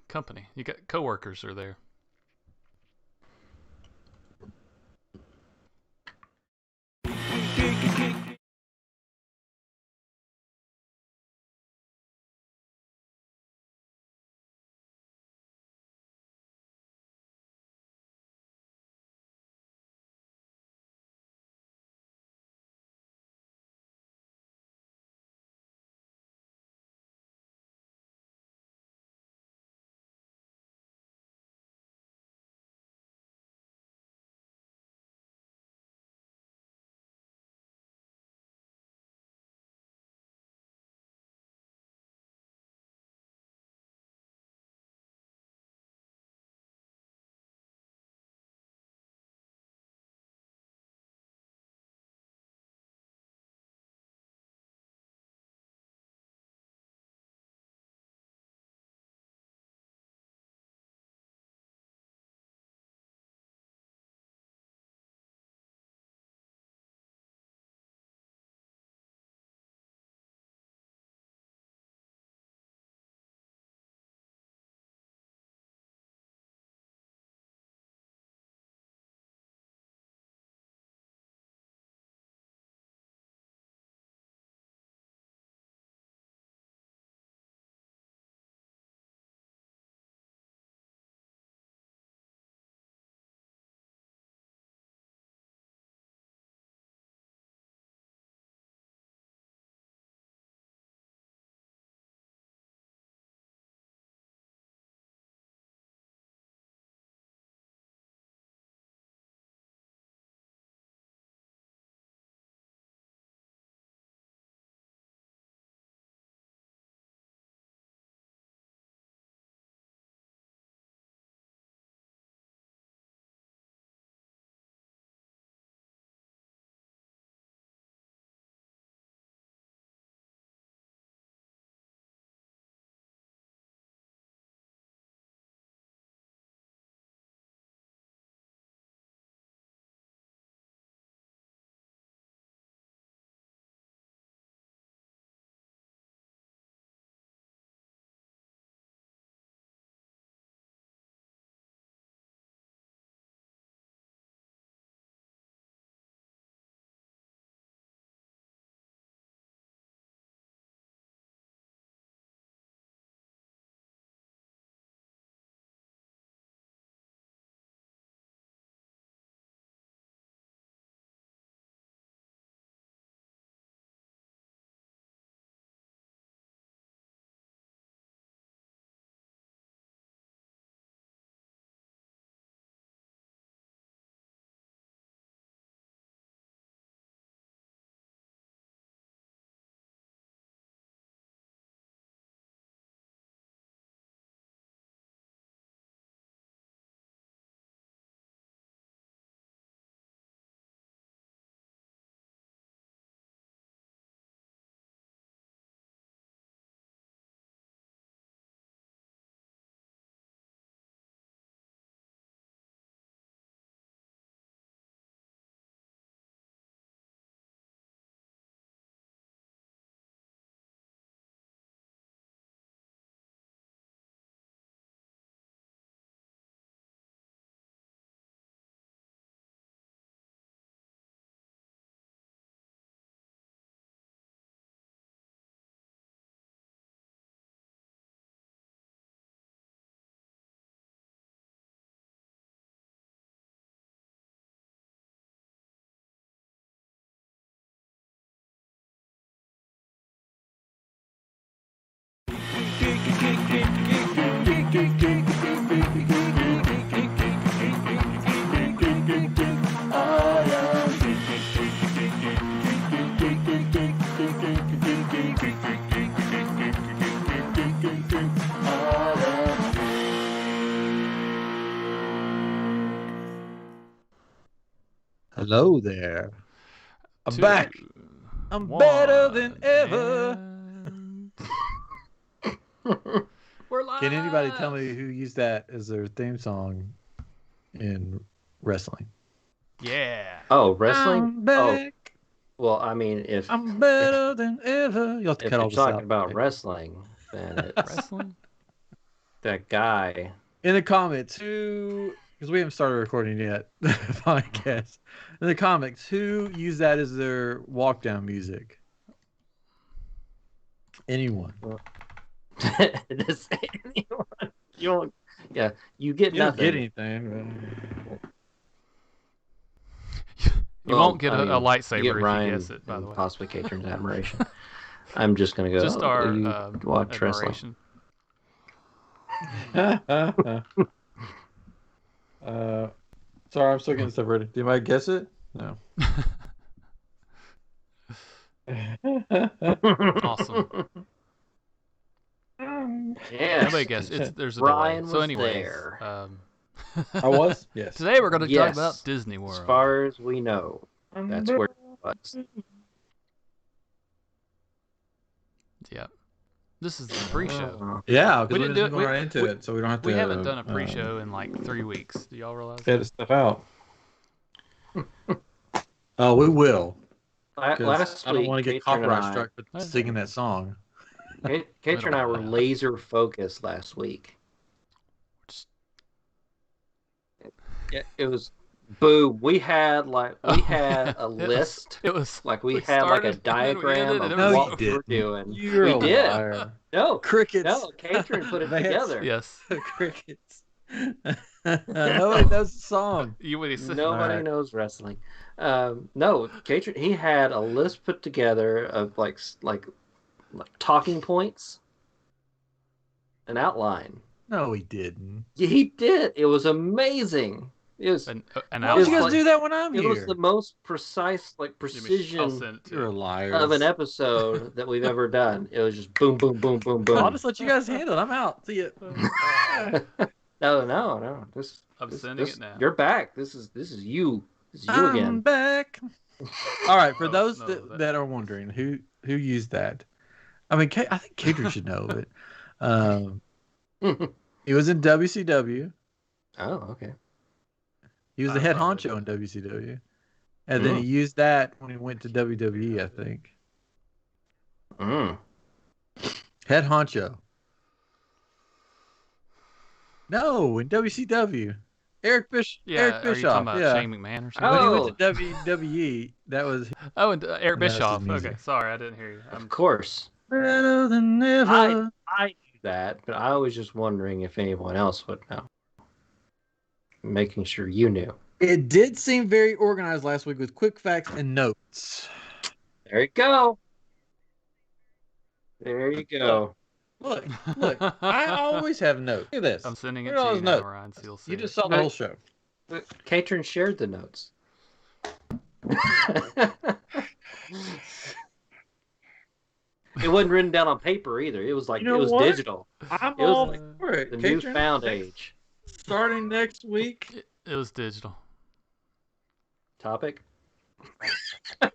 company. You got coworkers are there. Hello there. I'm Two, back. I'm better than ever. and... We're live. Can anybody tell me who used that as their theme song in wrestling? Yeah. Oh, wrestling? I'm back. Well, I mean, if I'm better than ever. You'll have to if cut you're all this out. talking about Okay? wrestling, then it's Wrestling? that guy. In the comments, who, because we haven't started recording yet, the podcast. In the comics, who used that as their walk down music? Anyone? Does anyone? You don't. Yeah, you get You don't nothing. get anything. You Well, won't get I mean, a lightsaber you get if Ryan you guess it, by the and way. possibly Katrin's admiration. I'm just gonna go. Just our you watch wrestling. admiration. Sorry, I'm still getting stuff ready. Do you might guess it? No. Awesome. Yes. Nobody guessed. There's a Ryan delay. So was anyways, there. I was? Yes. Today we're going to Yes. talk about Disney World. As far as we know, that's where it was. Yeah. This is the pre-show. Yeah, We because didn't we're do just it- going we- right into we- it, so we don't have to. We haven't done a pre-show in like 3 weeks. Do y'all realize? Edit stuff out. Oh, we will. 'Cause Last I don't week, want to get Katrin and copyright I- struck for singing that song. Katrin and I were laser focused last week. It was boom. We had a list. It was Like we we had like a started, and then we diagram ended, of and it was- what No, we you were doing. You're We a did. liar. No, Crickets. no, Katrin put it That's- together. yes. Crickets. Nobody knows the song. You would say. Nobody Alright. knows wrestling. No, Katrin. He had a list put together of like talking points, an outline. No, he didn't. Yeah, he did. It was amazing. It was. An Why would you guys like- do that when I'm It here? was the most precise, like I'll precision send it to You're a you. liar. of an episode that we've ever done. It was just boom, boom, boom, boom, boom. I'll just let you guys handle it. I'm out. See ya. No. I'm This- sending this- it now. You're back. This is you. This is you I'm again. back. All right, for Oh, those no, that are wondering who used that, I mean, I think Katrin should know of it. He was in WCW. Oh, okay. He was I the head thought I honcho in WCW, and then he used that when he went to WWE. I think Mm. head honcho. No, in WCW, Eric Yeah, Eric are you Bischoff. talking about Yeah. Shane McMahon or something? When he Oh. went to WWE, that was Oh, and Eric That's his Bischoff. music. Okay, sorry, I didn't hear you. Of course. better than ever. I knew that, but I was just wondering if anyone else would know. Making sure you knew. It did seem very organized last week with quick facts and notes. There you go. There you go. Look, I always have notes. Look at this. I'm sending it Look at to all you those now, notes. Ryan, so you'll see You just it. saw the whole show. Katrin shared the notes. It wasn't written down on paper either. It was like You know it was what? digital. I'm It was all like for it. The Katrin, newfound age. starting next week. It was digital. Topic.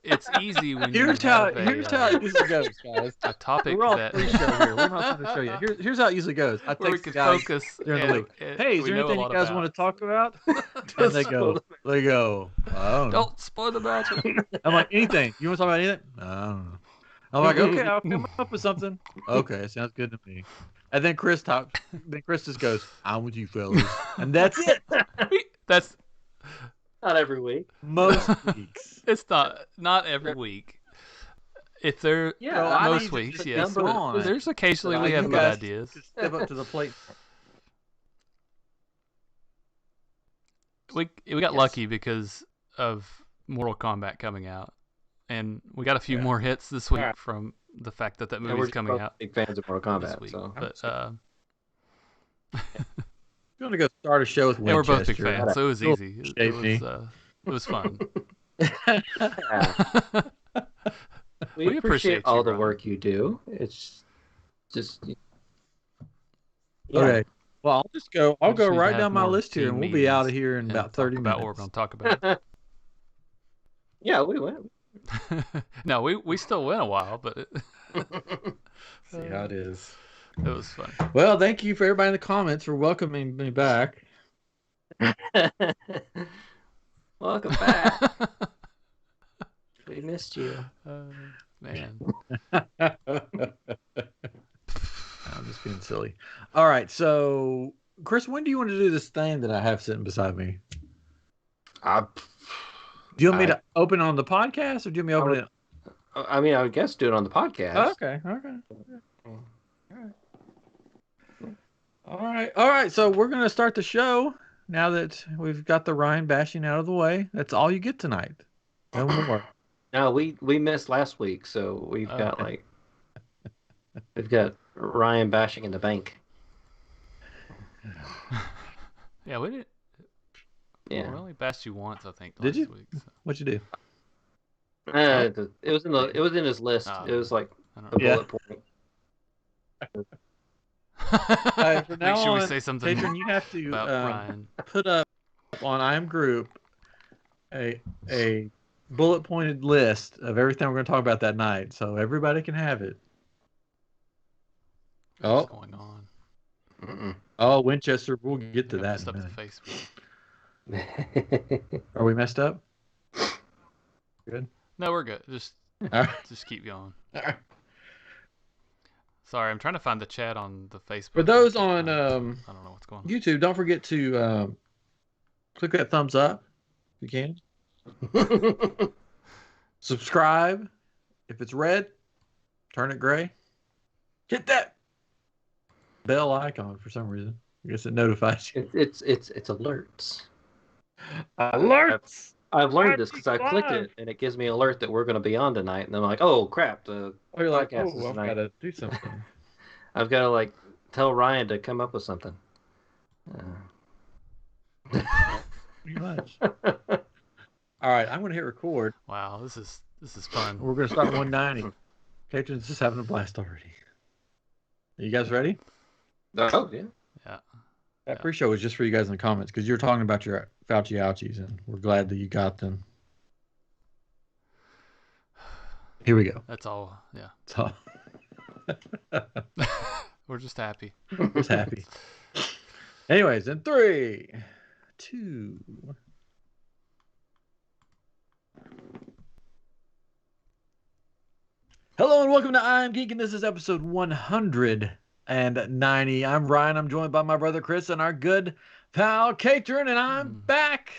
It's easy when Here's you how have it usually goes, guys. a topic We're on that pre-show here. We're not on the show yet. Here's how it usually goes. I where we text the could guys focus. during the week. Hey, is there anything you guys want to talk about? And they go, I don't know. Don't spoil the magic. I'm like, anything. You want to talk about anything? I don't know. I'm like, okay, I'll come up with something. Okay, sounds good to me. And then Chris talks. Then Chris just goes, "I'm with you, fellas," and that's it. That's Not every week. Most weeks. it's not every week. If there, Yeah, Well, I most need to weeks, put yes. number on. There's occasionally But we I have think good guys ideas. Just step up to the plate. We got Yes. lucky because of Mortal Kombat coming out, and we got a few Yeah. more hits this week Alright. from the fact that And movie's we're coming both out big fans of Mortal this Kombat. week. So But You want to go start a show with and we're both big Winchester? fans, so it was easy. Shape me. It was fun. yeah. we We appreciate appreciate you, all the Brian. work you do. It's just yeah. Okay. Well, I'll We go just need right to down have my more list here, team and we'll be out of meetings here in and about talk 30 about minutes. what we're going to talk about. Yeah, we went. No, we still went a while, but See how it is. it was fun. Well, thank you for everybody in the comments for welcoming me back. Welcome back. We missed you. Man, I'm just being silly. All right, so Chris, when do you want to do this thing that I have sitting beside me? I, Do you want me I- to open on the podcast, or do you want me to open it? I mean, I would guess do it on the podcast. Oh, okay. All right. So we're gonna start the show now that we've got the Ryan bashing out of the way. That's all you get tonight. No more. No, we missed last week, so we've got we've got Ryan bashing in the bank. Yeah, we did. Yeah, We only bashed you once, I think. Did last you? Week, so. What's you do? it was in his list. Oh, It was like I don't a know. Yeah. bullet point. From now Make sure we on, say something Patron, you have to about Ryan. put up on iamGroup a bullet pointed list of everything we're going to talk about that night, so everybody can have it. What's going on? Mm-mm. Oh, Winchester, we'll get to I that messed in a up minute. the Facebook. Are we messed up? Good. No, we're good. Just All right. just keep going. All right. Sorry, I'm trying to find the chat on the Facebook. For those I on don't know what's going on. YouTube, don't forget to click that thumbs up if you can. Subscribe. If it's red, turn it gray. Hit that bell icon for some reason. I guess it notifies you. It's alerts. Alerts. I've learned this because I clicked it and it gives me an alert that we're going to be on tonight, and I'm like, oh crap, the Oh, you're like, podcast is oh, I've tonight. got to do something. I've got to tell Ryan to come up with something. Pretty much. All right, I'm going to hit record. Wow, this is fun. We're going to start 190. Patron's just having a blast already. Are you guys ready? Oh yeah. Yeah. That pre-show was just for you guys in the comments because you were talking about your Fauci ouchies, and we're glad that you got them. Here we go. That's all. Yeah. So We're just happy. just happy. Anyways, in 3, 2. Hello and welcome to iamGEEK, and this is episode 190. I'm Ryan. I'm joined by my brother Chris and our good pal Katrin, and I'm back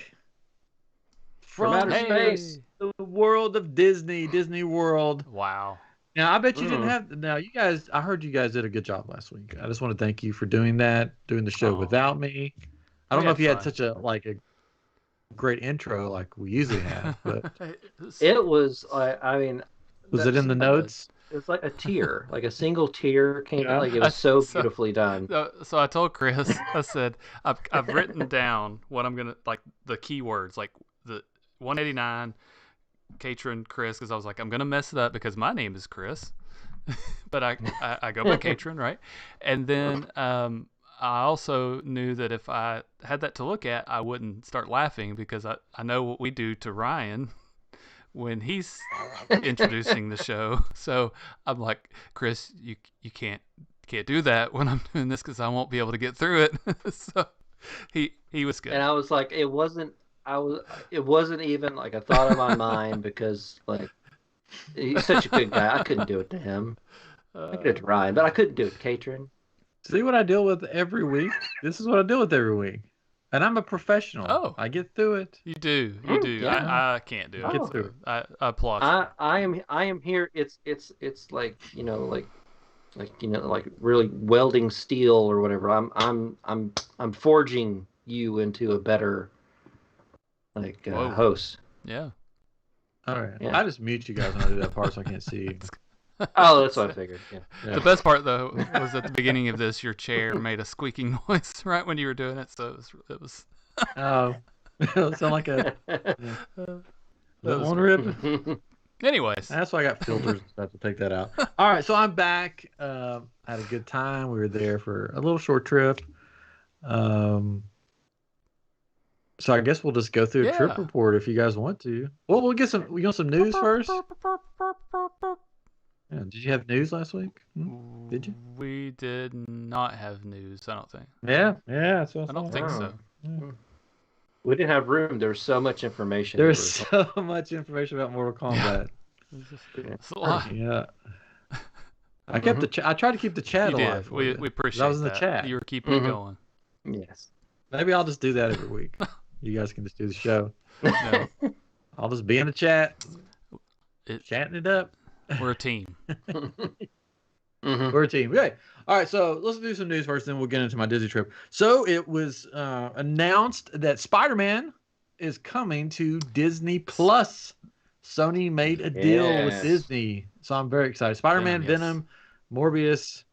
from outer space. the world of Disney World. Wow. Now, I bet you didn't have. Now, you guys, I heard you guys did a good job last week. I just want to thank you for doing that, doing the show without me. I don't know if you had such a great intro like we usually have, but It was. I mean, was it in the notes? It was like a tear, like a single tear came. Yeah. Like it was so beautifully done. So I told Chris, I said, I've written down what I'm gonna the keywords, like the 189, Katrin, Chris, because I was like, I'm gonna mess it up because my name is Chris, but I go by Katrin, right? And then I also knew that if I had that to look at, I wouldn't start laughing because I know what we do to Ryan when he's introducing the show. So I'm like, Chris, you can't do that when I'm doing this because I won't be able to get through it. So he was good. And I was like, it wasn't even like a thought of my mind because he's such a good guy. I couldn't do it to him. I could do it to Ryan, but I couldn't do it to Katrin. See what I deal with every week? This is what I deal with every week. And I'm a professional. Oh. I get through it. You do. Yeah. I can't do it. Get through it. I applaud. I am here. It's like really welding steel or whatever. I'm forging you into a better host. Yeah. All right. Yeah. I just mute you guys when I do that part so I can't see you. Oh, that's what I figured. Yeah. The best part though was at the beginning of this, your chair made a squeaking noise right when you were doing it. So it was. Oh, it sound like a one rip. Anyways, That's why I got filters and stuff to take that out. All right, so I'm back. I had a good time. We were there for a little short trip. So I guess we'll just go through a trip report if you guys want to. Well, we'll get some. We want some news first. Yeah, did you have news last week? Did you? We did not have news. I don't think. Yeah. That's what I don't think so. Yeah. We didn't have room. There was so much information. There was so much information about Mortal Kombat. It's a lot. Yeah. I kept I tried to keep the chat You alive. did. for We you. appreciate I was in the that. chat. You were keeping it going. Yes. Maybe I'll just do that every week. You guys can just do the show. No, I'll just be in the chat, chatting it up. we're a team. We're a team. Okay. All right. So let's do some news first, then we'll get into my Disney trip. So it was announced that Spider-Man is coming to Disney Plus. Sony made a deal with Yes. Disney, so I'm very excited. Spider-Man, Venom, Venom, Morbius.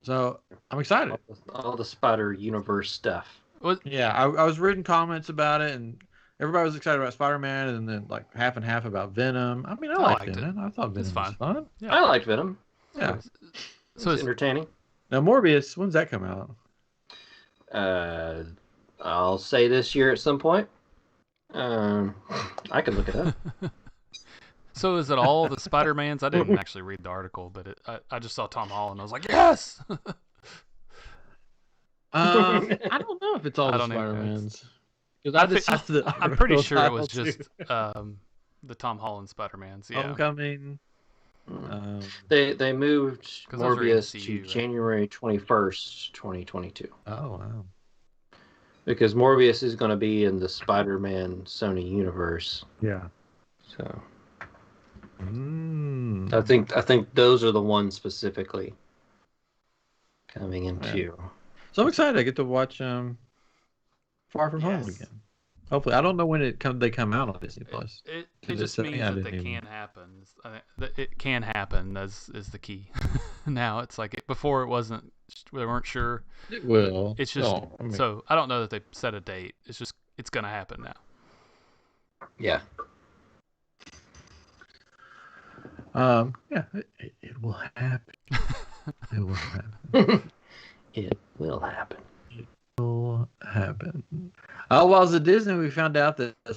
So I'm excited. All the Spider Universe stuff. Yeah, I was reading comments about it, and everybody was excited about Spider-Man, and then like half and half about Venom. I mean, I liked Venom. I thought Venom was fun. Yeah. I liked Venom. Yeah. So it's entertaining. Now Morbius, when's that come out? I'll say this year at some point. I can look it up. So is it all the Spider-Mans? I didn't actually read the article, but I just saw Tom Holland. I was like, yes! I don't know if it's all I the don't know. Spider-Mans. I'm pretty sure it was just the Tom Holland Spider-Mans. Yeah. Homecoming. They moved 'Cause those are Morbius MCU, to right? January 21st, 2022. Oh, wow. Because Morbius is going to be in the Spider-Man Sony universe. Yeah. So Mm. I think those are the ones specifically coming into. So I'm excited. I get to watch Far From Home Yes. again. Hopefully, I don't know when they come out on Disney Plus. It Is just it means something I that they didn't even- can happen. It can happen is the key. Now it's like before it wasn't. They weren't sure. It will. It's just No, I mean, so I don't know that they set a date. It's just it's gonna happen now. Yeah. yeah, it will happen. It will happen. It will happen. It will happen. Oh, while I was at Disney, we found out that the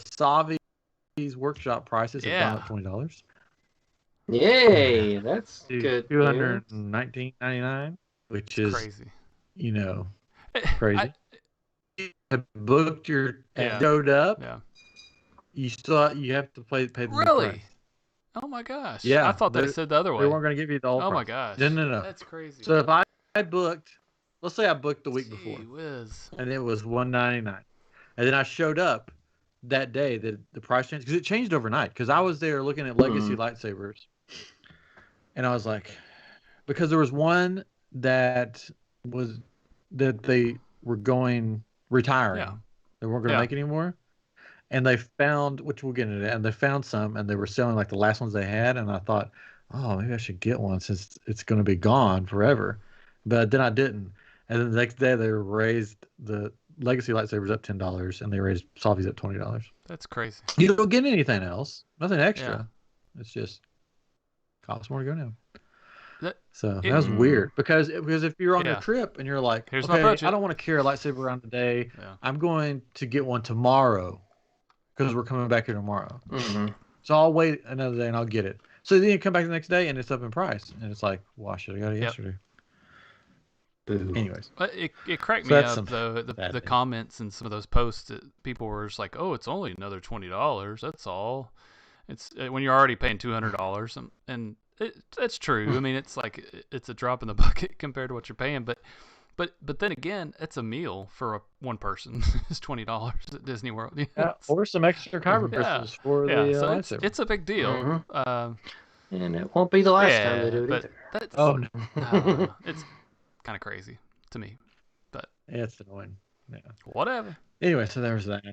Savi's workshop prices have gone up $20. Yay! That's to good. $219.99, which is Crazy. Crazy. You booked your showed up. Yeah. You have to pay the new Really? price. Oh my gosh. Yeah, I thought they said the other way. They weren't going to give you the old Oh my price. gosh. No. That's crazy. So if I had booked, let's say I booked the week before, Gee whiz. and it was $199, and then I showed up that day, the price changed because it changed overnight. Because I was there looking at Legacy lightsabers, and I was like, because there was one that they were retiring. Yeah. They weren't going to make anymore. And they found, which we'll get into that, and they found some, and they were selling like the last ones they had. And I thought, oh, maybe I should get one since it's going to be gone forever. But then I didn't. And then the next day they raised the Legacy lightsabers up $10, and they raised Savi's up $20. That's crazy. You don't get anything else, nothing extra. Yeah. It's just costs more to go now. That was weird because if you're on a trip and you're like, Here's my okay, budget. I don't want to carry a lightsaber around today. Yeah. I'm going to get one tomorrow because we're coming back here tomorrow. Mm-hmm. So I'll wait another day and I'll get it. So then you come back the next day and it's up in price, and it's like, well, I should have got it yesterday. Boo. Anyways, But it cracked So me that's up though. The bad thing. comments and some of those posts that people were just like, "Oh, it's only another $20. That's all." It's when you're already paying $200, and that's true. I mean, it's like it's a drop in the bucket compared to what you're paying. But then again, it's a meal for one person. It's $20 at Disney World. yeah, or some extra kyber crystals for the so lightsaber. it's a big deal. Mhm. And it won't be the last time they do it but either. that's, Oh no, I don't know. It's kind of crazy to me. But yeah, it's annoying. Yeah. whatever. Anyway, so there's that.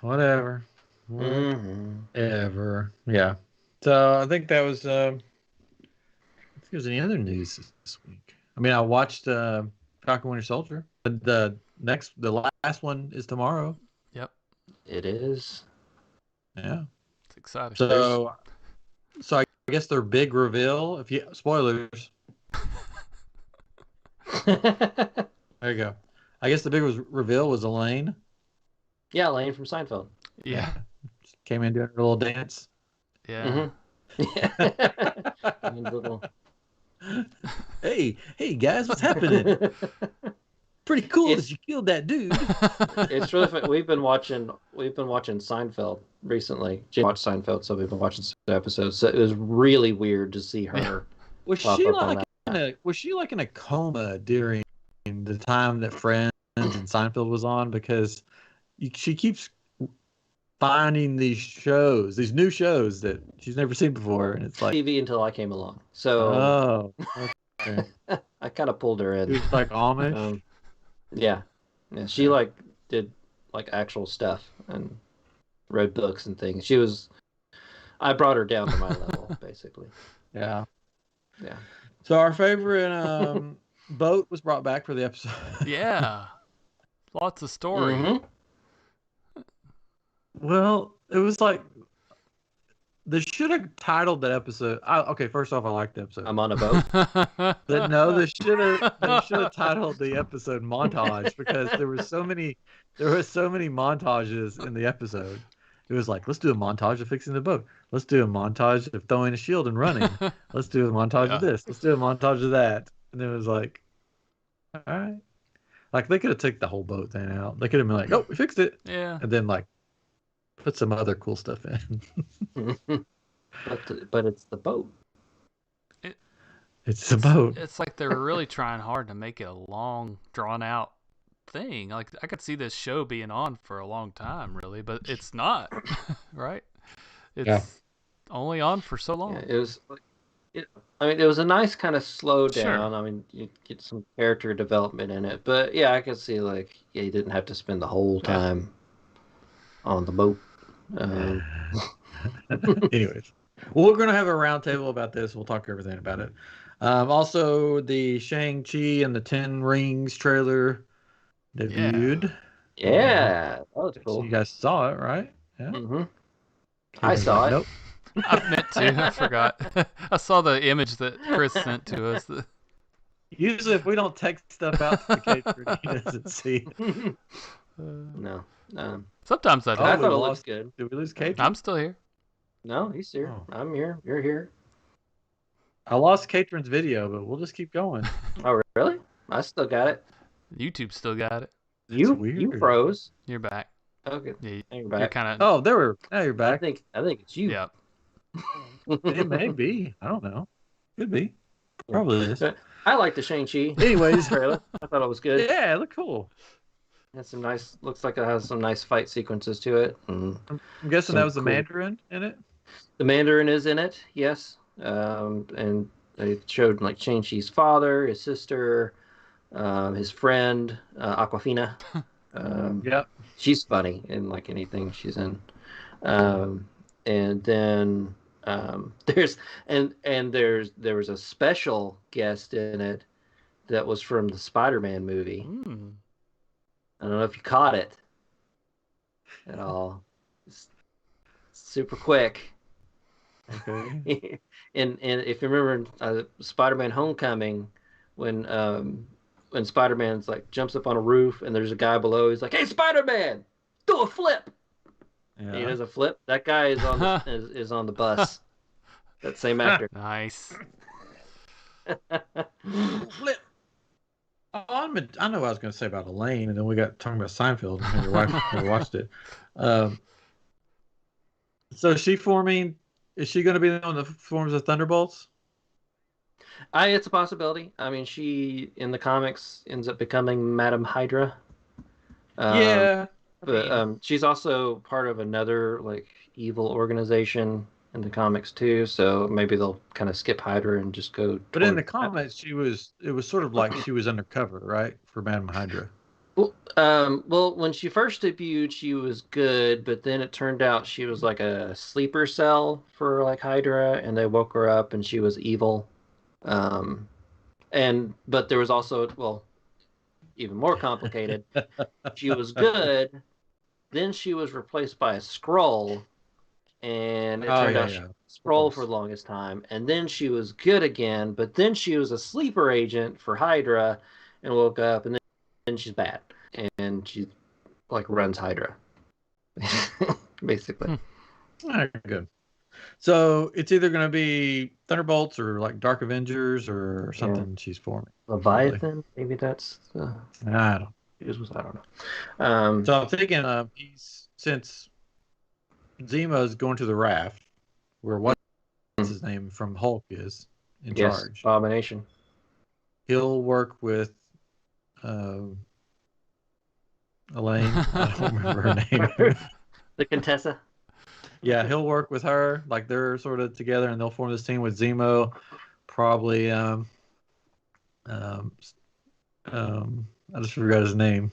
Whatever. Mm-hmm. Ever. Yeah. So I think that was. I think there's any other news this week. I mean, I watched Falcon Winter Soldier. The last one is tomorrow. Yep, It is. Yeah. it's exciting. So I guess their big reveal. Spoilers. There you go. I guess the big reveal was Elaine. Yeah, Lane from Seinfeld. yeah, Came in doing her little dance. yeah. Mm-hmm. And little- Hey guys, what's happening? Pretty cool that you killed that dude. It's really fun. We've been watching Seinfeld recently. Jim watched Seinfeld, so we've been watching some episodes. So it was really weird to see her Was pop she up on like that. was she like in a coma during the time that Friends and Seinfeld was on? Because she keeps finding these new shows that she's never seen before, and it's like, TV until I came along. So oh, okay. I kind of pulled her It in. was like Amish. Um, yeah. Yeah. She like did like actual stuff and read books and things. I brought her down to my level, basically. Yeah. Yeah. So our favorite boat was brought back for the episode. Yeah. Lots of story. Mm-hmm. Well, it was like they should have titled that episode. Okay, first off, I liked the episode. I'm on a boat. But no, they should have titled the episode montage because there were so many montages in the episode. It was like, let's do a montage of fixing the boat. Let's do a montage of throwing a shield and running. Let's do a montage of this. Let's do a montage of that. And it was like, all right. Like they could have took the whole boat thing out. They could have been like, oh, we fixed it. Yeah. And then like put some other cool stuff in. But it's the boat. It's the boat. It's like they're really trying hard to make it a long, drawn out thing. Like I could see this show being on for a long time, really, but it's not, right? It's only on for so long. Yeah, it was. It was a nice kind of slow down. Sure. I mean, you get some character development in it, but yeah, I could see like you didn't have to spend the whole time on the boat. Anyways, well, we're gonna have a roundtable about this. We'll talk everything about it. Also, the Shang-Chi and the Ten Rings trailer debuted. Yeah, that was So cool. you guys saw it, right? Yeah. Mm-hmm. I saw it. Nope. I meant to. I forgot. I saw the image that Chris sent to us. Usually, if we don't text stuff out to the caterer, he doesn't see. No. Sometimes I do. I we thought it lost- looked good. Did we lose caterer? I'm still here. No, he's here. Oh. I'm here. You're here. I lost Caitlin's video, but we'll just keep going. Oh, really? I still got it. YouTube still got it. You weird. froze. You're back. Okay. Yeah, Now you're you're back. kind of. Oh, now you're I back. think it's you. Yeah. It may be. I don't know. Could be. Probably is. I like the Shang-Chi Anyways, trailer. I thought it was good. yeah, it looked cool. Looks like it has some nice fight sequences to it. And I'm guessing Some that was the cool- Mandarin in it. the Mandarin is in it, yes. And they showed like Shang-Chi's father, his sister, his friend, Aquafina. Yep. She's funny in like anything she's in. And then there was a special guest in it that was from the Spider-Man movie. Mm. I don't know if you caught it at all. It's super quick. Okay. and if you remember Spider-Man Homecoming, when Spider-Man's like jumps up on a roof and there's a guy below, he's like, "Hey, Spider-Man, do a flip!" And he Yeah. does a flip. That guy is on is on the bus. That same actor. Nice. Flip. I know what I was going to say about Elaine, and then we got talking about Seinfeld, and your wife never watched it. So is she forming? Is she going to be the one that forms the Thunderbolts? It's a possibility. I mean, she in the comics ends up becoming Madam Hydra. Yeah. But she's also part of another like evil organization in the comics too. So maybe they'll kind of skip Hydra and just go. But in toward- the comics, it was sort of like she was undercover, right, for Madam Hydra. Well, when she first debuted, she was good, but then it turned out she was like a sleeper cell for like Hydra, and they woke her up and she was evil. But there was also, even more complicated. She was good, then she was replaced by a Skrull, and it turned out she was a Skrull for the longest time, and then she was good again, but then she was a sleeper agent for Hydra, and woke up, and then she's bad, and she like runs Hydra, basically. All right, good. So it's either going to be Thunderbolts or like Dark Avengers or something she's forming. Leviathan, maybe that's I don't. I don't know. So I'm thinking since Zemo's going to the raft, where what's his name from Hulk is, in charge. Abomination. He'll work with Elaine. I don't remember her name. The Contessa. Yeah, he'll work with her. Like they're sort of together, and they'll form this team with Zemo. Probably. I just forgot his name.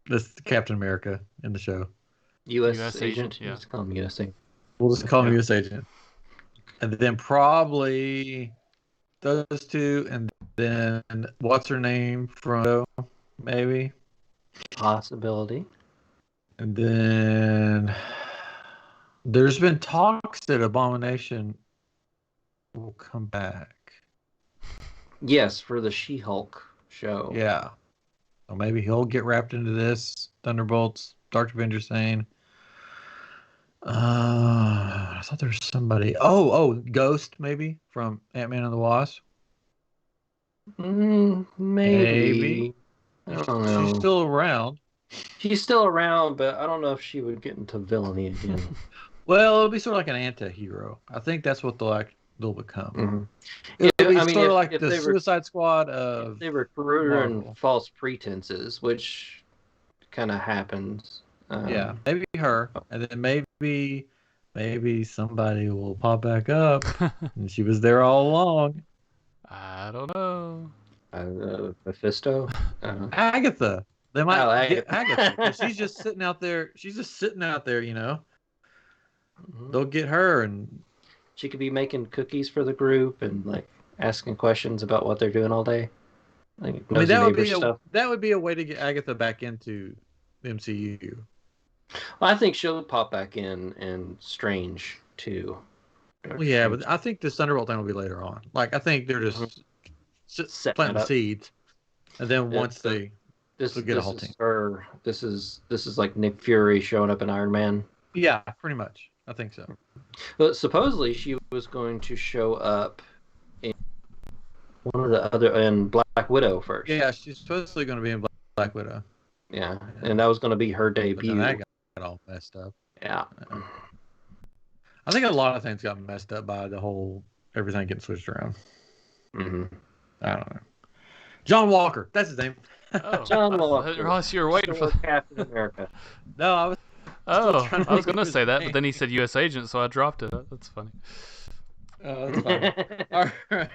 That's Captain America in the show. U.S. agent. Yeah. Let's call him U.S. agent. We'll just call him U.S. agent. And then probably those two, and then what's her name from maybe? Possibility. And then there's been talks that Abomination will come back. Yes, for the She-Hulk show. Yeah. So maybe he'll get wrapped into this. Thunderbolts, Dark Avenger saying. I thought there was somebody. Oh, Ghost maybe from Ant-Man and the Wasp. Maybe. I don't know. She's still around. She's still around, but I don't know if she would get into villainy again. Well, it'll be sort of like an anti-hero. I think that's what they'll become. Mm-hmm. It'll be sort of like the Suicide Squad of. They recruit her in false pretenses, which kind of happens. Yeah, maybe her, and then maybe somebody will pop back up, and she was there all along. I don't know. Mephisto, Agatha. They might get Agatha. Agatha. She's just sitting out there. She's just sitting out there, you know. Mm-hmm. They'll get her, and she could be making cookies for the group and like asking questions about what they're doing all day. Like, I mean, that would be a way to get Agatha back into the MCU. Well, I think she'll pop back in Strange too. Well, yeah, but I think the Thunderbolt thing will be later on. Like, I think they're just planting seeds, and then once they get a whole team. This is like Nick Fury showing up in Iron Man. Yeah, pretty much. I think so. But supposedly she was going to show up in one of the other in Black Widow first. Yeah, she's supposedly going to be in Black Widow. Yeah, and that was going to be her debut. But then that got all messed up. Yeah. I think a lot of things got messed up by the whole everything getting switched around. Mm-hmm. I don't know. John Walker, that's his name. Oh, John Walker. Ross, you were waiting for Captain America. No, I was. I was going to say that, but then he said U.S. agent, so I dropped it. That's funny. That's fine. All right,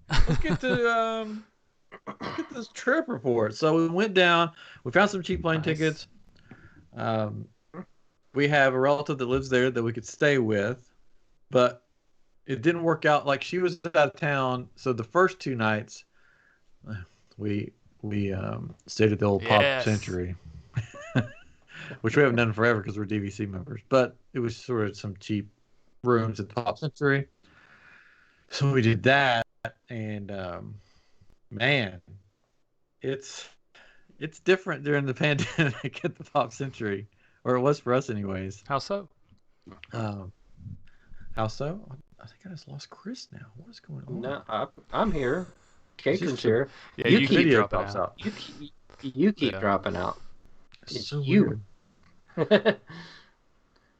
let's get to this trip report. So we went down. We found some cheap plane tickets. We have a relative that lives there that we could stay with, but it didn't work out. Like, she was out of town, so the first 2 nights we stayed at the old Pop Century, which we haven't done forever because we're DVC members. But it was sort of some cheap rooms at the Pop Century, so we did that. And man, it's different during the pandemic at the Pop Century. Or it was for us anyways. How so? How so? I think I just lost Chris now. What is going on? No, I'm here. Caitlin's here. Yeah, you keep video dropping pops out. You keep dropping out. It's so you. weird.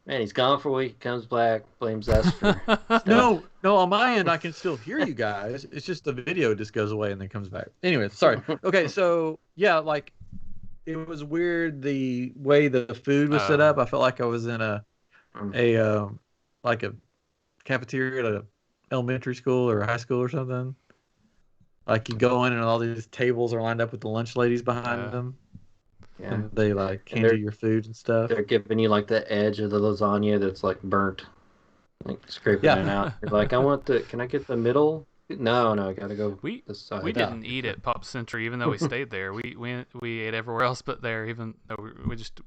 Man, he's gone for a week, comes back, blames us for No, on my end, I can still hear you guys. It's just the video just goes away and then comes back. Anyway, sorry. Okay, so, yeah, like, it was weird the way the food was set up. I felt like I was in a cafeteria at an elementary school or a high school or something. Like, you go in and all these tables are lined up with the lunch ladies behind them. Yeah. And they like hand you your food and stuff. They're giving you like the edge of the lasagna that's like burnt, like scraping it out. You're like, can I get the middle? No, I gotta go. We side. didn't eat at Pop Century, even though we stayed there. We ate everywhere else but there. Even though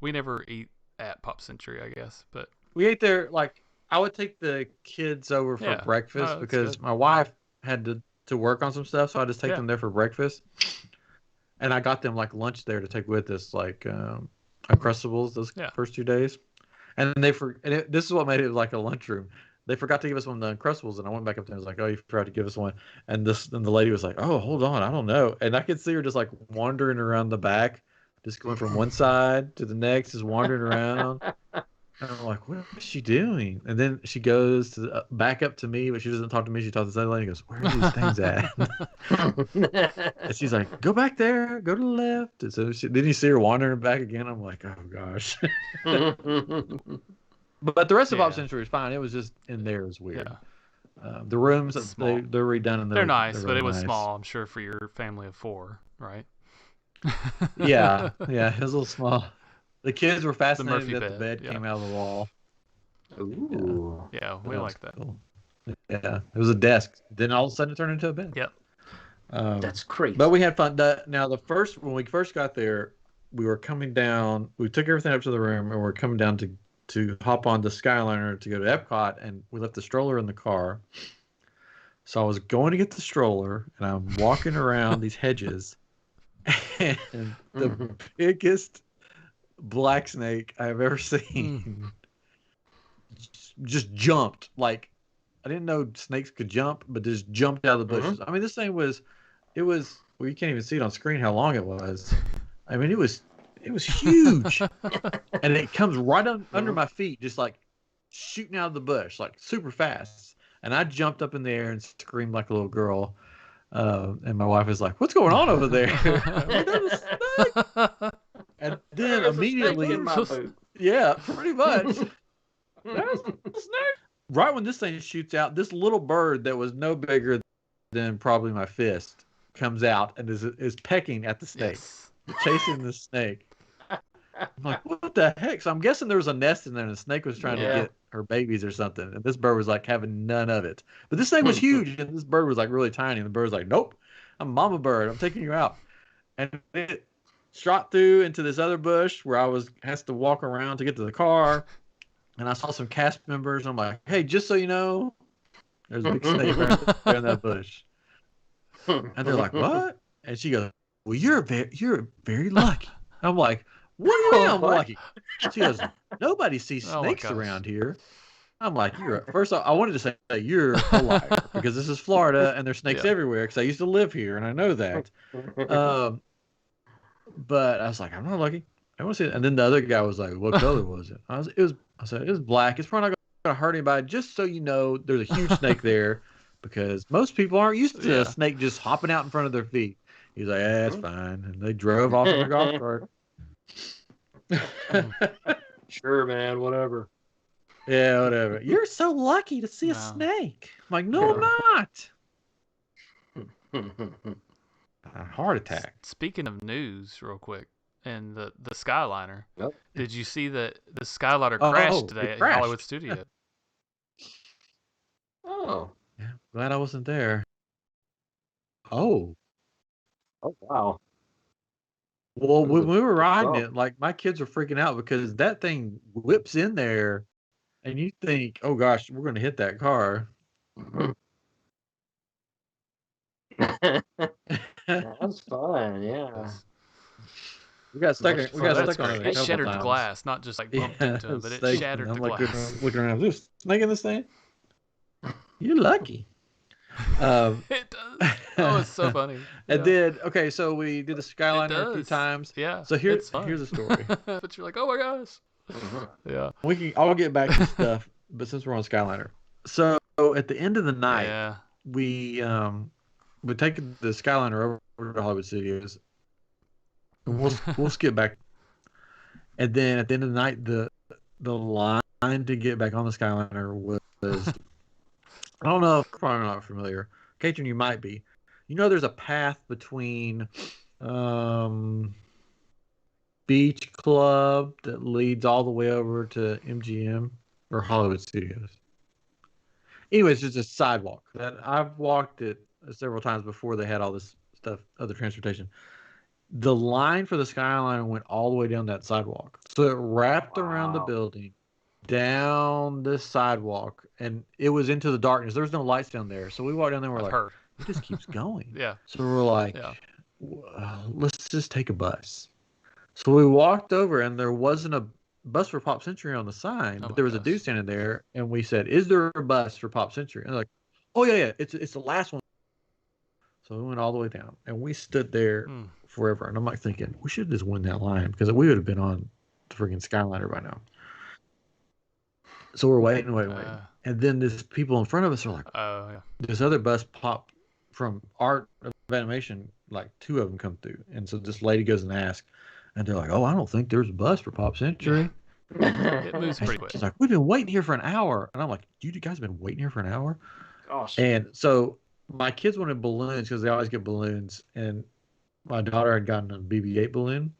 we never eat at Pop Century, I guess. But we ate there. Like, I would take the kids over for breakfast because my wife had to work on some stuff, so I just take them there for breakfast. And I got them like lunch there to take with us, like Uncrustables those first 2 days. And this is what made it like a lunchroom. They forgot to give us one of the Uncrustables, and I went back up there and was like, "Oh, you forgot to give us one." And the lady was like, "Oh, hold on, I don't know." And I could see her just like wandering around the back, just going from one side to the next, just wandering around. And I'm like, what is she doing? And then she goes to back up to me, but she doesn't talk to me. She talks to this other lady and goes, where are these things at? And she's like, go back there, go to the left. And so then you see her wandering back again. I'm like, oh gosh. But the rest of Pop Century was fine. It was just in there was weird. Yeah. The rooms, Small. they're redone. And they're nice, they're but really it was nice. small. I'm sure for your family of 4, right? Yeah, it was a little small. The kids were fascinated that bed. the bed came out of the wall. Ooh. Yeah, we like that. Cool. Yeah, it was a desk. Then all of a sudden it turned into a bed. Yep. That's crazy. But we had fun. Now, when we first got there, we were coming down. We took everything up to the room, and we were coming down to hop on the Skyliner to go to Epcot, and we left the stroller in the car. So I was going to get the stroller, and I'm walking around these hedges, and the biggest black snake I've ever seen just jumped. Like, I didn't know snakes could jump, but just jumped out of the bushes. I mean, this thing well, you can't even see it on screen how long it was. I mean, it was huge. And it comes right under my feet, just like shooting out of the bush, like super fast. And I jumped up in the air and screamed like a little girl. And my wife was like, what's going on over there? Like, there's a snake. And then immediately, yeah, pretty much. There's a snake. Right when this thing shoots out, this little bird that was no bigger than probably my fist comes out and is pecking at the snake, chasing the snake. I'm like, what the heck? So I'm guessing there was a nest in there and the snake was trying to get her babies or something. And this bird was like having none of it. But this thing was huge and this bird was like really tiny. And the bird was like, nope, I'm mama bird. I'm taking you out. And it shot through into this other bush where I has to walk around to get to the car. And I saw some cast members. And I'm like, hey, just so you know, there's a big snake right there in that bush. And they're like, what? And she goes, well, you're very lucky. I'm like, what do you mean I'm lucky? She goes, nobody sees snakes around here. I'm like, first off, I wanted to say you're a liar because this is Florida and there's snakes everywhere because I used to live here and I know that. But I was like, I'm not lucky. I want to see it. And then the other guy was like, what color was it? I said, it was black. It's probably not going to hurt anybody. Just so you know, there's a huge snake there because most people aren't used to a snake just hopping out in front of their feet. He's like, yeah, it's fine. And they drove off in their golf cart. Sure, man, whatever. Yeah, whatever. You're so lucky to see a snake. I'm like, no, I'm not. A heart attack. Speaking of news, real quick, and the Skyliner. Yep. Did you see that the Skyliner crashed today at Hollywood Studios? Oh. Yeah, glad I wasn't there. Oh, wow. Well, when we were riding it, like my kids were freaking out because that thing whips in there and you think, oh gosh, we're going to hit that car. That's fine, yeah. We got stuck on it. It shattered the glass, not just like bumped into it, but it shattered the glass. Looking around, there's a snake in this thing? You're lucky. It does. Oh, it's so funny. And then, okay, so we did the Skyliner a few times. Yeah. So here's a story. But you're like, oh my gosh. Yeah. I'll get back to stuff, but since we're on Skyliner. So at the end of the night, we take the Skyliner over to Hollywood Studios. And we'll skip back. And then at the end of the night, the line to get back on the Skyliner was I don't know if you're probably not familiar. Katrin, you might be. You know there's a path between Beach Club that leads all the way over to MGM or Hollywood Studios. Anyways, it's just a sidewalk that I've walked it several times before they had all this stuff, other transportation. The line for the Skyliner went all the way down that sidewalk. So it wrapped around the building, down this sidewalk, and it was into the darkness. There was no lights down there. So we walked down there and we're like, it just keeps going. So we're like, let's just take a bus. So we walked over and there wasn't a bus for Pop Century on the sign, but there was a dude standing there and we said, is there a bus for Pop Century? And they're like, oh yeah, it's the last one. So we went all the way down and we stood there forever. And I'm like thinking, we should just win that line because we would have been on the freaking Skyliner by now. So we're waiting. And then these people in front of us are like, oh yeah. this other bus popped from Art of Animation, like 2 of them come through. And so this lady goes and asks, and they're like, oh, I don't think there's a bus for Pop Century. It moves pretty quick. She's like, we've been waiting here for an hour. And I'm like, you guys have been waiting here for an hour? Gosh. And so my kids wanted balloons because they always get balloons. And my daughter had gotten a BB-8 balloon.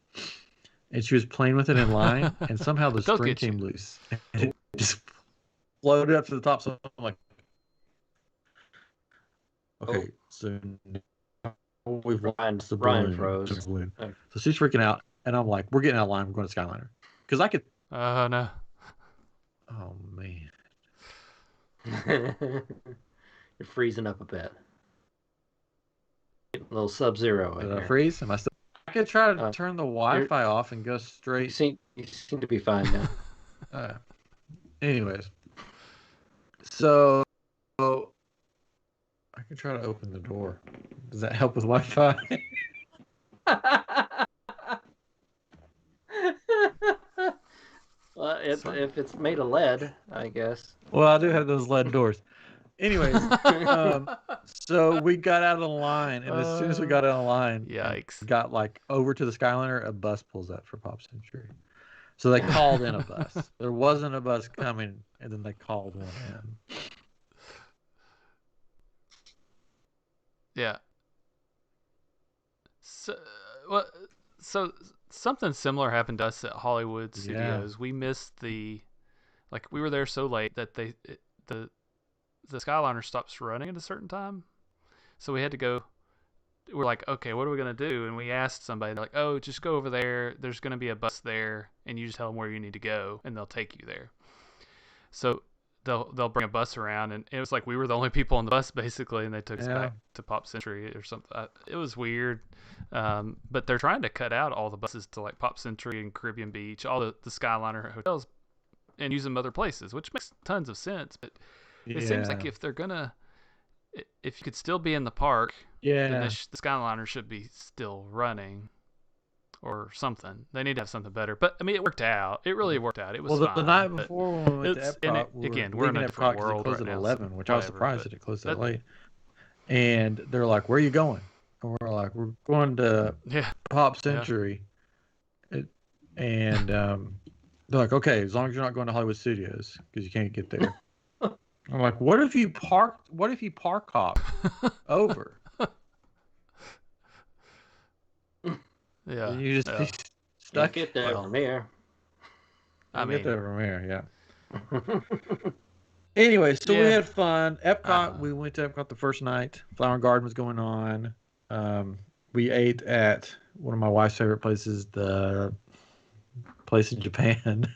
And she was playing with it in line. And somehow the string came loose. And it just floated up to the top. So I'm like, okay, so now we've lost the balloon. Ryan froze. So she's freaking out. And I'm like, we're getting out of line. We're going to Skyliner. Because I could. Oh, no. Oh, man. You're freezing up a bit. A little sub-zero. Did I freeze? Am I still? I could try to turn the Wi-Fi off and go straight. You seem to be fine now. Anyways. So I can try to open the door. Does that help with Wi-Fi? Well, if it's made of lead, I guess. Well, I do have those lead doors. Anyways, so we got out of the line, and as soon as we got out of the line, yikes! Got like over to the Skyliner, a bus pulls up for Pop Century. So they called in a bus. There wasn't a bus coming, and then they called one in. Yeah. So something similar happened to us at Hollywood Studios. We missed we were there so late that the Skyliner stops running at a certain time. So we had to go. We're like, okay, what are we going to do? And we asked somebody, they're like, oh, just go over there. There's going to be a bus there, and you just tell them where you need to go, and they'll take you there. So they'll bring a bus around, and it was like we were the only people on the bus, basically, and they took us back to Pop Century or something. It was weird. But they're trying to cut out all the buses to like Pop Century and Caribbean Beach, all the Skyliner hotels, and use them other places, which makes tons of sense. But it seems like if you could still be in the park, then the Skyliner should be still running or something. They need to have something better. But I mean, it worked out. It really worked out. It was fine. The night before when we went to Epcot, we're in a different world right right at now. 11, which I was surprised that it closed that late. And they're like, "Where are you going?" And we're like, "We're going to Pop Century." And they're like, "Okay, as long as you're not going to Hollywood Studios, because you can't get there." I'm like, "What if you park hop over?" Yeah, you just be stuck. Get there from here. Get there from here, yeah. Anyway, so we had fun. Epcot, we went to Epcot the first night. Flower and Garden was going on. We ate at one of my wife's favorite places, the place in Japan,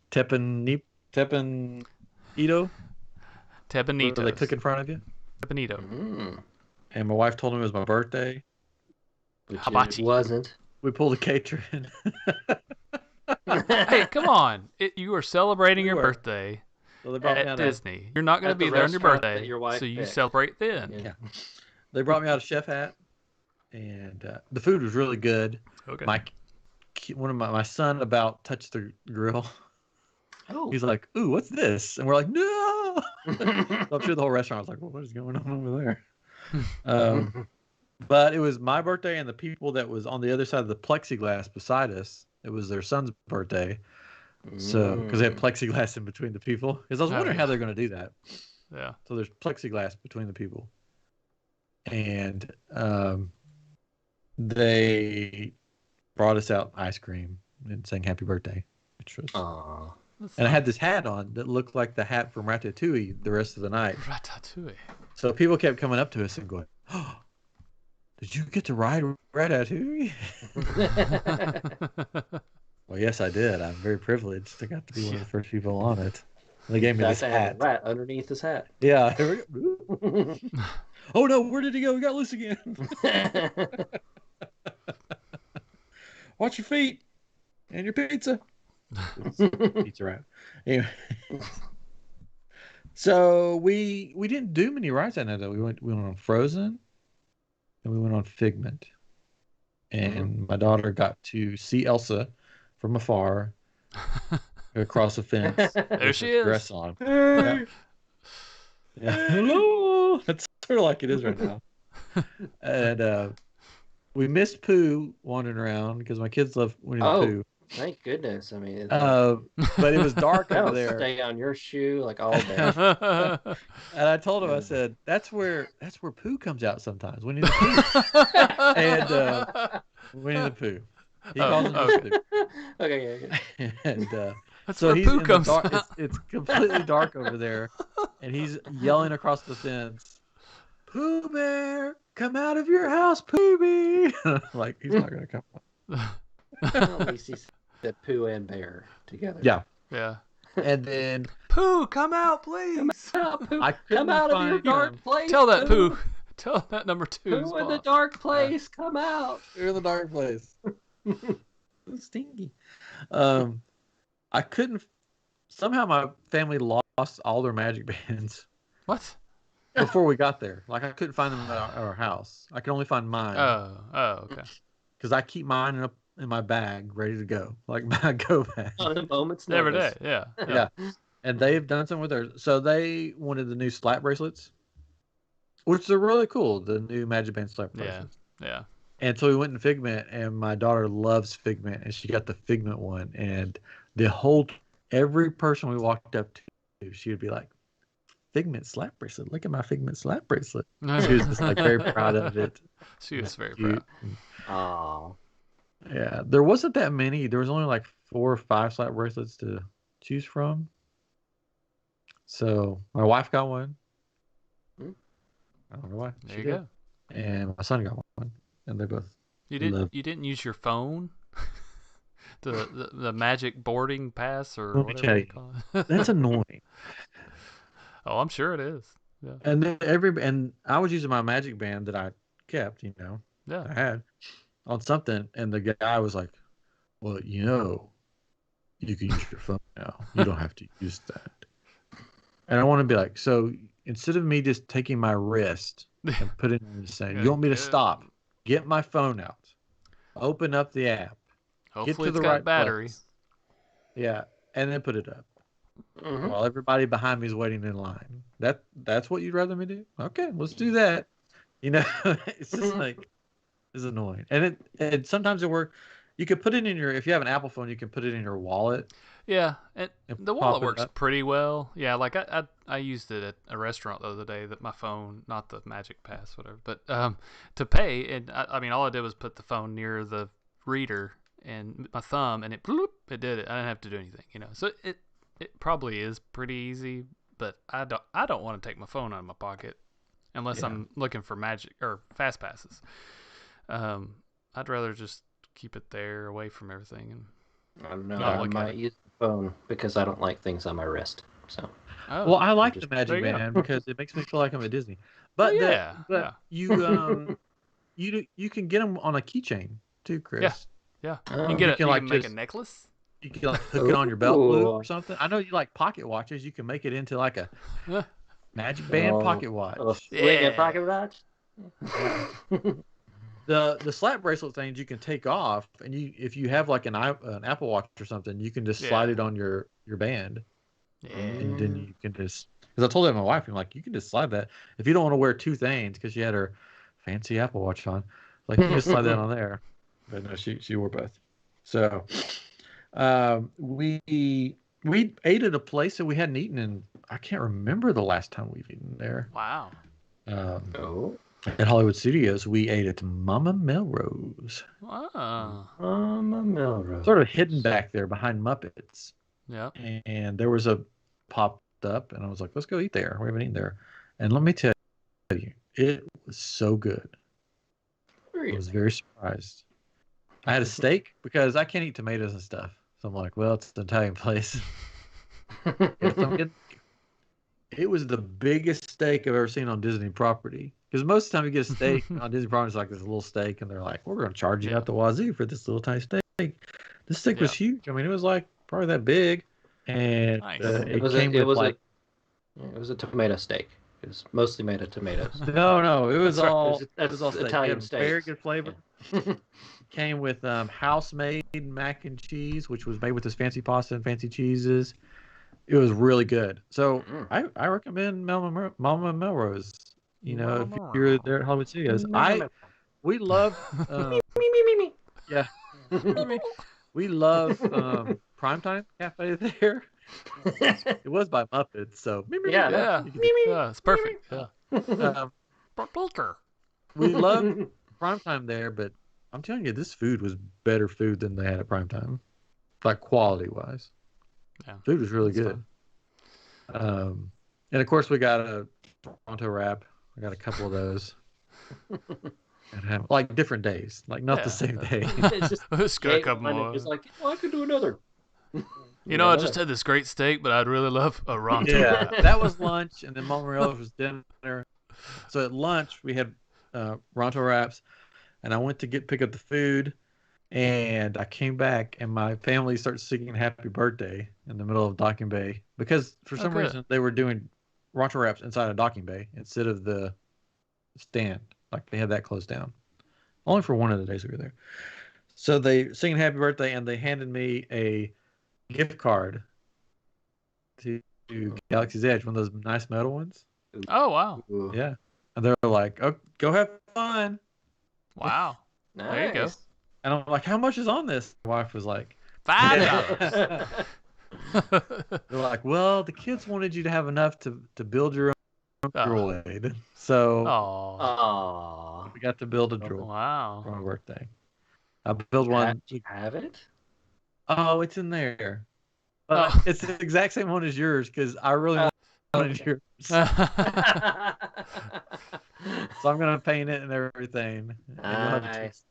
Teppanito. Teppanito. Where they cook in front of you. Teppanito. Mm. And my wife told me it was my birthday. Which Hibachi. It wasn't. We pulled a catering. Hey, come on! You are celebrating your birthday at Disney. You're not going to be there on your birthday, so you celebrate then. Yeah. They brought me out a chef hat, and the food was really good. Okay. My son about touched the grill. Oh. He's like, "Ooh, what's this?" And we're like, "No!" So I'm sure the whole restaurant was like, "Well, what is going on over there?" But it was my birthday, and the people that was on the other side of the plexiglass beside us, it was their son's birthday. So, because they had plexiglass in between the people. Because I was wondering how they're going to do that. Yeah. So there's plexiglass between the people. And they brought us out ice cream and sang happy birthday. Which was... And I had this hat on that looked like the hat from Ratatouille the rest of the night. Ratatouille. So people kept coming up to us and going, "Oh, did you get to ride Ratatouille?" Well, yes, I did. I'm very privileged. I got to be one of the first people on it. And they gave me this hat. Rat underneath his hat. Yeah. Oh no, where did he go? He got loose again. Watch your feet and your pizza. Pizza rat. Anyway. So we didn't do many rides that night though. We went on Frozen and we went on Figment. And my daughter got to see Elsa from afar. across the fence. There she with her is. dress on. Yeah. Yeah. Hello. That's sort of like it is right now. And we missed Pooh wandering around because my kids love Winnie the Pooh. Thank goodness. I mean, but it was dark over there. Stay on your shoe like all day. And I told him, I said, that's where Pooh comes out sometimes. Winnie the Pooh. And Winnie the Pooh. He calls him Pooh. Okay. And That's so where he's Pooh in the comes dark. out. It's completely dark over there, and he's yelling across the fence, "Pooh Bear, come out of your house, Pooh!" Like he's not gonna come out. At least he said Pooh and Bear together. Yeah. Yeah. And then Pooh, come out, please. Pooh. I couldn't Come out of your find dark place. Tell that Pooh. Tell that number 2. Pooh in the dark place. Come out. You're in the dark place. It's stinky. I couldn't. Somehow my family lost all their magic bands What? before we got there. Like I couldn't find them at our house. I could only find mine. Oh, okay. Because I keep mine in my bag, ready to go, like my go bag. On a moment's Every notice. day, yeah. Yeah. And they've done something with theirs. So they wanted the new slap bracelets, which are really cool. The new Magic Band slap bracelets. Yeah. And so we went in Figment, and my daughter loves Figment, and she got the Figment one. And every person we walked up to, she would be like, "Figment slap bracelet! Look at my Figment slap bracelet." She was just like very proud of it. She was very Cute. proud. Oh. Yeah, there wasn't that many. There was only like 4 or 5 slap bracelets to choose from. So my wife got one. I don't know why. There you go. And my son got one, and they both. You didn't use your phone? the magic boarding pass or Let me whatever tell you you, call it. that's annoying. Oh, I'm sure it is. Yeah. And then and I was using my magic band that I kept, Yeah. I had on something, and the guy was like, "Well, you can use your phone now. You don't have to use that." And I want to be like, so instead of me just taking my wrist and putting it in the same, you want me to stop, get my phone out, open up the app, Hopefully get to it's the got right battery. place. Yeah, and then put it up Mm-hmm. while everybody behind me is waiting in line. That's what you'd rather me do? Okay, let's do that. It's just like it's annoying, and it sometimes it works. You could put it in if you have an Apple phone, you can put it in your wallet. Yeah, and the pop wallet it works up. pretty well. Yeah, like I used it at a restaurant the other day. That my phone, not the Magic Pass, whatever, but to pay, and I mean, all I did was put the phone near the reader and my thumb, and it did it. I didn't have to do anything, So it probably is pretty easy, but I don't want to take my phone out of my pocket unless I'm looking for magic or fast passes. I'd rather just keep it there away from everything and. I don't know. No, I look at might it. use the phone because I don't like things on my wrist. So. Oh, Well, I like just- the Magic there you go. Band because it makes me feel like I'm at Disney. But you you can get them on a keychain too, Chris. Yeah. Oh. You can like make a just- necklace. You can like hook it on your belt loop Ooh. or something. I know you like pocket watches. You can make it into like a Yeah. Magic Band pocket watch. Yeah. Pocket watch. The slap bracelet things you can take off, and if you have like an Apple Watch or something, you can just slide it on your band, Yeah. and then you can just. Because I told that to my wife, I'm like, you can just slide that if you don't want to wear 2 things because she had her fancy Apple Watch on. Like you can just slide that on there, but no, she wore both. So, we ate at a place that we hadn't eaten in. I can't remember the last time we've eaten there. Wow. Oh. At Hollywood Studios, we ate at Mama Melrose. Wow. Melrose. Sort of hidden back there behind Muppets. Yeah. And there was a popped up, and I was like, let's go eat there. We haven't eaten there. And let me tell you, it was so good. I was very surprised. I had a steak because I can't eat tomatoes and stuff. So I'm like, well, it's an Italian place. It was the biggest steak I've ever seen on Disney property. Because most of the time you get a steak on Disney property, it's like this little steak, and they're like, we're going to charge you out the wazoo for this little tiny steak. This steak was huge. I mean, it was like probably that big. And Nice. it was a tomato steak. It was mostly made of tomatoes. No, it was That's right. all That's steak. Italian It had very steaks. good flavor. came with house-made mac and cheese, which was made with this fancy pasta and fancy cheeses. It was really good. So I recommend Mama Melrose. You know, if you're there at Hollywood Studios, we love Me. yeah, we love Primetime Cafe there. It was by Muppets, so Yeah, it's perfect. Yeah. We love Primetime there, but I'm telling you, this food was better food than they had at Primetime, like quality wise. Yeah, food was really good. And of course, we got a Toronto wrap. I got a couple of those. And have like different days, like not the same day. It's got a couple more. It's like, well, I could do another. I just had this great steak, but I'd really love a Ronto wrap. That was lunch, and then Mama Morello's was dinner. So at lunch we had Ronto wraps, and I went to pick up the food, and I came back, and my family started singing "Happy Birthday" in the middle of docking bay because for some reason they were doing Ronto wraps inside a docking bay instead of the stand. Like they had that closed down, only for one of the days we were there. So they singing "Happy Birthday" and they handed me a gift card to Galaxy's Edge, one of those nice metal ones. Oh wow! Yeah, and they're like, "Oh, go have fun." Wow, nice. There you go. And I'm like, "How much is on this?" My wife was like, $5. They're like, "Well, the kids wanted you to have enough to build your own droid, so we got to build a droid for my birthday." I built one. Do you have it? Oh, it's in there. It's the exact same one as yours because I really wanted yours. So I'm gonna paint it and everything. Nice.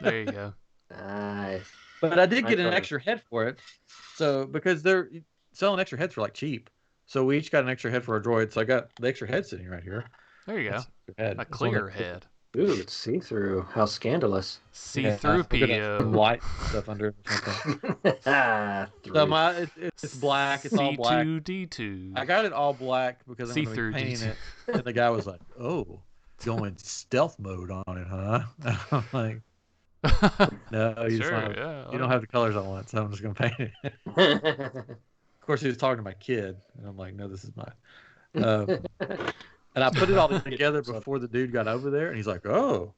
There you go. Nice. But I did get an extra head for it. So because they're selling extra heads for like cheap, so we each got an extra head for our droid. So I got the extra head sitting right here. There you go. A clear head. Ooh, it's see-through. How scandalous. See-through PO. Light stuff under it. So it's black. It's all black. C2D2. I got it all black because I'm going to be painting it. And the guy was like, "Oh, going stealth mode on it, huh?" I'm like, "No, you don't have the colors I want, so I'm just going to paint it." Of course, he was talking to my kid, and I'm like, "No, this is mine." And I put it all together before the dude got over there, and he's like, "Oh,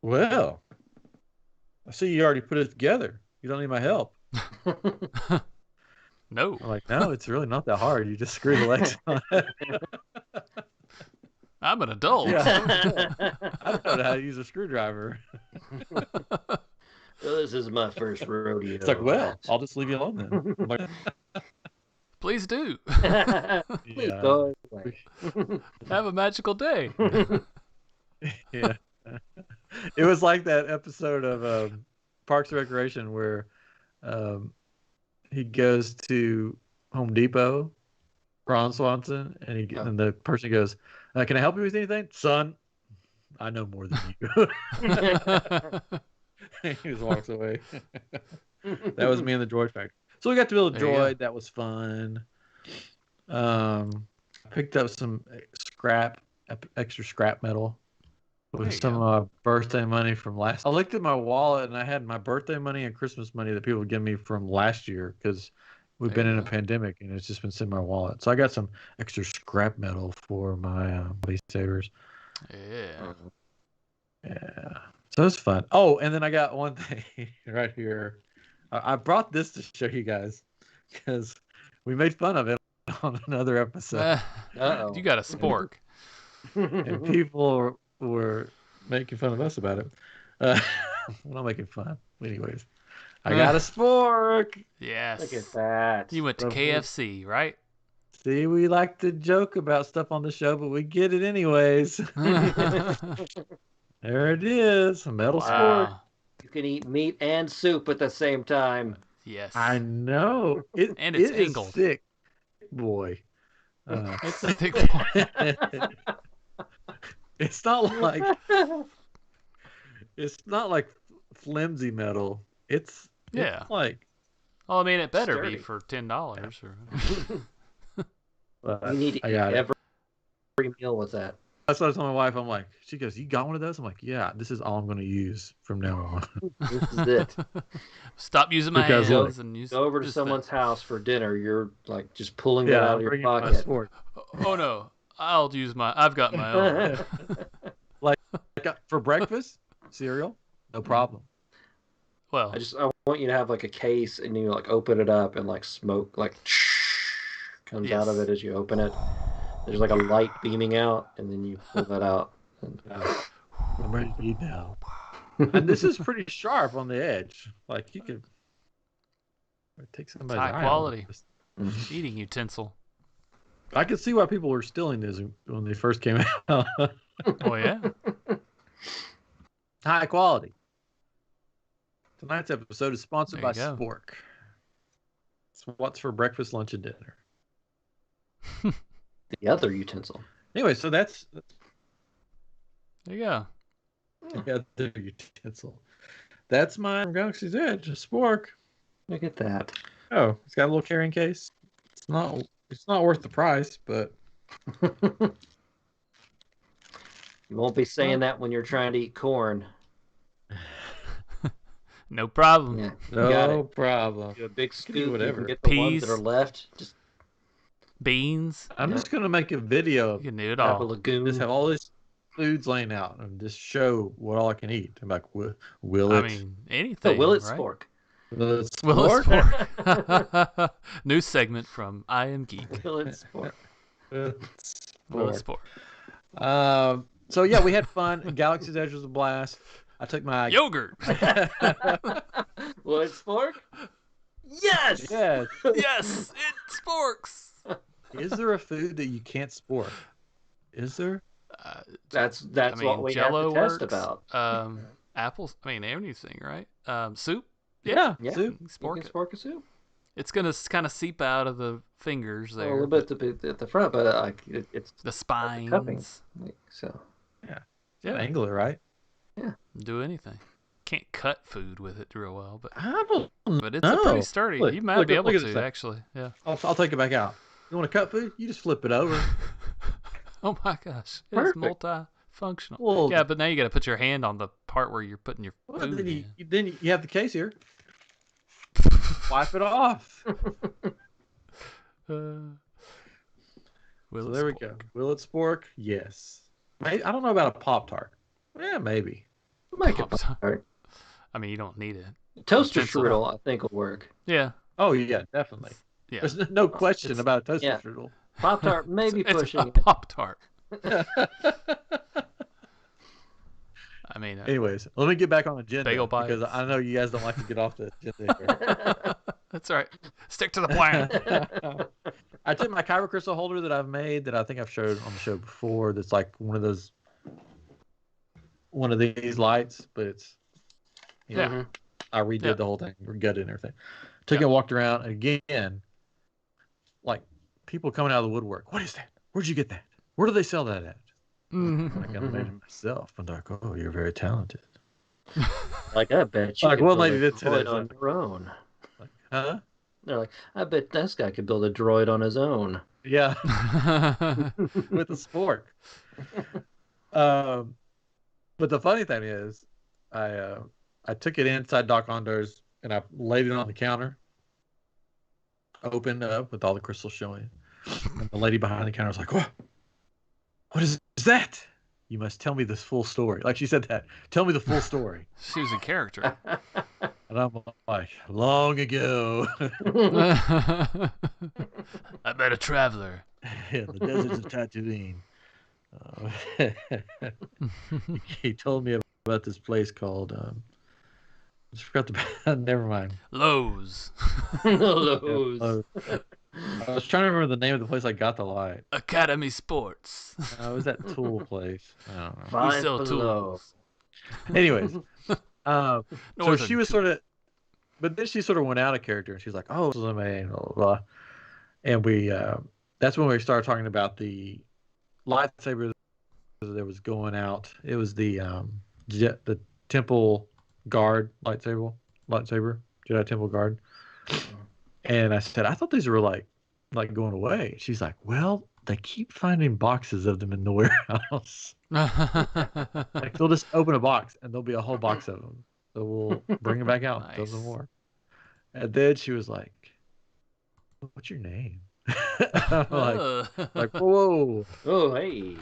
well, I see you already put it together. You don't need my help." No. I'm like, "No, it's really not that hard. You just screw the legs on it." I'm an adult. Yeah. I don't know how to use a screwdriver. Well, this is my first rodeo. It's like, well, I'll just leave you alone then. I'm like, please do. Please go away. Have a magical day. Yeah. It was like that episode of Parks and Recreation where he goes to Home Depot, Ron Swanson, and the person goes, "Can I help you with anything, son? I know more than you." He just walks away. That was me in the droid factory. So we got to build a droid. That was fun. Picked up some extra scrap metal with some of my birthday money from last. I looked at my wallet and I had my birthday money and Christmas money that people would give me from last year because we've been in a pandemic and it's just been sitting in my wallet. So I got some extra scrap metal for my body savers. Yeah. Yeah. So it's fun. Oh, and then I got one thing right here. I brought this to show you guys because we made fun of it on another episode. You got a spork. And people were making fun of us about it. We're not making fun. Anyways, I got a spork. Yes. Look at that. You went to KFC, right? See, we like to joke about stuff on the show, but we get it anyways. There it is, a metal spork. You can eat meat and soup at the same time. Yes. I know. And it's angled. Is thick, boy. It's a thick boy. It's not like flimsy metal. It's like. Well, I mean, it better sturdy. be for $10. You need to eat every meal with that. That's what I told my wife. I'm like, she goes, "You got one of those?" I'm like, "Yeah, this is all I'm going to use from now on." This is it. Stop using my Because, hands look, and use. Go over to this someone's thing. house for dinner. You're like just pulling that out of your bringing my pocket. sport. Oh no, I'll use my. I've got my own. Like for breakfast, cereal, no problem. Well, I want you to have like a case, and you like open it up, and like smoke like comes out of Yes. it as you open it. There's like a light beaming out, and then you pull that out. And, I'm ready to eat now. And this is pretty sharp on the edge. Like you could take somebody's high eye quality Mhm. eating utensil. I could see why people were stealing this when they first came out. Oh yeah. High quality. Tonight's episode is sponsored by There you go. Spork. It's what's for breakfast, lunch, and dinner. the other utensil. Anyway, so that's There you go. the other utensil. That's my Galaxy's Edge, a Spork. Look at that. Oh, it's got a little carrying case. It's not worth the price, but You won't be saying that when you're trying to eat corn. No problem. Yeah, you got no it. problem. Do a big Could do scoop. You whatever. can get the ones that Peas. are left. Just Beans. I'm just gonna make a video. You can do it have a all. lagoon. Just have all these foods laying out and just show what all I can eat. I'm like, will I it? mean, The anything. Willet right? spork. Will it Willet spork? Sport. New segment from iamGEEK. Willet spork. Willet Spork. Sport. So yeah, we had fun. Galaxy's Edge was a blast. I took my Yogurt. Willet spork. Yes. Yes. Yes, it sporks. Is there a food that you can't sport? Is there? That's I mean, what we Jello have to test works. about. Apples. I mean, anything, right? Soup. Yeah. Yeah. Soup. You You spork can it. spork a soup. It's gonna kind of seep out of the fingers A there. little bit at the front, but like it's The spines. cupping. Like, so. Yeah. Angle it, right? Do anything. Can't cut food with it real well, but I don't it's a pretty sturdy. Look, You might look, be look able at this to thing. actually. Yeah. I'll take it back out. You want to cut food? You just flip it over. Oh my gosh, it's Perfect. multi-functional. Well, Yeah, but now you got to put your hand on the part where you're putting your well, food then in. you have the case here. Wipe it off. So Willet there we Spork. go. Will it spork? Yes. Maybe, I don't know about a Pop-Tart. Yeah, maybe. Make it Pop-Tart. I mean, you don't need it. toaster Utensil. strudel. I think will work. Yeah. Oh, yeah, definitely. Yeah. There's no question It's- about a toaster yeah. strudel. Pop tart maybe It's pushing a it. Pop-Tart. I mean, Anyways, let me get back on agenda Bagel because bites. I know you guys don't like to get off the agenda that's right. Stick to the plan. here. I took my Kyber crystal holder that I've made that I think I've showed on the show before. That's like one of these lights, but it's Yeah. Mhm. I redid Yeah. the whole thing, gutted and everything. Took it, walked around again. Like people coming out of the woodwork. What is that? Where'd you get that? Where do they sell that at? Mhm. Like I made it myself. I'm like, oh, you're very talented. Like I bet you Like could one build lady a did say that, droid on your own. Like, huh? They're like, I bet this guy could build a droid on his own. Yeah, with a spork. But the funny thing is, I took it inside Doc Ondar's and I laid it on the counter, opened up with all the crystals showing. And the lady behind the counter was like, what is that? You must tell me this full story. Like she said that. Tell me the full story. She was a character. And I'm like, long ago I bet a traveler. in the deserts of Tatooine. He told me about this place called I just forgot the never mind. Lowe's. Those. I was trying to remember the name of the place I got the light. Academy Sports. It was that tool place. I don't know. We Five sell below. tools. Anyways, so Northern she was sort of, but then she sort of went out of character and she's like, "Oh, this is amazing," blah blah blah. And we, that's when we started talking about the lightsaber that was going out. It was the Temple Guard lightsaber, Jedi Temple Guard. And I said, I thought these were like going away. She's like, well, they keep finding boxes of them in the warehouse. Like they'll just open a box and there'll be a whole box of them. So we'll bring them back out, throw them Nice. more. And then she was like, "What's your name?" I'm like, whoa, Oh, hey.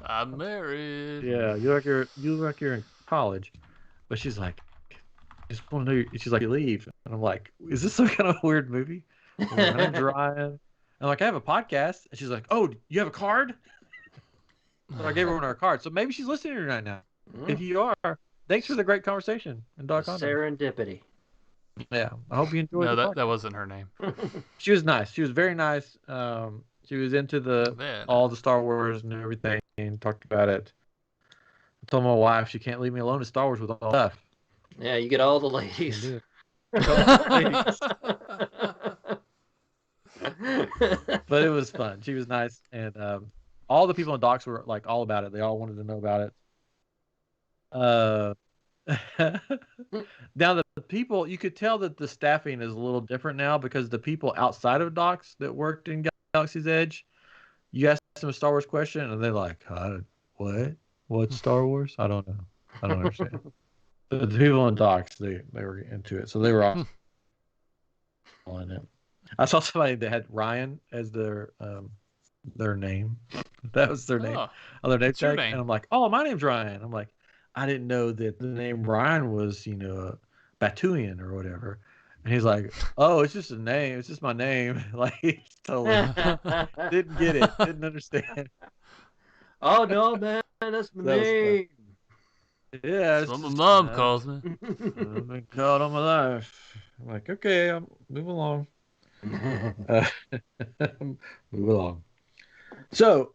I'm married. yeah, you look like you're in college. But she's like, I just want to know. She's like, you leave, and I'm like, is this some kind of weird movie? I'm like, my name's Ryan. I'm like, I have a podcast, and she's like, oh, you have a card? So I gave her one of our cards. So maybe she's listening right now. If you are, thanks for the great conversation. And Doc Serendipity. Yeah, I hope you enjoyed No, the podcast. that wasn't her name. She was nice. She was very nice. She was into all the Star Wars and everything, and talked about it. I told my wife she can't leave me alone to Star Wars with all that stuff. Yeah, you get all the ladies. But it was fun. She was nice, and all the people in Docs were like all about it. They all wanted to know about it. Now the people, you could tell that the staffing is a little different now because the people outside of Docs that worked in Galaxy's Edge, you asked them a Star Wars question, and they're like, "What? What's Star Wars? I don't know. I don't understand." But the people in Docs, they were into it, so they were all in it. I saw somebody that had Ryan as their name. That was their name on their name tag, and I'm like, "Oh, my name's Ryan." I'm like, I didn't know that the name Ryan was, Batuian or whatever. And he's like, "Oh, it's just a name. It's just my name." Like, he totally didn't get it. Didn't understand. Oh no, man, that's my name. Yeah, that's what my mom calls me. I've been called all my life. I'm like, okay, I'll move along. Move along. So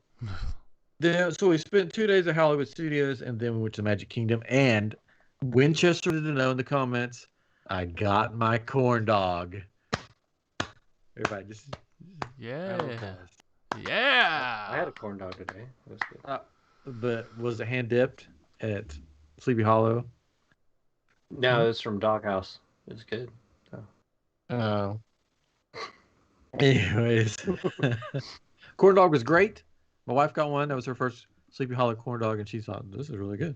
we spent 2 days at Hollywood Studios, and then we went to Magic Kingdom. And Winchester wanted to know in the comments, I got my corn dog. Everybody just yeah. I had a corn dog today. It was good. But was it hand dipped at Sleepy Hollow? No, it was from Doghouse. It was good. Oh. Anyways, corn dog was great. My wife got one. That was her first Sleepy Hollow corn dog, and she thought this is really good.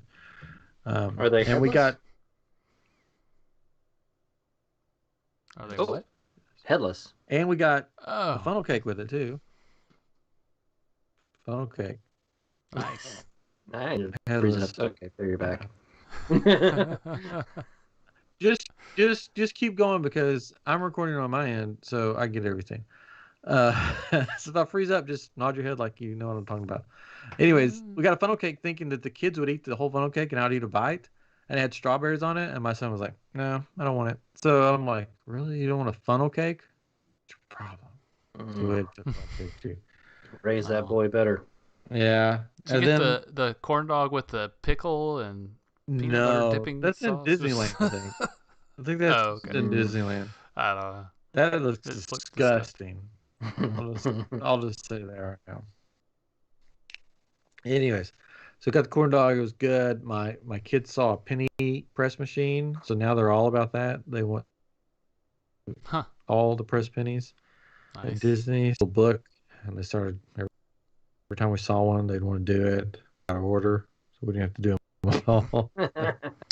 Are they? And we got. Are they what? Headless. And we got a funnel cake with it too. Funnel cake. Nice. Nice. Headless. Okay, there you're back. Just keep going because I'm recording on my end, so I get everything. So if I freeze up, just nod your head like you know what I'm talking about. Anyways, we got a funnel cake thinking that the kids would eat the whole funnel cake and I'd eat a bite. And it had strawberries on it, and my son was like, "No, I don't want it." So I'm like, "Really? You don't want a funnel cake? What's your problem?" Raise that boy better. Yeah. Did you get the corn dog with the pickle and peanut butter dipping that's sauce? in Disneyland, I think. I think that's in Disneyland. I don't know. That looks disgusting. I'll just say that right now. Anyways, so got the corn dog. It was good. My kids saw a penny press machine, so now they're all about that. They want all the press pennies at Disney. The book, and they started every time we saw one, they'd want to do it out of order, so we didn't have to do them all.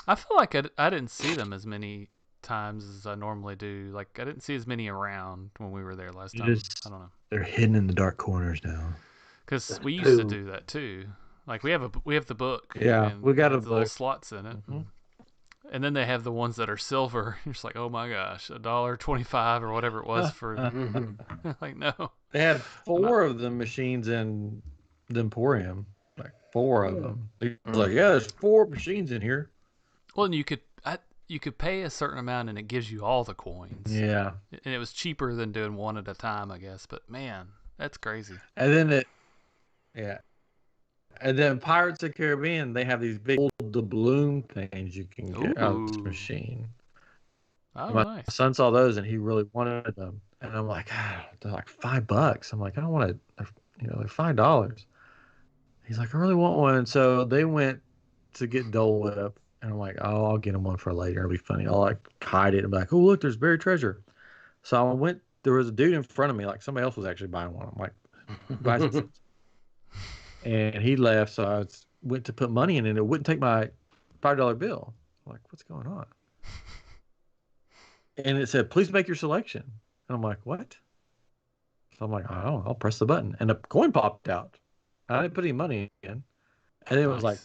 I feel like I didn't see them as many times as I normally do. Like I didn't see as many around when we were there last time. I don't know. They're hidden in the dark corners now. Because we used to do that too. Like we have the book. Yeah, we got a book. Little slots in it. Mm-hmm. And then they have the ones that are silver. You're just like, oh my gosh, $1.25 or whatever it was for. Like no. They had 4 of the machines in the Emporium. Like 4 of them. It was like, yeah, there's 4 machines in here. Well, and you could pay a certain amount and it gives you all the coins. Yeah. And it was cheaper than doing one at a time, I guess. But man, that's crazy. And then And then Pirates of the Caribbean, they have these big doubloon things you can get out of this machine. Oh, my son saw those and he really wanted them. And I'm like, they're like $5. I'm like, I don't want it. They're $5. He's like, I really want one. So they went to get Dole Whip. And I'm like, oh, I'll get him one for later. It'll be funny. I'll like hide it and be like, oh, look, there's buried treasure. So I went, there was a dude in front of me, like somebody else was actually buying one. I'm like, buy some. And he left, so I went to put money in, and it wouldn't take my $5 bill. I'm like, what's going on? And it said, please make your selection. And I'm like, what? So I'm like, oh, I'll press the button. And a coin popped out. I didn't put any money in. And it was like,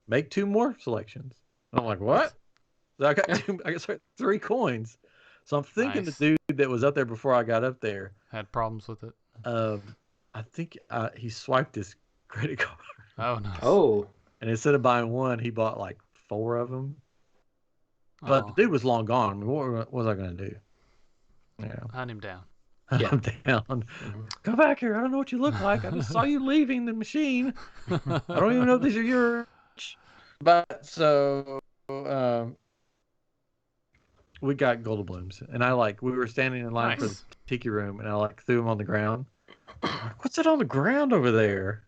make 2 more selections. And I'm like, what? So I got 3 coins. So I'm thinking the dude that was up there before I got up there had problems with it. I think he swiped his credit card. Oh, no. Oh. And instead of buying 1, he bought like 4 of them. But the dude was long gone. I mean, what was I going to do? Yeah. Hunt him down. Yeah. I'm down. Mm-hmm. Come back here. I don't know what you look like. I just saw you leaving the machine. I don't even know if these are yours. But so we got gold blooms, and we were standing in line for the tiki room, and I threw them on the ground. What's that on the ground over there?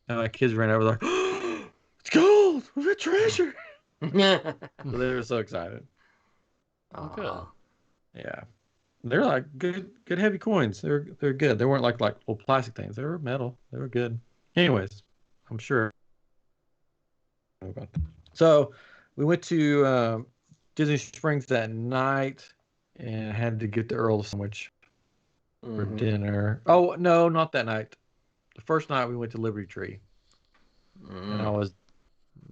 And my kids ran over there. It's gold. We got treasure. So they were so excited. Oh, good. Yeah. They're like good heavy coins. They're good. They weren't like little plastic things. They were metal. They were good. Anyways, I'm sure. So we went to Disney Springs that night and had to get the Earl sandwich for dinner. Oh no, not that night. The first night we went to Liberty Tree, and I was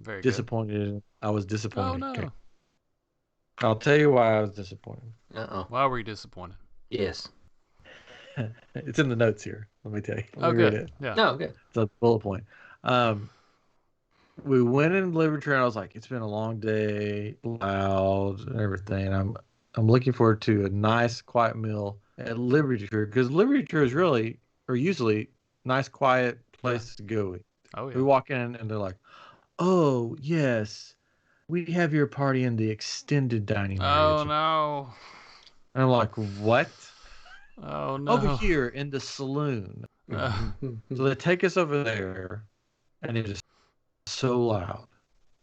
very disappointed. Good. I was disappointed. Oh no. Okay. I'll tell you why I was disappointed. Why were you disappointed? Yes. It's in the notes here. Let me tell you. Let me read it. Yeah. No, good. It's a bullet point. We went in Liberty Tree, and I was like, it's been a long day, loud and everything. I'm looking forward to a nice, quiet meal at Liberty Tree, because Liberty Tree is really, or usually, nice, quiet place to go eat. Oh, yeah. We walk in, and they're like, oh, yes, we have your party in the extended dining area. Oh, no. And I'm like, what? Oh, no. Over here in the saloon. So they take us over there, and it is so loud.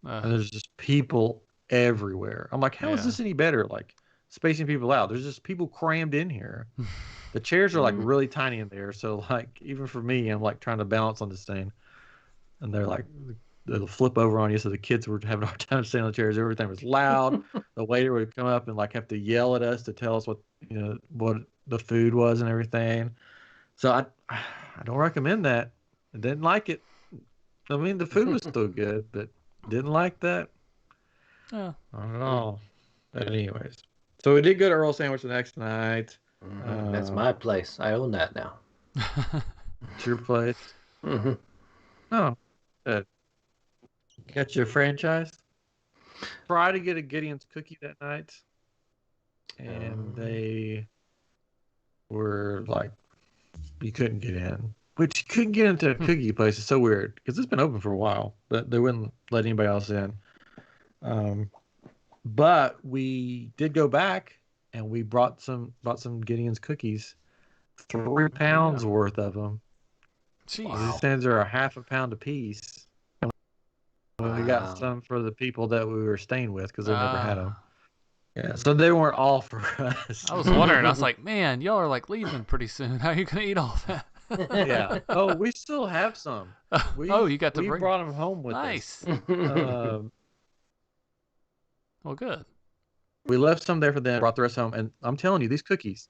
And there's just people everywhere. I'm like, how is this any better? Like, spacing people out. There's just people crammed in here. The chairs are like really tiny in there. So like, even for me, I'm like trying to balance on this thing. And they're like, they'll flip over on you. So the kids were having a hard time staying on the chairs. Everything was loud. The waiter would come up and like have to yell at us to tell us what the food was and everything. So I don't recommend that. I didn't like it. I mean, the food was still good, but didn't like that. Oh. I don't know. But anyways, so we did go to Earl Sandwich the next night. That's my place. I own that now. It's your place. Oh, good. Got your franchise? Tried to get a Gideon's cookie that night, and they were like, you couldn't get in. Which you couldn't get into a cookie place. It's so weird because it's been open for a while, but they wouldn't let anybody else in. But we did go back, and we bought some Gideon's cookies, 3 pounds worth of them. Jeez. These things are ½ pound a piece. And we got some for the people that we were staying with because they never had them. Yeah, so they weren't all for us. I was wondering. I was like, man, y'all are like leaving pretty soon. How are you gonna eat all that? Yeah. Oh, we still have some. You got to we bring. brought them home with nice. us. Well, good. We left some there for them. Brought the rest home, and I'm telling you, these cookies,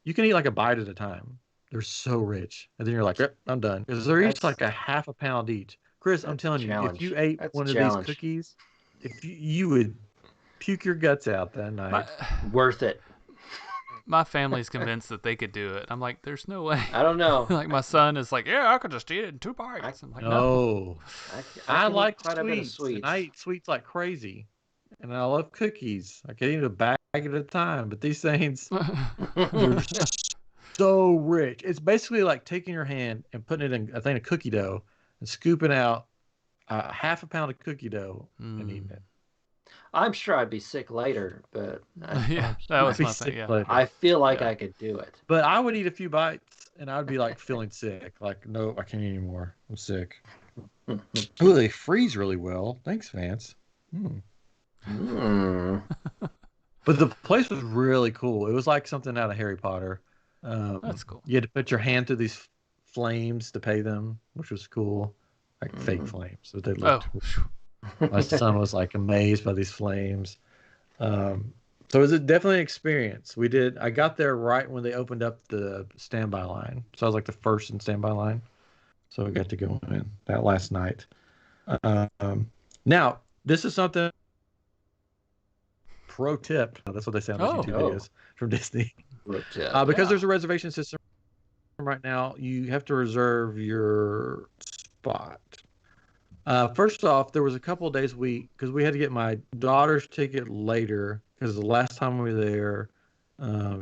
you can eat like a bite at a time. They're so rich, and then you're like, yep, I'm done, because they're each like ½ pound each. Chris, I'm telling you, if you ate one of these cookies, if you would puke your guts out that night. Worth it. My family's convinced that they could do it. I'm like, there's no way. I don't know. Like my son is like, yeah, I could just eat it in 2 bites. I'm like, no. I like sweets. And I eat sweets like crazy, and I love cookies. I can eat a bag at a time, but these things are so rich. It's basically like taking your hand and putting it in a thing of cookie dough and scooping out ½ pound of cookie dough and eating it. I'm sure I'd be sick later, but yeah, that was my thing. Yeah. I feel like I could do it. But I would eat a few bites, and I would be like feeling sick. Like, no, I can't eat anymore. I'm sick. Ooh, they freeze really well. Thanks, Vance. But the place was really cool. It was like something out of Harry Potter. That's cool. You had to put your hand through these flames to pay them, which was cool. Like fake flames. So they Oh, looked. My son was like amazed by these flames. So it was definitely an experience. I got there right when they opened up the standby line. So I was like the first in standby line. So we got to go in that last night. Now, this is something, pro tip. That's what they say on those YouTube videos from Disney. Because there's a reservation system right now, you have to reserve your spot. First off, there was a couple of days because we had to get my daughter's ticket later because the last time we were there,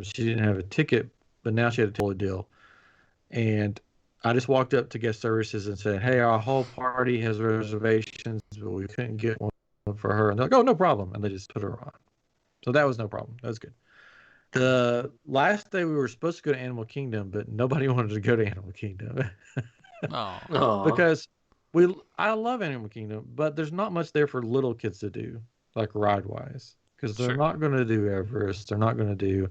she didn't have a ticket, but now she had a totally deal. And I just walked up to guest services and said, "Hey, our whole party has reservations, but we couldn't get one for her." And they're like, "Oh, no problem." And they just put her on. So that was no problem. That was good. The last day we were supposed to go to Animal Kingdom, but nobody wanted to go to Animal Kingdom. Because I love Animal Kingdom, but there's not much there for little kids to do, like ride-wise. Because they're not going to do Everest. They're not going to do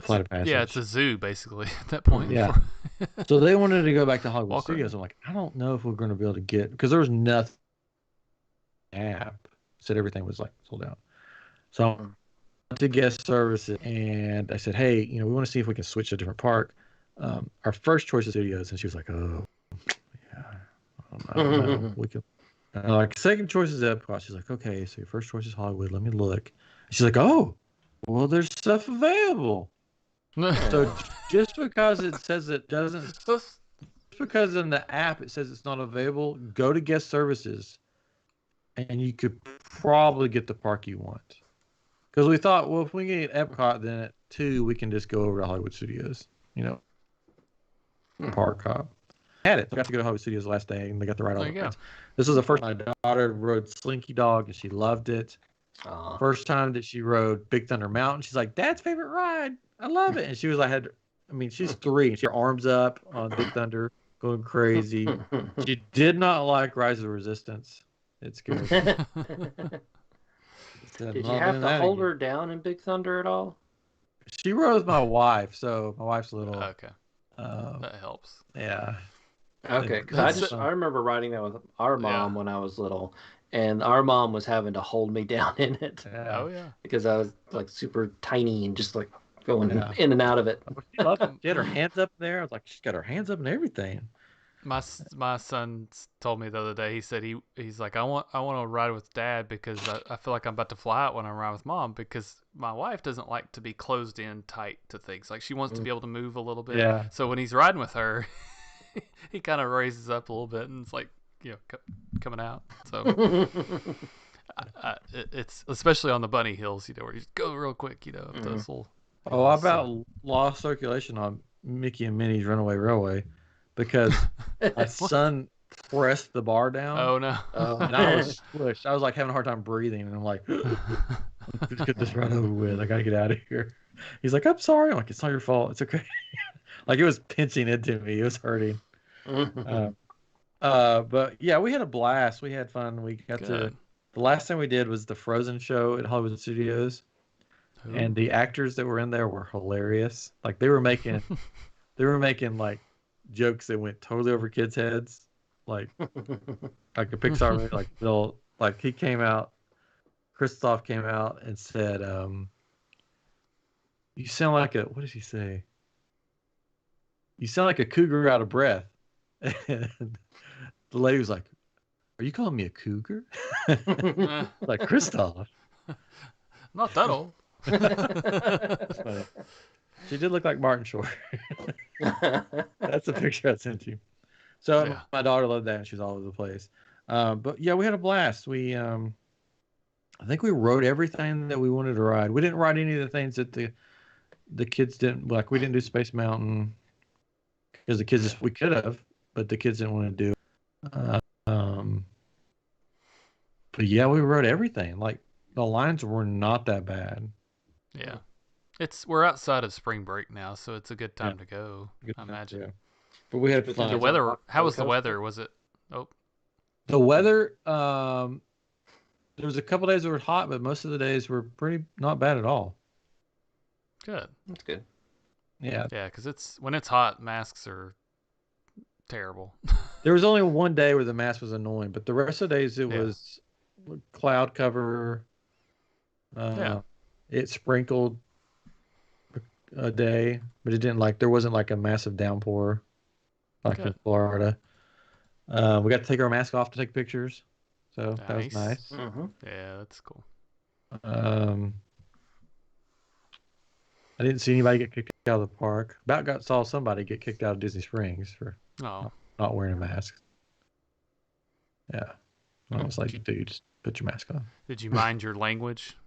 Flight of Passage. Yeah, it's a zoo, basically, at that point. Yeah. So they wanted to go back to Hollywood Studios. I'm like, I don't know if we're going to be able to get... Because there was nothing... app said everything was like sold out. So I went to guest services, and I said, "Hey, we want to see if we can switch to a different park." Our first choice is Studios, and she was like, "Oh, yeah, I don't know. We can." Like second choice is Epcot. She's like, "Okay, so your first choice is Hollywood. Let me look." And she's like, "Oh, well, there's stuff available." So just because it says it doesn't, just because in the app it says it's not available, go to guest services, and you could probably get the park you want. Because we thought, well, if we get Epcot, then at 2 we can just go over to Hollywood Studios. Park hop. Had it. So I got to go to Hollywood Studios last day, and they got to ride all the rides. This was the first time my daughter rode Slinky Dog, and she loved it. First time that she rode Big Thunder Mountain, she's like, "Dad's favorite ride. I love it." And she was like, she's 3, and she had her arms up on Big Thunder, going crazy. She did not like Rise of the Resistance. It's good. Did you have to hold her down in Big Thunder at all? She rode with my wife, so my wife's a little... Okay. That helps. Yeah. Okay, because I remember riding that with our mom when I was little, and our mom was having to hold me down in it. Yeah. Oh, yeah. Because I was like super tiny and just like going in and out of it. She loved it. She had her hands up there. I was like, she's got her hands up and everything. My son told me the other day. He said he's like, I want to ride with Dad because I feel like I'm about to fly out when I ride with Mom, because my wife doesn't like to be closed in tight to things. Like she wants to be able to move a little bit. Yeah. So when he's riding with her, he kind of raises up a little bit and it's like coming out. So it's especially on the bunny hills, where you just go real quick, up those little. Oh, I about lost circulation on Mickey and Minnie's Runaway Railway. Because my son pressed the bar down. Oh, no. And I was squished. I was like having a hard time breathing. And I'm like, let's get this run over with. I got to get out of here. He's like, "I'm sorry." I'm like, "It's not your fault. It's okay." Like it was pinching into me. It was hurting. But yeah, we had a blast. We had fun. We got to... The last thing we did was the Frozen show at Hollywood Studios. Ooh. And the actors that were in there were hilarious. Like they were making like jokes that went totally over kids' heads, like a Pixar movie. Like he came out, Kristoff came out and said, "You sound like a..." What does he say? "You sound like a cougar out of breath." And the lady was like, "Are you calling me a cougar?" Like, Kristoff. Not that old. That's funny. She did look like Martin Short. That's a picture I sent you. So my daughter loved that, and she was all over the place. But yeah, we had a blast. We, I think we rode everything that we wanted to ride. We didn't ride any of the things that the kids didn't like. We didn't do Space Mountain because the kids we could have, but the kids didn't want to do it. But yeah, we rode everything. Like the lines were not that bad. Yeah. We're outside of spring break now, so it's a good time to go. I imagine. Yeah. But we had fun. The weather. How was the weather? Was it? Oh. The weather. There was a couple days that were hot, but most of the days were pretty not bad at all. Good. That's good. Yeah. Yeah, because when it's hot, masks are terrible. There was only one day where the mask was annoying, but the rest of the days it Yeah. was cloud cover. Yeah. It sprinkled a day, but it didn't there wasn't like a massive downpour like in Good. Florida. We got to take our mask off to take pictures, so that was nice. Mm-hmm. Yeah, that's cool. I didn't see anybody get kicked out of the park. Saw somebody get kicked out of Disney Springs for Oh, not wearing a mask. Yeah, I was like, dude, just put your mask on. did you mind your language?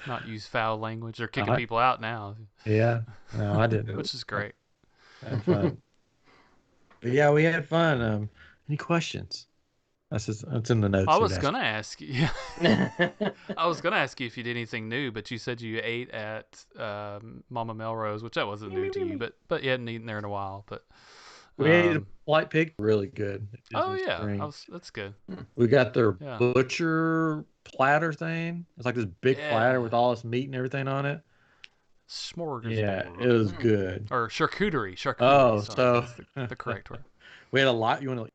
Not use foul language. They're kicking people out now. Yeah, no, I didn't. Which is great. Had fun. But yeah, we had fun. Any questions? That's in the notes. I was gonna ask you. I was gonna ask you if you did anything new, but you said you ate at Mama Melrose, which that wasn't new to you, but you hadn't eaten there in a while. But we ate a white pig, really good. Oh yeah, that's good. We got their butcher platter thing. It's like this big platter with all this meat and everything on it. Smorgasbord. Yeah, it was good. Or charcuterie. Oh, sorry, so that's the correct word. We had a lot. You want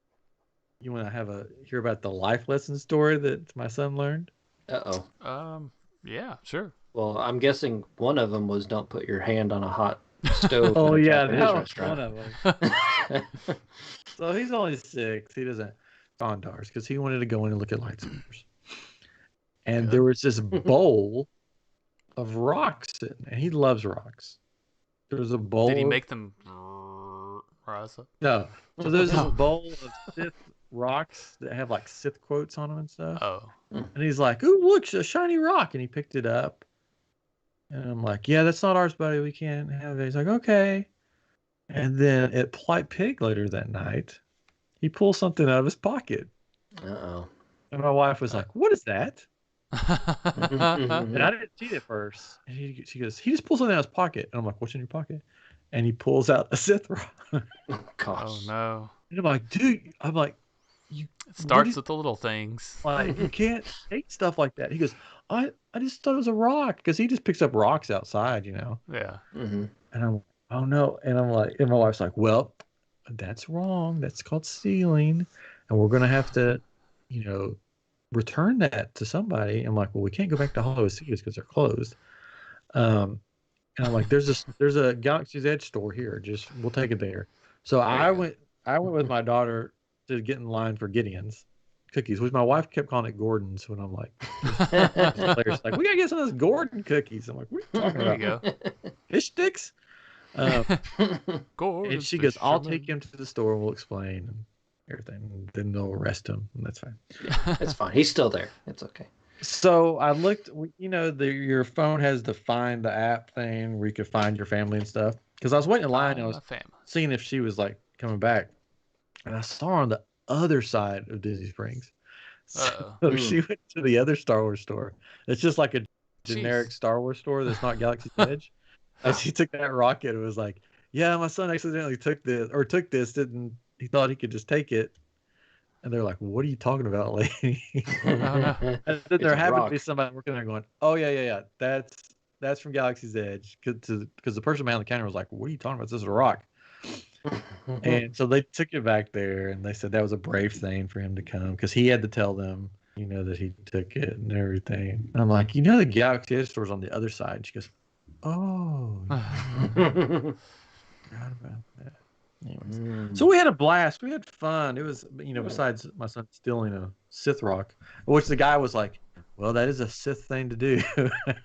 to hear about the life lesson story that my son learned? Yeah, sure. Well, I'm guessing one of them was don't put your hand on a hot stove. Oh yeah, that was one of them. So he's only 6. He doesn't Gondars because he wanted to go in and look at lightsabers. And there was this bowl of rocks sitting, and he loves rocks. There was a bowl. Did he make them rise up? No. So there's this bowl of Sith rocks that have like Sith quotes on them and stuff. Oh. And he's like, "Ooh, look, a shiny rock!" And he picked it up. And I'm like, "Yeah, that's not ours, buddy. We can't have it." He's like, "Okay." And then at Polite Pig later that night, he pulls something out of his pocket. Uh-oh. And my wife was like, "What is that?" And I didn't see it at first. And she goes, "He just pulls something out of his pocket." And I'm like, "What's in your pocket?" And he pulls out a Sith rock. Oh, gosh. Oh, no. And I'm like, dude, it starts with the little things. Like, you can't take stuff like that. He goes, I just thought it was a rock because he just picks up rocks outside, Yeah. Mm-hmm. And I'm like, oh no. And I'm like, and my wife's like, well, that's wrong. That's called stealing. And we're going to have to, return that to somebody. I'm like, well, we can't go back to Hollywood Studios because they're closed. And I'm like, there's a Galaxy's Edge store here. We'll take it there. So I went with my daughter to get in line for Gideon's cookies, which my wife kept calling it Gordon's when I'm like, players like, we gotta get some of those Gordon cookies. I'm like, what are you talking about? There you go. Fish sticks? Gordon, and she goes, I'll take him to the store and we'll explain and everything. And then they'll arrest him, and that's fine. It's fine. He's still there. It's okay. So I looked, your phone has the Find the app thing where you can find your family and stuff. Because I was waiting in line, I was seeing if she was like coming back, and I saw her on the other side of Disney Springs. So she went to the other Star Wars store. It's just like a generic Star Wars store that's not Galaxy's Edge. And she took that rocket and was like, "Yeah, my son accidentally took this, didn't he? Thought he could just take it." And they're like, "What are you talking about, lady?" And then there happened to be somebody working there going, "Oh yeah, that's from Galaxy's Edge," because the person behind the counter was like, "What are you talking about? This is a rock." And so they took it back there, and they said that was a brave thing for him to come because he had to tell them, that he took it and everything. And I'm like, the Galaxy Edge store's on the other side. And she goes, "Oh, forgot about that." Anyways, so we had a blast. We had fun. It was, besides my son stealing a Sith rock, which the guy was like, "Well, that is a Sith thing to do."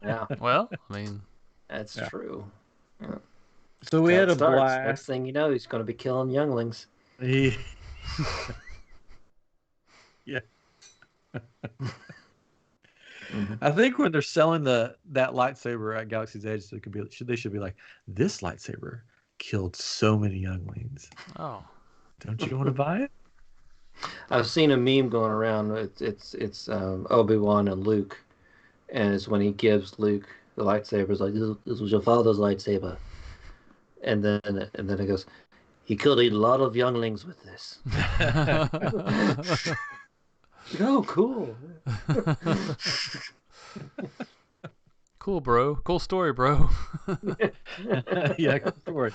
Yeah. Well, I mean, that's true. Yeah. So we had a blast. Next thing you know, he's going to be killing younglings. Yeah. I think when they're selling that lightsaber at Galaxy's Edge, they should be like, "This lightsaber killed so many younglings. Oh, don't you want to buy it?" I've seen a meme going around. It's Obi-Wan and Luke, and it's when he gives Luke the lightsaber. It's like, this was your father's lightsaber, and then it goes, he killed a lot of younglings with this. Oh, cool. Cool, bro. Cool story, bro. Yeah, good story.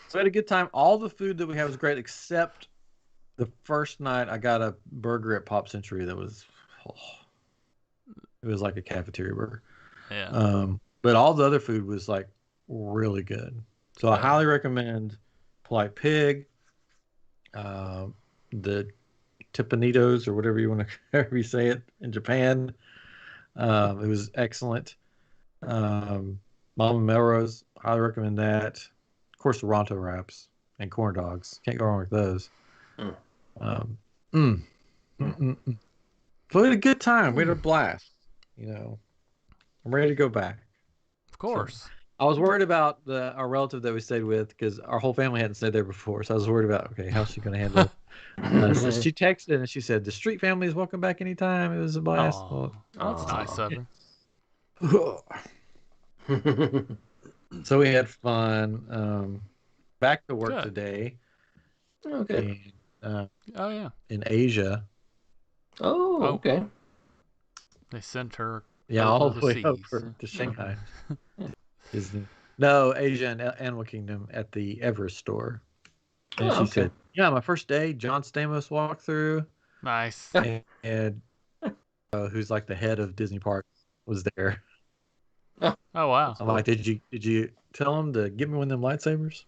So I had a good time. All the food that we had was great, except the first night I got a burger at Pop Century that was, it was like a cafeteria burger. Yeah. But all the other food was like really good. So I highly recommend Polite Pig, the Tipanitos or whatever you want to, however you say it in Japan. It was excellent. Mama Melrose, highly recommend that. Of course, the Ronto wraps and corn dogs. Can't go wrong with those. Mm. So we had a good time. We had a blast. I'm ready to go back. Of course. So, I was worried about our relative that we stayed with because our whole family hadn't stayed there before. So I was worried about, okay, how's she going to handle it? So she texted and she said, the Street family is welcome back anytime. It was a blast. Oh, that's nice of her. So we had fun. Back to work today. Okay. And, Oh, yeah. in Asia. Oh, okay. They sent her all the way seas. over to Shanghai. Disney. No, Asia and Animal Kingdom at the Everest store. And she said, yeah, my first day, John Stamos walked through. Nice. And who's like the head of Disney Parks was there. Oh, wow. I'm like, did you tell him to get me one of them lightsabers?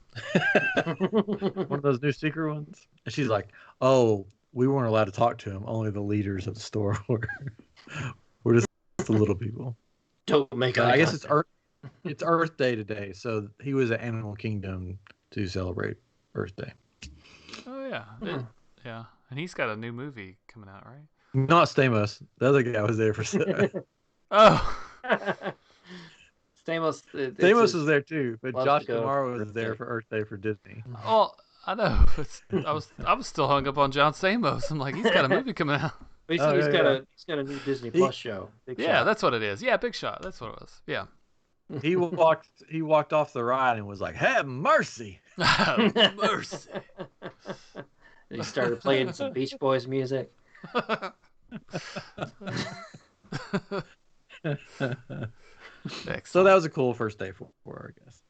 One of those new secret ones? And she's like, oh, we weren't allowed to talk to him. Only the leaders of the store were. We're just the little people. Don't make I guess it's Earth Day today, so he was at Animal Kingdom to celebrate Earth Day. Oh, yeah. Yeah. And he's got a new movie coming out, right? Not Stamos. The other guy was there for. Oh. Stamos was there too, but Josh Damaro was there for Earth Day for Disney. Oh, I know. I was still hung up on John Stamos. I'm like, he's got a movie coming out. He's got a new Disney Plus show. Big Shot. That's what it is. Yeah, Big Shot. That's what it was. Yeah. He walked off the ride and was like, "Have mercy." Mercy. He started playing some Beach Boys music. So that was a cool first day for her, I guess.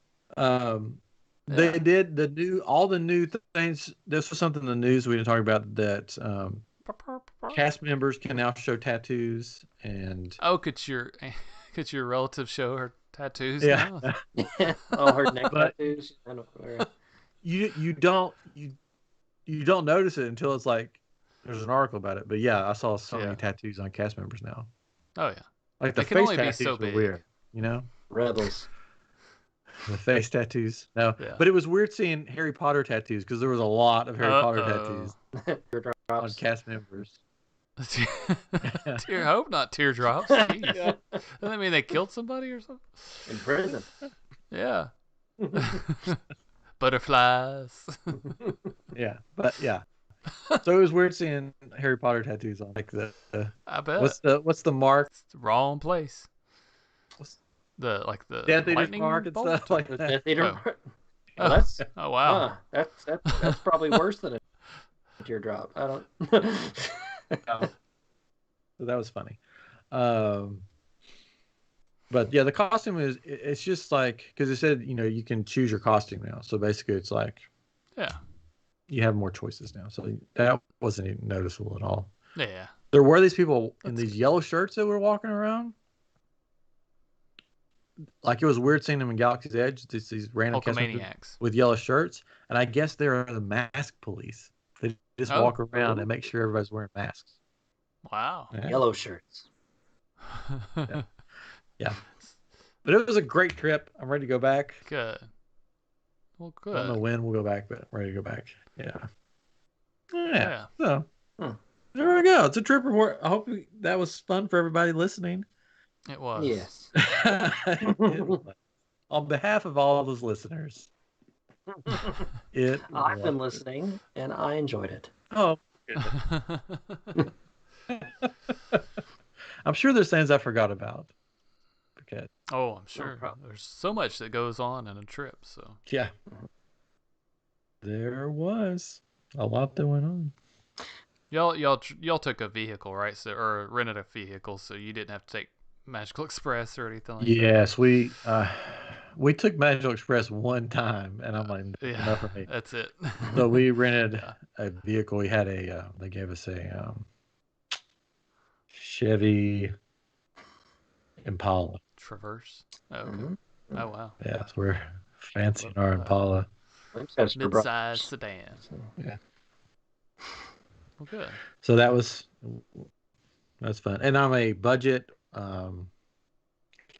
They did all the new things. This was something in the news we didn't talk about, that cast members can now show tattoos. And could your relative show her tattoos? Yeah. Oh, her neck tattoos. I don't know. You don't notice it until it's like there's an article about it. But yeah, I saw so many tattoos on cast members now. Oh yeah. Like the face tattoos were weird, Rebels. The face tattoos. No, but it was weird seeing Harry Potter tattoos because there was a lot of Harry Potter tattoos on cast members. Hope not teardrops. Jeez. Yeah. Doesn't that mean they killed somebody or something? In prison. Yeah. Butterflies. Yeah, but yeah. So it was weird seeing Harry Potter tattoos on like the. I bet. What's the mark? It's the wrong place. The Death Eater's mark and stuff like that. Death Eater mark. Oh, that's wow. That's probably worse than a teardrop. I don't. So that was funny. But yeah, the costume it's just like, because it said you can choose your costume now. So basically, it's like you have more choices now. So that wasn't even noticeable at all. Yeah. There were these people in these yellow shirts that were walking around. Like, it was weird seeing them in Galaxy's Edge. These random maniacs with yellow shirts, and I guess they're the mask police. They just walk around and make sure everybody's wearing masks. Wow. Yeah. Yellow shirts. Yeah. But it was a great trip. I'm ready to go back. Good. Well, good. I don't know when we'll go back, but I'm ready to go back. Yeah. So there we go. It's a trip report. I hope that was fun for everybody listening. It was. Yes. On behalf of all of those listeners, I've been listening and I enjoyed it. Oh, I'm sure there's things I forgot about. Okay. Oh, I'm sure. There's so much that goes on in a trip. So yeah, there was a lot that went on. Y'all took a vehicle, right? So, or rented a vehicle, so you didn't have to take Magical Express or anything like Yes, we took Magical Express one time, and I'm like, that. enough for me. That's it. So we rented Yeah. a vehicle. We had they gave us a Chevy Impala. Traverse. Oh, okay. Mhm. Oh wow. Yeah, so we're fancy in our Impala. That's for bro- Mid-size sedan. Yeah. Well, good. So that's fun. And I'm a budget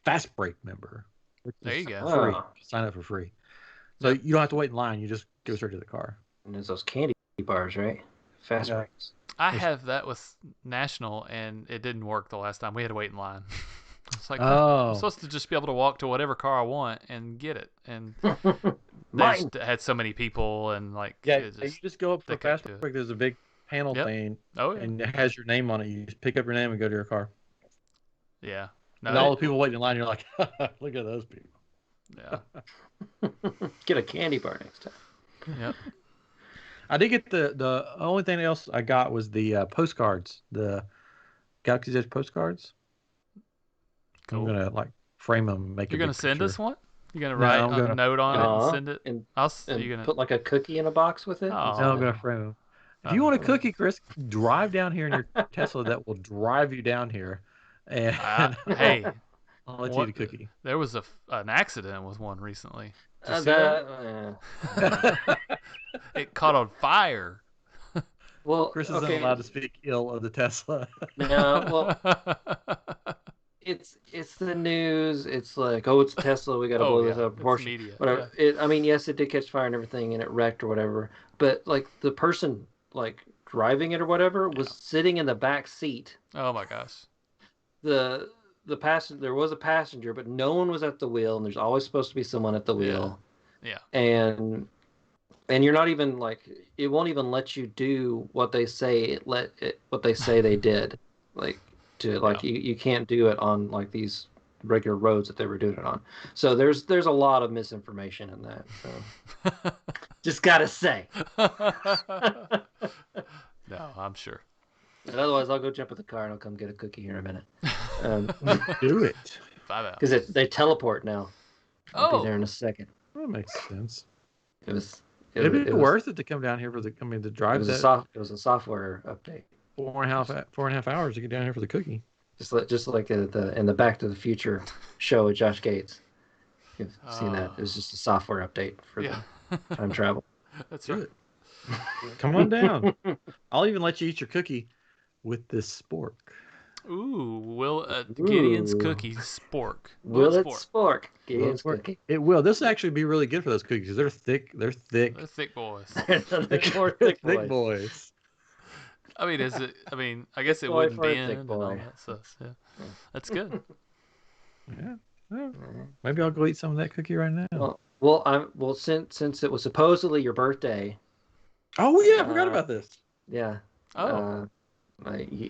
fast break member. Which There is you go. free. Ah. Sign up for free. So Yep. you don't have to wait in line. You just go straight to the car. And there's those candy bars, right? Fast Yeah. breaks. I have that with National, and it didn't work the last time. We had to wait in line. It's like, I'm Oh, supposed to just be able to walk to whatever car I want and get it. And they Mine. just had so many people, and like, yeah. it You just, just go up for they a fast kept to it. break. There's a big panel Yep. thing, Oh yeah. and it has your name on it. You just pick up your name and go to your car. Yeah. And No, all the people waiting in line, you're like, look at those people. yeah. Get a candy bar next time. Yep. I did get the only thing else I got was the postcards, the Galaxy's Edge postcards. Cool. I'm gonna like frame them, make. You're a gonna big send picture. us one? You're gonna No, write I'm a gonna- note on it and Aw, send it? and, You're gonna. put like a cookie in a box with it. Oh. No, I'm gonna frame them. If you want a Oh. cookie, Chris, drive down here in your Tesla. That will drive you down here, and Hey, I'll let you what- eat a cookie. there was an accident with one recently. Did you see That, It caught on fire. well, Chris isn't okay. allowed to speak ill of the Tesla. No, well, it's the news. It's like, oh, it's Tesla. We got to blow this out of It's proportion. media. Whatever. I mean, yes, it did catch fire and everything, and it wrecked or whatever. But like the person like driving it or whatever was sitting in the back seat. Oh my gosh. The passenger, there was a passenger, but no one was at the wheel, and there's always supposed to be someone at the wheel. Yeah. And you're not even like, it won't even let you do what they say what they say they did. Like you can't do it on like these regular roads that they were doing it on. So there's a lot of misinformation in that. So just gotta say. No, I'm sure. And otherwise, I'll go jump in the car and I'll come get a cookie here in a minute. Do it. 5 hours. Because they teleport now. I'll be there in a second. That makes sense. It was. It'd be it was, worth it to come down here for the. I mean, to It drive was that it was a software update. 4.5 hours to get down here for the cookie. Just like in the Back to the Future show with Josh Gates. You've seen that. It was just a software update for the time travel. That's Do right. it. Come on down. I'll even let you eat your cookie with this spork. Ooh, Gideon's Ooh. cookie spork. Will it spork? spork? Gideon's Spork. cookie. It will. This will actually be really good for those cookies because they're thick. They're thick. They're thick boys. They're more thick boys. boys. I mean, I guess it boy wouldn't for a bend thick and all boy. that stuff. Yeah. That's good. Yeah. Well, maybe I'll go eat some of that cookie right now. Well, since it was supposedly your birthday. Oh yeah, I forgot about this. Yeah. Oh.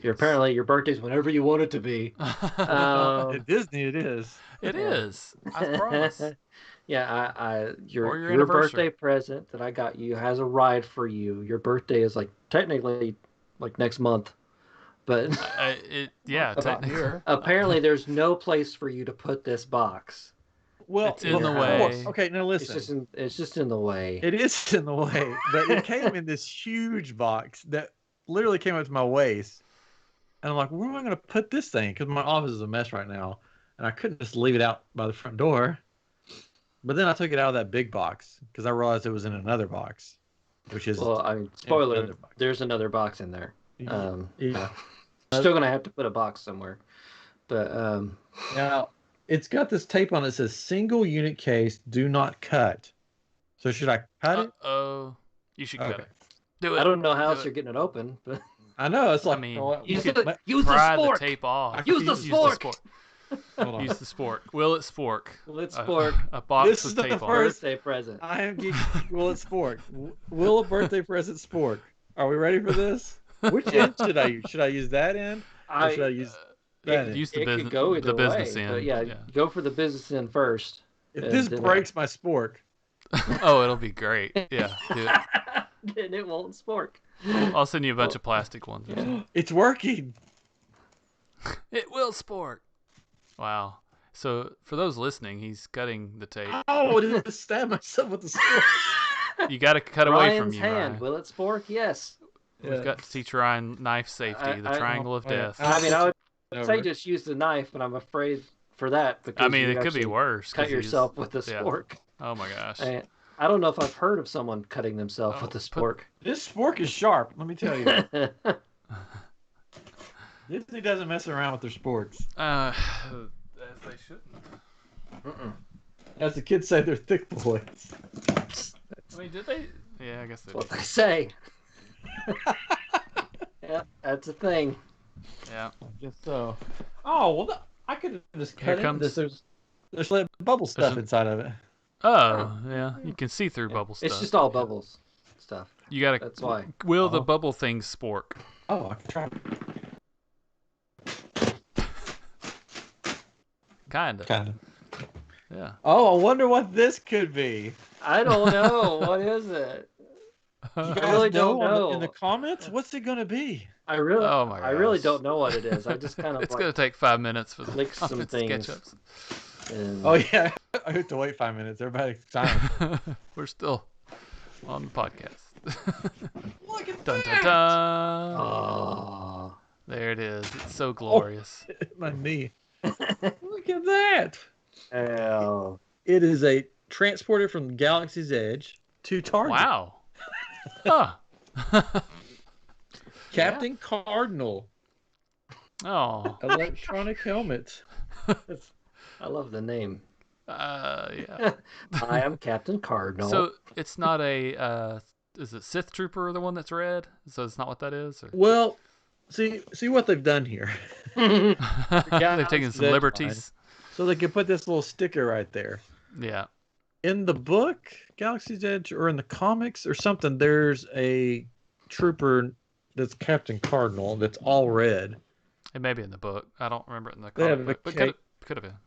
Apparently your birthday's whenever you want it to be. At Disney, it is. It is. I promise. Yeah, Or your your anniversary. birthday present that I got you has a ride for you. Your birthday is like technically like next month, but Technically. apparently there's no place for you to put this box. Well, It's in the way. Okay, now listen. It's just in the way. It is in the way, but it came in this huge box that literally came up to my waist. And I'm like, where am I going to put this thing? Because my office is a mess right now. And I couldn't just leave it out by the front door. But then I took it out of that big box because I realized it was in another box, which is. Well, I mean, spoiler, another box. there's another box in there. Yeah. Still going to have to put a box somewhere. But Now, it's got this tape on it that says single unit case, do not cut. So should I cut it? Oh, you should cut Okay. it. Do it. I don't know how Do else it. you're getting it open. But I know. It's like, I mean, use you the could use the pry the spork. tape off. Use the spork. hold on. Use the spork. Will it spork? Let's A- spork. A box This with is the tape on. first- Birthday present. I am geek. Will it spork? Will a birthday present spork? Are we ready for this? Which end should I use? Should I use that end? Or should I use that end? Use the It could business. go either The business way, end. but yeah, go for the business end first. If and this then- breaks my spork, Oh, it'll be great. Yeah. Do it. Then it won't spork. I'll send you a bunch of plastic ones. it's working. It will spork. Wow. So for those listening, he's cutting the tape. Oh, I didn't stab myself with the spork. You got to cut away from Ryan's you, hand. Ryan. Will it spork? Yes. We've got to teach Ryan knife safety, the triangle of death. I mean, I would say just use the knife, but I'm afraid for that because I mean, you it could be worse. cut yourself with a spork. Oh my gosh. I don't know if I've heard of someone cutting themselves with a spork. This spork is sharp, let me tell you. Disney doesn't mess around with their sporks. As they shouldn't. As the kids say, they're thick boys. I mean, did they? Yeah, I guess they That's what did. they say. Yeah, that's a thing. Yeah. I guess so. Oh, well, I could have just cut into this. There's like bubble stuff inside of it. Oh, yeah. You can see through bubble stuff. It's just all bubbles stuff. You gotta. That's why. Will the bubble thing spork? Oh, I can try. Kinda. Yeah. Oh, I wonder what this could be. I don't know. What is it? You guys really don't know. In the comments, what's it gonna be? I really, Oh my I really gosh. don't know what it is. I just kind of It's gonna take 5 minutes for the click some comments to things. catch up. And... Oh yeah, I have to wait 5 minutes. Everybody, time. We're still on the podcast. Look at Dun that! dun dun. Oh. There it is. It's so glorious. My knee. Look at that! Oh. It is a transporter from Galaxy's Edge to Target. Wow. Huh. Captain Cardinal Oh. electronic helmet. I love the name. Yeah. I am Captain Cardinal. So it's not a. Is it Sith Trooper, the one that's red? So it's not what that is. Or? Well, see what they've done here. They've taken some liberties. So they can put this little sticker right there. Yeah. In the book, Galaxy's Edge, or in the comics or something, there's a trooper that's Captain Cardinal that's all red. It may be in the book. I don't remember it in the They have comic book, but could have been.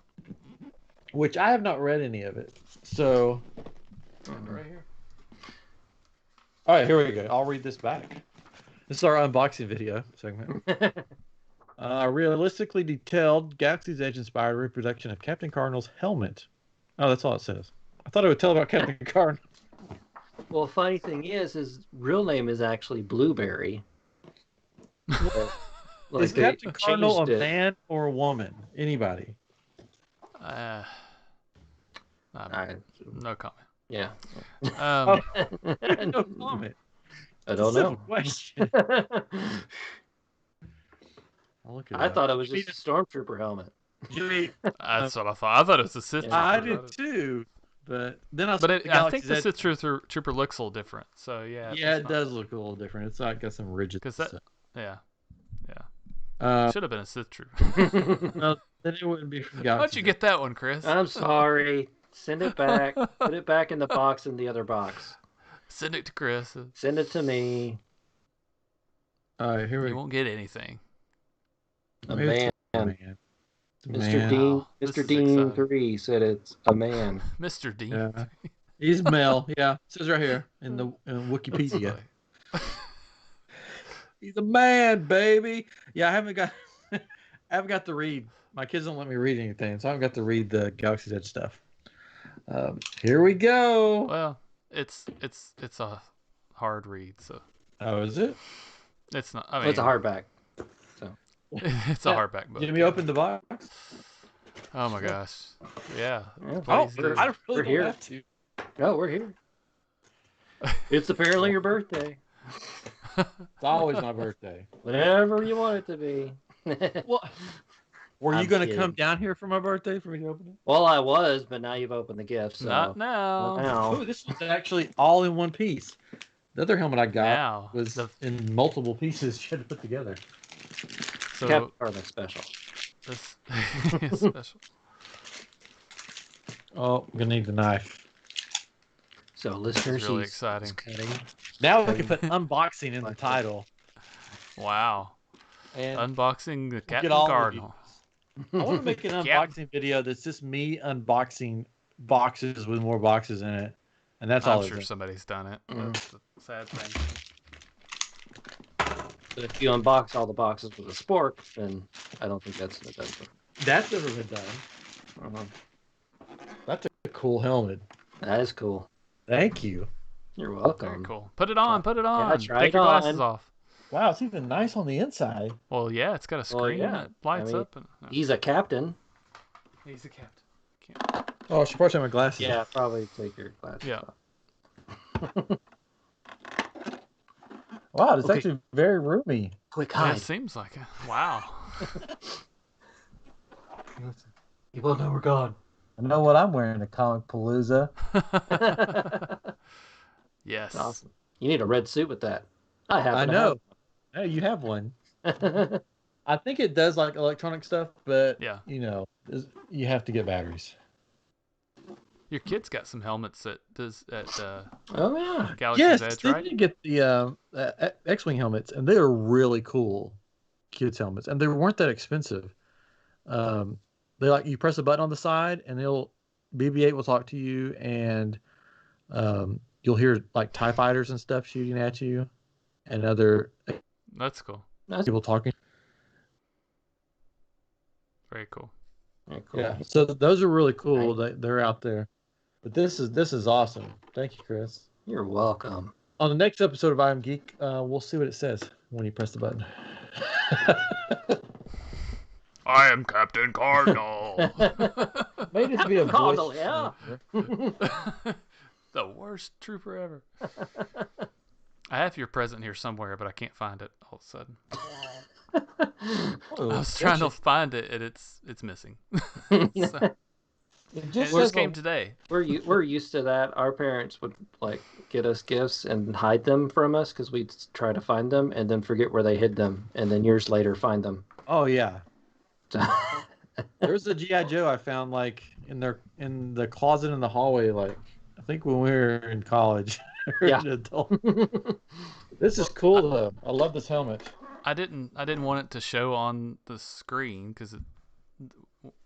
Which I have not read any of it. So, right here. All right, here we go. I'll read this back. This is our unboxing video segment. Realistically detailed Galaxy's Edge inspired reproduction of Captain Cardinal's helmet. Oh, that's all it says. I thought it would tell about Captain Cardinal. Well, funny thing is, his real name is actually Blueberry. Is Captain Cardinal a changed it. man or a woman? Anybody? I- No comment. Yeah. No comment. I don't Simple know. question. I'll look it I up. thought it was just a stormtrooper helmet. Jimmy, That's what I thought. I thought it was a Sith Trooper. I did too, but then I. But I think Galaxy's the Edge- Sith Trooper looks a little different. So yeah. Yeah, it does look a little different. It's like got some rigid Because stuff. yeah. Uh, Should have been a Sith Trooper. no, then it wouldn't be from How'd Galaxy's you get that one, Chris? I'm sorry. Send it back. Put it back in the box in the other box. Send it to Chris. Send it to me. All right, here we You go. won't get anything. A It's man. man. It's a Mr. man. Dean. Wow, this Mr. is Dean exciting. 3 said it's a man. Mr. Dean. Yeah. He's male. Yeah, it says right here in the Wikipedia. He's a man, baby. Yeah, I haven't got to read. My kids don't let me read anything, so I haven't got to read the Galaxy's Edge stuff. Here we go. Well, it's a hard read, so Oh, is it? it's not. I mean, It's a hardback. it's a hardback book. Jimmy, open the box. Oh my gosh. Yeah. Yeah. Oh, Please do. I really We're don't here. have to. No, we're here. It's apparently your birthday. It's always my birthday. Whenever you want it to be. Well, were you I'm going to kidding. come down here for my birthday for me to open it? Well, I was, but now you've opened the gift. So. Not now. Now. Oh, this was actually all in one piece. The other helmet I got Now. was The- in multiple pieces you had to put together. So Captain Cardinal special. this is special. Oh, I'm going to need the knife. So, This listeners, is really he's exciting. cutting. Now we can put unboxing in the title. Wow. And Unboxing the Captain all the Cardinal. I want to make an Yeah. unboxing video that's just me unboxing boxes with more boxes in it. And that's all I'm it sure is. somebody's done it. Mm. That's the sad thing. But if you unbox all the boxes with a spork, then I don't think that's what that's for. That's never been done. Uh-huh. That's a cool helmet. That is cool. Thank you. You're welcome. Very cool. Put it on. Put it on. Yeah, try Take it your glasses on. off. Wow, it's even nice on the inside. Well, yeah, it's got a screen that lights up. And, He's a captain. He's a captain. Oh, I should probably take my glasses. Yeah, probably take your glasses off. Wow, it's actually very roomy. Quick Yeah, hide. it seems like it. Wow. People know we're gone. I know what I'm wearing to Comic Palooza. Yes. That's awesome. You need a red suit with that. I know. Hey, you have one. I think it does like electronic stuff, but you know, you have to get batteries. Your kid's got some helmets at oh yeah, Galaxy's Edge, right? They did get the X-wing helmets, and they are really cool kids helmets, and they weren't that expensive. They like you press a button on the side, and BB-8 will talk to you, and you'll hear like TIE fighters and stuff shooting at you, and other. That's cool. People talking. Very cool. Very cool. Yeah, so those are really cool. They're out there, but this is awesome. Thank you, Chris. You're welcome. On the next episode of iamGEEK, we'll see what it says when you press the button. I am Captain Cardinal. Made it to be a Cardinal, voice. yeah. The worst trooper ever. I have your present here somewhere, but I can't find it all of a sudden. I was trying to find it, and it's missing. It just came today. We're used to that. Our parents would like get us gifts and hide them from us because we'd try to find them and then forget where they hid them, and then years later find them. Oh yeah. There was a G.I. Joe I found like in the closet in the hallway, like I think when we were in college. Yeah. This is cool though. I love this helmet. I didn't want it to show on the screen because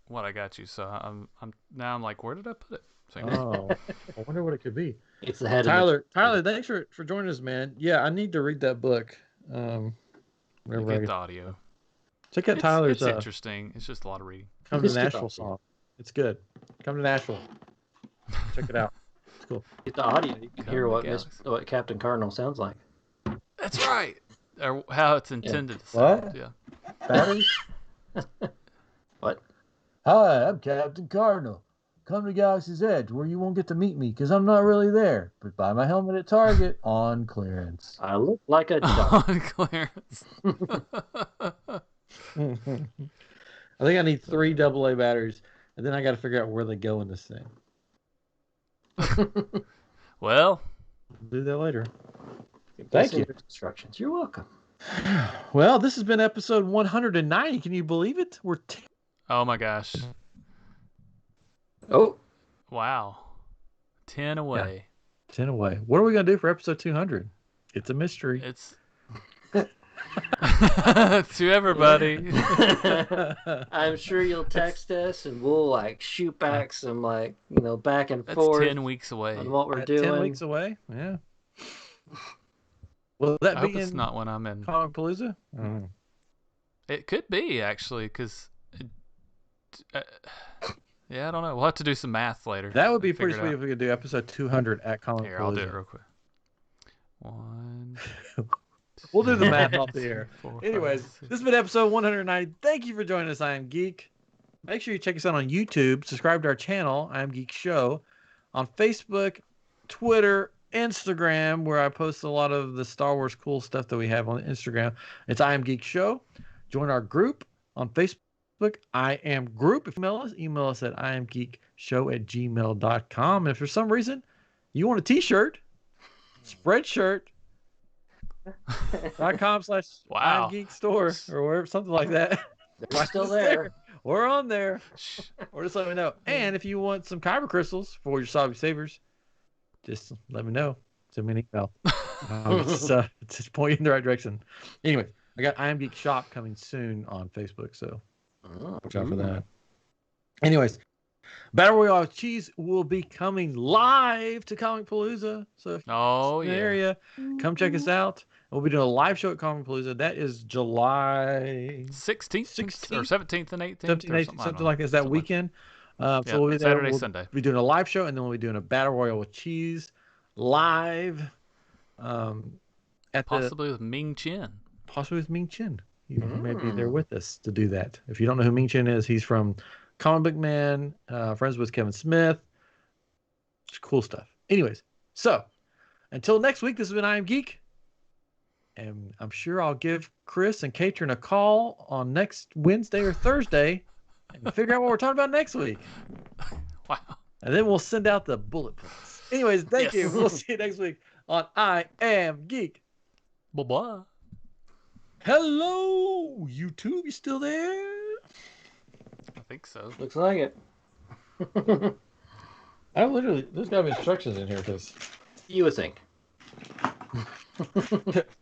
what I got you. So I'm like, where did I put it? So, oh, I wonder what it could be. It's the head. Tyler, thanks for joining us, man. Yeah, I need to read that book. Get the audio. Check out Tyler's. It's interesting. It's just a lot of reading. Come to Nashville song. It's good. Come to Nashville. Check it out. It's cool. Get the audio. You can hear what Captain Cardinal sounds like. That's right. Or how it's intended to sound. What? Yeah. Batteries? What? Hi, I'm Captain Cardinal. Come to Galaxy's Edge where you won't get to meet me because I'm not really there. But buy my helmet at Target on clearance. I look like a dog. On clearance. I think I need 3 AA batteries, and then I got to figure out where they go in this thing. Well, do that later. Thank you. Instructions. You're welcome. Well, this has been episode 190. Can you believe it? We're oh my gosh. Oh. Wow. 10 away. Yeah. 10 away. What are we going to do for episode 200? It's a mystery. It's to everybody. I'm sure you'll text us and we'll like shoot back some like, back and That's forth. 10 weeks away. On what we're doing. 10 weeks away? Yeah. Will that I be hope it's not when I'm in Comic Palooza? It could be actually, because yeah, I don't know. We'll have to do some math later. That would be pretty sweet if we could do episode 200 at Comic Palooza. Here, I'll do it real quick. 1. We'll do the math off the air. 4, Anyways, 5, 6. this has been episode 190. Thank you for joining us. I am Geek. Make sure you check us out on YouTube. Subscribe to our channel, iamGEEKshow, on Facebook, Twitter, Instagram, where I post a lot of the Star Wars cool stuff that we have on Instagram. It's iamGEEKshow. Join our group on Facebook, I Am Group. If you email us at iamGEEKshow@gmail.com. And if for some reason you want a t-shirt, spreadshirt.com/iamGEEK store or wherever, something like that. They're still there. We're on there. Or just let me know. And if you want some kyber crystals for your Sabi Savers, just let me know. Send me an email. Just point you in the right direction. Anyway, I got iamGEEK Shop coming soon on Facebook, so watch out for that. Anyways, Battle Royale with Cheese will be coming live to Comic Palooza. So if you're in the area, come check us out. We'll be doing a live show at Commonpalooza. That is July 16th or 17th and 18th 17th, or 18th, something. something like that. Is that weekend? So yeah, we'll be there. Saturday, We'll Sunday. be doing a live show, and then we'll be doing a battle royal with cheese live. Possibly with Ming Chen. Possibly with Ming Chen. He may be there with us to do that. If you don't know who Ming Chen is, he's from Comic Book Man, friends with Kevin Smith. Just cool stuff. Anyways, so until next week, this has been I Am Geek. And I'm sure I'll give Chris and Katrin a call on next Wednesday or Thursday and figure out what we're talking about next week. Wow. And then we'll send out the bullet points. Anyways, thank you. We'll see you next week on I Am Geek. Bye-bye. Hello, YouTube. You still there? I think so. Looks like it. There's got to be instructions in here because You would think.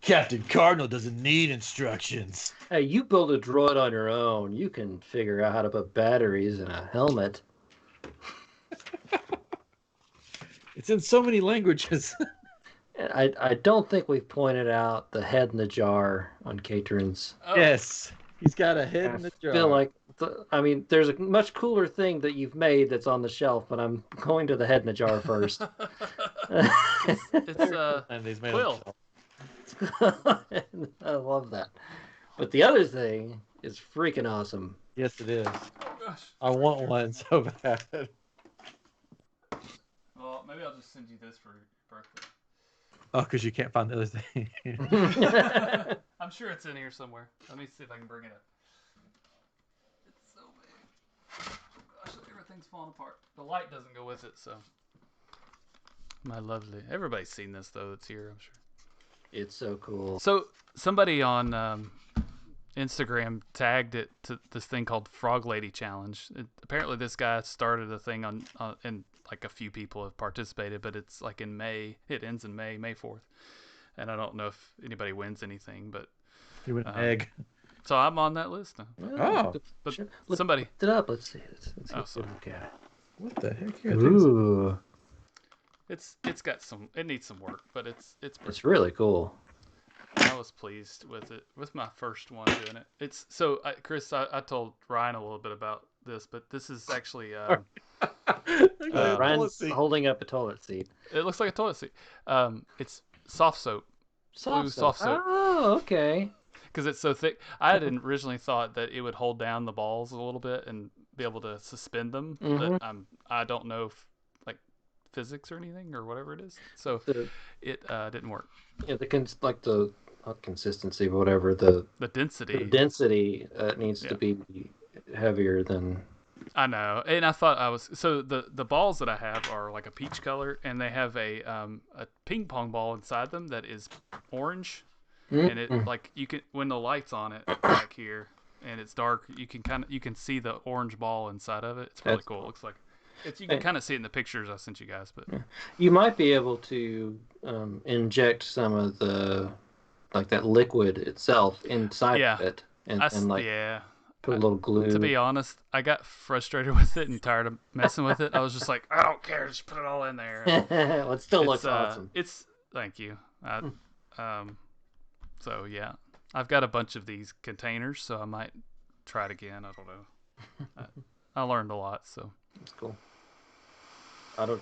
Captain Cardinal doesn't need instructions. Hey, you build a droid on your own. You can figure out how to put batteries in a helmet. It's in so many languages. I don't think we've pointed out the head in the jar on Katrin's. Oh. Yes, he's got a head in the jar. I feel like, there's a much cooler thing that you've made that's on the shelf, but I'm going to the head in the jar first. It's Quill. I love that. But the other thing is freaking awesome. Yes, it is. Oh, gosh. I want one so bad. Well, maybe I'll just send you this for your birthday. Oh, because you can't find the other thing. I'm sure it's in here somewhere. Let me see if I can bring it up. It's so big. Oh, gosh, everything's falling apart. The light doesn't go with it, so. My lovely. Everybody's seen this, though. It's here, I'm sure. It's so cool. So, somebody on Instagram tagged it to this thing called Frog Lady Challenge. Apparently, this guy started a thing and like a few people have participated, but it's like in May. It ends in May 4th. And I don't know if anybody wins anything, but You win an egg. so I'm on that list now. Oh, But Sure. somebody. Look it up. Let's see. Let's Oh, see sorry. what we got. what the heck? Here, Ooh, It's got some. It needs some work, but it's it's really cool. I was pleased with it. With my first one doing it. It's so Chris. I told Ryan a little bit about this, but this is actually. Ryan's holding up a toilet seat. It looks like a toilet seat. It's soft soap. Blue soft soap. Oh, okay. Because it's so thick. I had originally thought that it would hold down the balls a little bit and be able to suspend them. But I don't know if like physics or anything or whatever it is. So it didn't work. Yeah, the not consistency, but whatever the density. The density needs to be heavier than. I know, and I thought the balls that I have are like a peach color, and they have a ping pong ball inside them that is orange, and it like you can when the light's on it back here and it's dark, you can see the orange ball inside of it. It's really cool. It looks like you can kind of see it in the pictures I sent you guys, but you might be able to inject some of the like that liquid itself inside of it, and put a little glue. To be honest, I got frustrated with it and tired of messing with it. I was just like, I don't care, just put it all in there. Well, it still looks awesome. Thank you. So yeah, I've got a bunch of these containers, so I might try it again. I don't know. I learned a lot, so that's cool.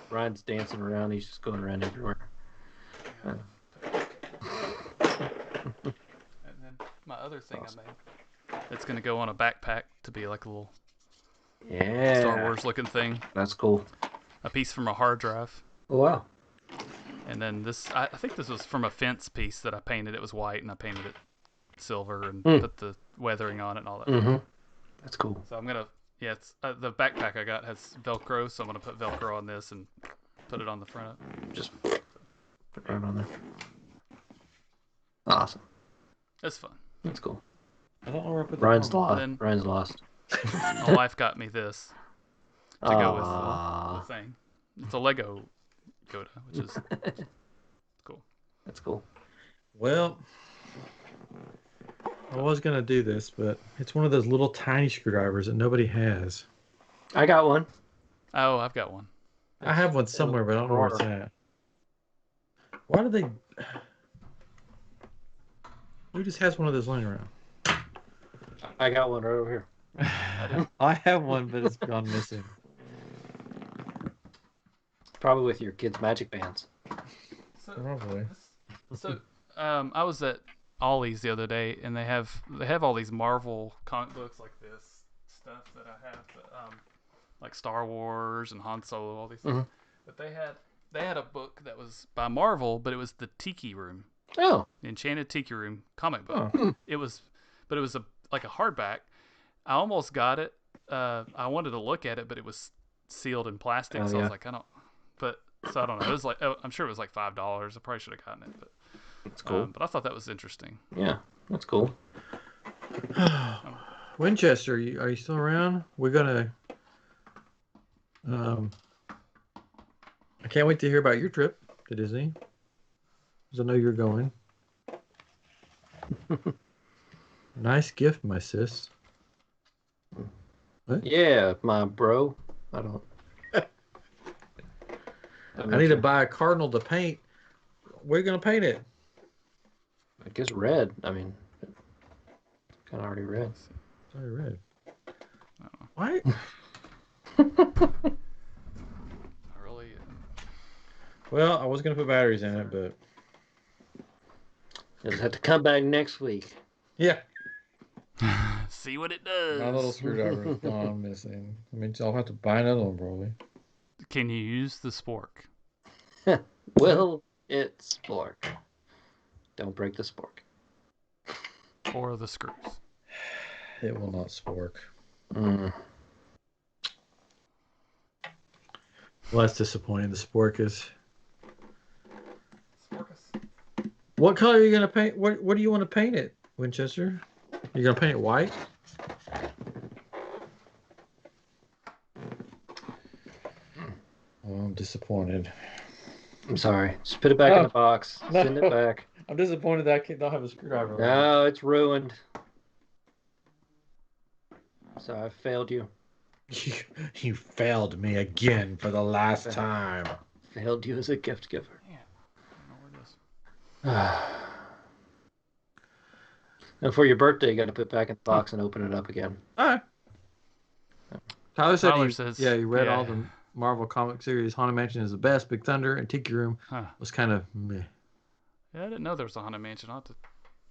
Ryan's dancing around. He's just going around everywhere. And then my other thing I made. It's going to go on a backpack to be like a little Star Wars looking thing. That's cool. A piece from a hard drive. Oh, wow. And then this, I think this was from a fence piece that I painted. It was white and I painted it silver and put the weathering on it and all that. Mm-hmm. That's cool. So I'm going to, it's the backpack I got has Velcro, so I'm going to put Velcro on this and put it on the front. Just put it right on there. Awesome. It's fun. That's cool. I don't know where I put Ryan's lost. Ryan's lost. My wife got me this to go with the thing. It's a Lego Yoda, which is cool. That's cool. Well, I was going to do this, but it's one of those little tiny screwdrivers that nobody has. I got one. Oh, I've got one. I have one somewhere, but I don't know where it's at. Why do they... Who just has one of those laying around? I got one right over here. I have one, but it's gone missing. Probably with your kids' magic bands. Probably. So, I was at Ollie's the other day, and they have all these Marvel comic books like this stuff that I have, like Star Wars and Han Solo, all these things. Mhm. But they had a book that was by Marvel, but it was the Tiki Room, Oh. the Enchanted Tiki Room comic book. Oh. It was like a hardback. I almost got it. I wanted to look at it, but it was sealed in plastic, Oh, so I yeah. was like, I don't know. It was like, I'm sure it was like $5. I probably should have gotten it, but That's cool. but I thought that was interesting. Yeah, that's cool. Winchester, are you still around? We're gonna. I can't wait to hear about your trip to Disney, because I know you're going. Nice gift, my sis. What? Yeah, my bro. I don't. I need to buy a cardinal to paint. Where are you gonna paint it? I guess red. I mean, kind of already red. Sorry, red. Oh. What? I really. Well, I was gonna put batteries in it, but Just have to come back next week. yeah, See what it does. my little screwdriver is gone missing. I mean, I'll have to buy another one probably. Can you use the spork? Well, it's spork. Don't break the spork. Or the screws? It will not spork. Mm. Well, that's disappointing. The spork is. Sporkus. What color are you gonna paint? What do you want to paint it, Winchester? You're gonna paint it white? Oh, I'm disappointed. I'm sorry. Just put it back in the box. No. Send it back. I'm disappointed that I don't have a screwdriver. No, it's ruined. So I failed you. You failed me again for the last time. Failed you as a gift giver. Yeah. I don't know where it is. And for your birthday, you got to put it back in the box and open it up again. All right. Tyler said Tyler he, says, he read yeah. all the Marvel comic series. Haunted Mansion is the best. Big Thunder and Tiki Room was kind of meh. Yeah, I didn't know there was a Haunted Mansion. I'll have to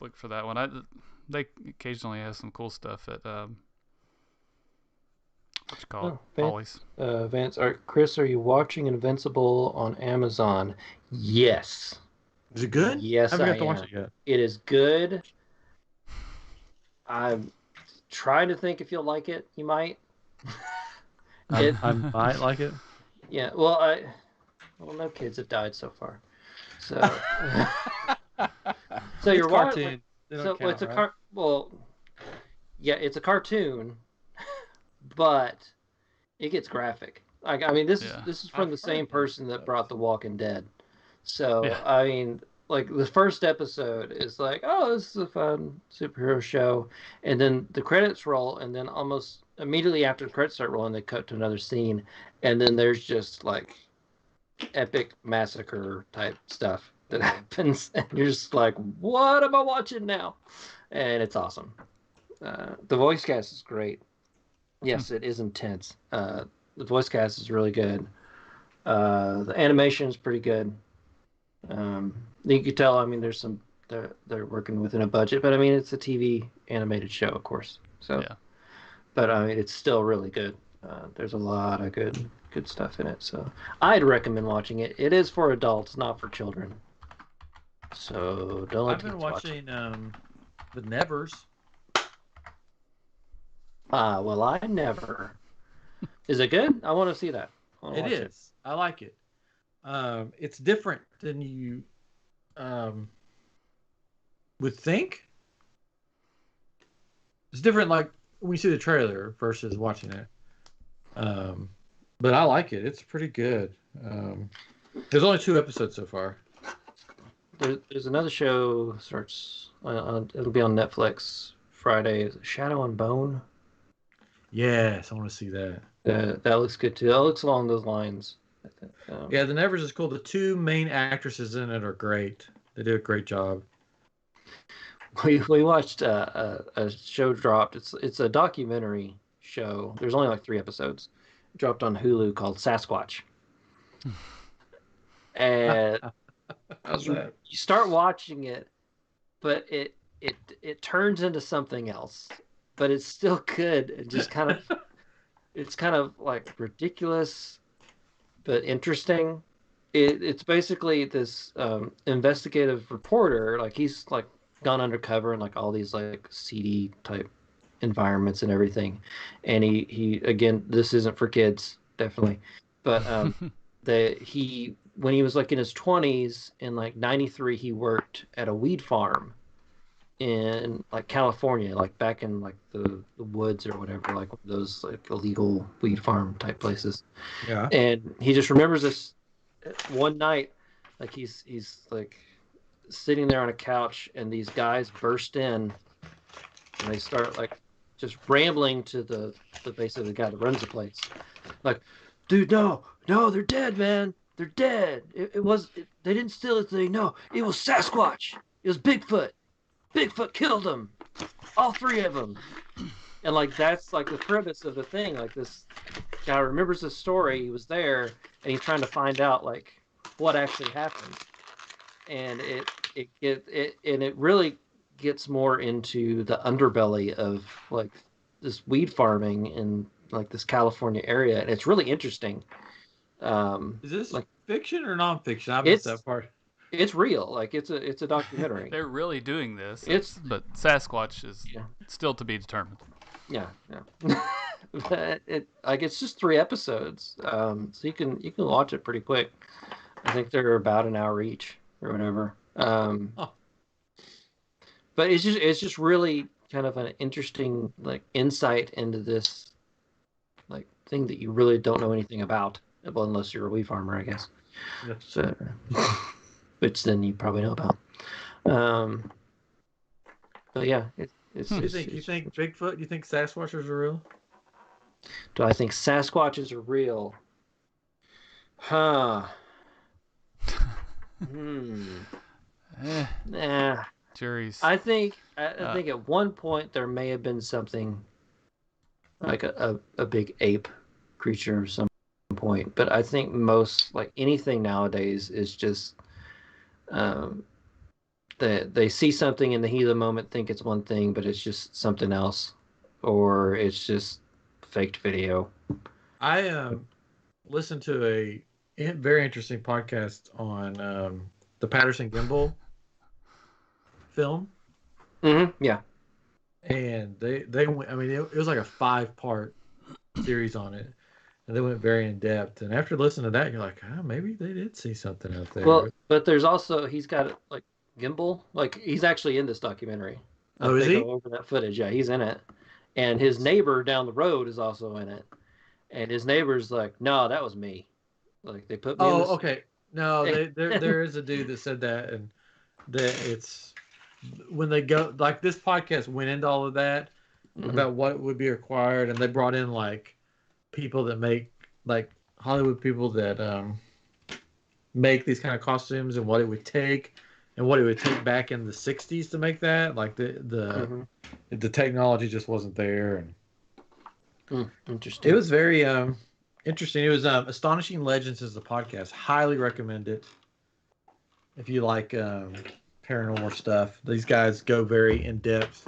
look for that one. They occasionally have some cool stuff at what you call it? Ollie's. Vance, Chris, are you watching Invincible on Amazon? Yes. Is it good? Yes, I haven't I got to watch am. it yet. It is good. I'm trying to think if you'll like it. You might. I might like it. Yeah. Well, no kids have died so far. So, so It's you're cartoon. They So don't count, it's a right? yeah, it's a cartoon, but it gets graphic. Like, I mean, this is from the same person that brought The Walking Dead. So Yeah. I mean, like the first episode is like, oh, this is a fun superhero show, and then the credits roll, and then almost immediately after the credits start rolling, they cut to another scene, and then there's just like epic massacre type stuff that happens, and you're just like, what am I watching now? And it's awesome. The voice cast is great. Yes, it is intense. The voice cast is really good. The animation is pretty good. You can tell, I mean, there's some they're working within a budget, but I mean, it's a TV animated show, of course. So, Yeah. But I mean, it's still really good. There's a lot of good stuff in it. So I'd recommend watching it. It is for adults, not for children. So don't let I've been kids watch it. watching The Nevers. Well, I never. Is it good? I want to see that. It is. I like it. It's different than you would think. It's different, like when you see the trailer versus watching it. But I like it. It's pretty good. There's only 2 episodes so far. There's another show starts. It'll be on Netflix Friday. Shadow and Bone. Yes, I want to see that. That looks good too. That looks along those lines. I think. Yeah, The Nevers is cool. The 2 main actresses in it are great. They do a great job. we watched a show dropped. It's a documentary show. There's only like 3 episodes. It dropped on Hulu called Sasquatch. And How's you, that? you start watching it, but it turns into something else. But it's still good and just kind of it's kind of like ridiculous but interesting. It's basically this investigative reporter, like he's like gone undercover in like all these like seedy type environments and everything, and he again, this isn't for kids, definitely, but he when he was like in his 20s in like 93, he worked at a weed farm in like California, like back in like the woods or whatever, like those like illegal weed farm type places. Yeah. And he just remembers this one night, like he's like sitting there on a couch, and these guys burst in, and they start like just rambling to the basically the guy that runs the place, like, dude, no, they're dead, man, they're dead. They didn't steal the thing. No, it was Sasquatch. It was Bigfoot. Bigfoot killed them, all 3 of them. And like that's like the premise of the thing. Like this guy remembers the story. He was there, and he's trying to find out like what actually happened. And it really gets more into the underbelly of like this weed farming in like this California area, and it's really interesting. Is this like fiction or nonfiction? I missed that part. It's real. Like it's a documentary. They're really doing this. It's but Sasquatch is yeah. still to be determined. Yeah. But it's just 3 episodes, so you can watch it pretty quick. I think they're about an hour each or whatever. But it's just really kind of an interesting like insight into this like thing that you really don't know anything about, well, unless you're a weed farmer, I guess. Yeah. So, which then you probably know about. But yeah, you think Bigfoot? You think Sasquatches are real? Do I think Sasquatches are real? Huh. Nah. Juries. I think at one point there may have been something like a big ape creature at some point, but I think most like anything nowadays is just they see something in the heat of the moment, think it's one thing, but it's just something else, or it's just faked video. I listened to a very interesting podcast on the Patterson Gimbal film. Mm-hmm. Yeah. And they went, I mean, it was like a 5-part series on it, and they went very in depth. And after listening to that, you're like, maybe they did see something out there. Well, but there's also he's got like gimbal, like he's actually in this documentary. Oh, is he? Go over that footage. Yeah, he's in it, and his neighbor down the road is also in it. And his neighbor's like, "No, that was me. Like they put me." Oh, okay. No, there is a dude that said that, and that it's when they go like this podcast went into all of that about what would be required, and they brought in like people that make like Hollywood people that make these kind of costumes and what it would take and what it would take back in the 60s to make that. Like the technology just wasn't there. And interesting. It was very interesting. It was Astonishing Legends is the podcast. Highly recommend it if you like paranormal stuff. These guys go very in depth.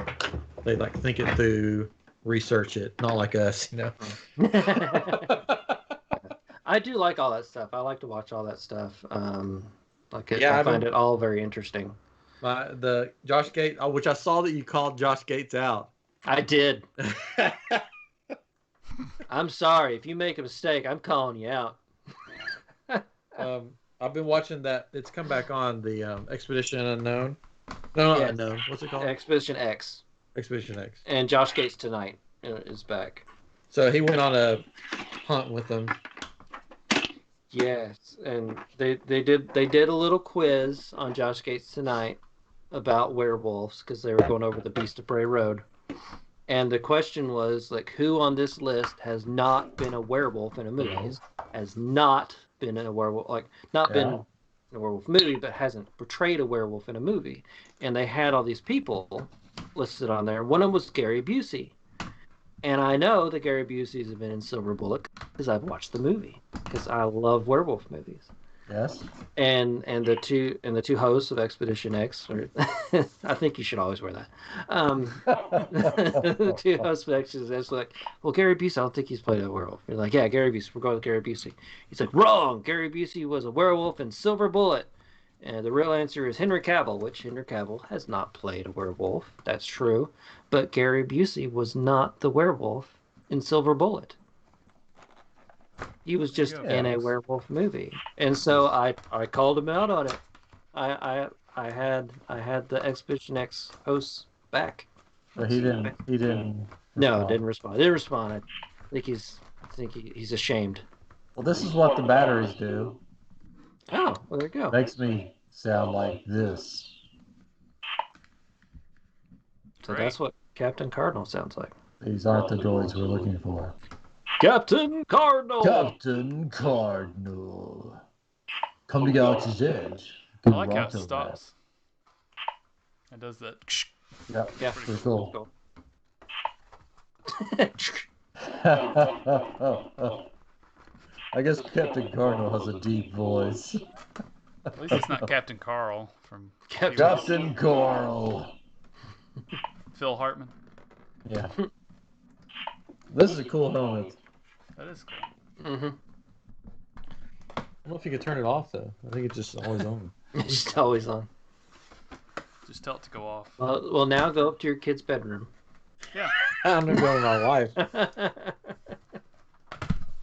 They like think it through, research it, not like us, you know. I do like all that stuff. I like to watch all that stuff. I find it all very interesting. The Josh Gates, which I saw that you called Josh Gates out. I did. I'm sorry. If you make a mistake, I'm calling you out. I've been watching that. It's come back on the Expedition Unknown. No, not Unknown. What's it called? Expedition X. Expedition X. And Josh Gates tonight is back. So he went on a hunt with them. Yes, and they did a little quiz on Josh Gates tonight about werewolves because they were going over the Beast of Prey Road. And the question was, like, who on this list has not been a werewolf in a movie? Has not been a werewolf, like, not been in a werewolf movie, but hasn't portrayed a werewolf in a movie. And they had all these people listed on there. One of them was Gary Busey. And I know that Gary Busey's been in Silver Bullet because I've watched the movie, because I love werewolf movies. Yes. And the two hosts of Expedition X, or I think you should always wear that. The two hosts of Expedition X were like, well, Gary Busey, I don't think he's played a werewolf. You're like, yeah, Gary Busey, we're going with Gary Busey. He's like, wrong. Gary Busey was a werewolf in Silver Bullet. And the real answer is Henry Cavill, which Henry Cavill has not played a werewolf. That's true. But Gary Busey was not the werewolf in Silver Bullet. He was just in a werewolf movie, and so I called him out on it. I had the Expedition X hosts back. But he didn't. No, didn't respond. Didn't respond. I think he's ashamed. Well, this is what the batteries do. Oh, well, there you go. Makes me sound like this. So that's what Captain Cardinal sounds like. These aren't the droids we're looking for. Captain Cardinal! Captain Cardinal. Come to Galaxy's Edge. I like how it stops. It does that. Yep. Yeah, pretty cool. I guess Captain Cardinal has a deep voice. At least it's not Captain Carl from Captain Carl. Phil Hartman. Yeah. This is a cool helmet. That is cool. Mm-hmm. I don't know if you could turn it off though. I think it's just always on. It's just always on. Just tell it to go off. Well, now go up to your kid's bedroom. Yeah. I'm gonna go to my wife.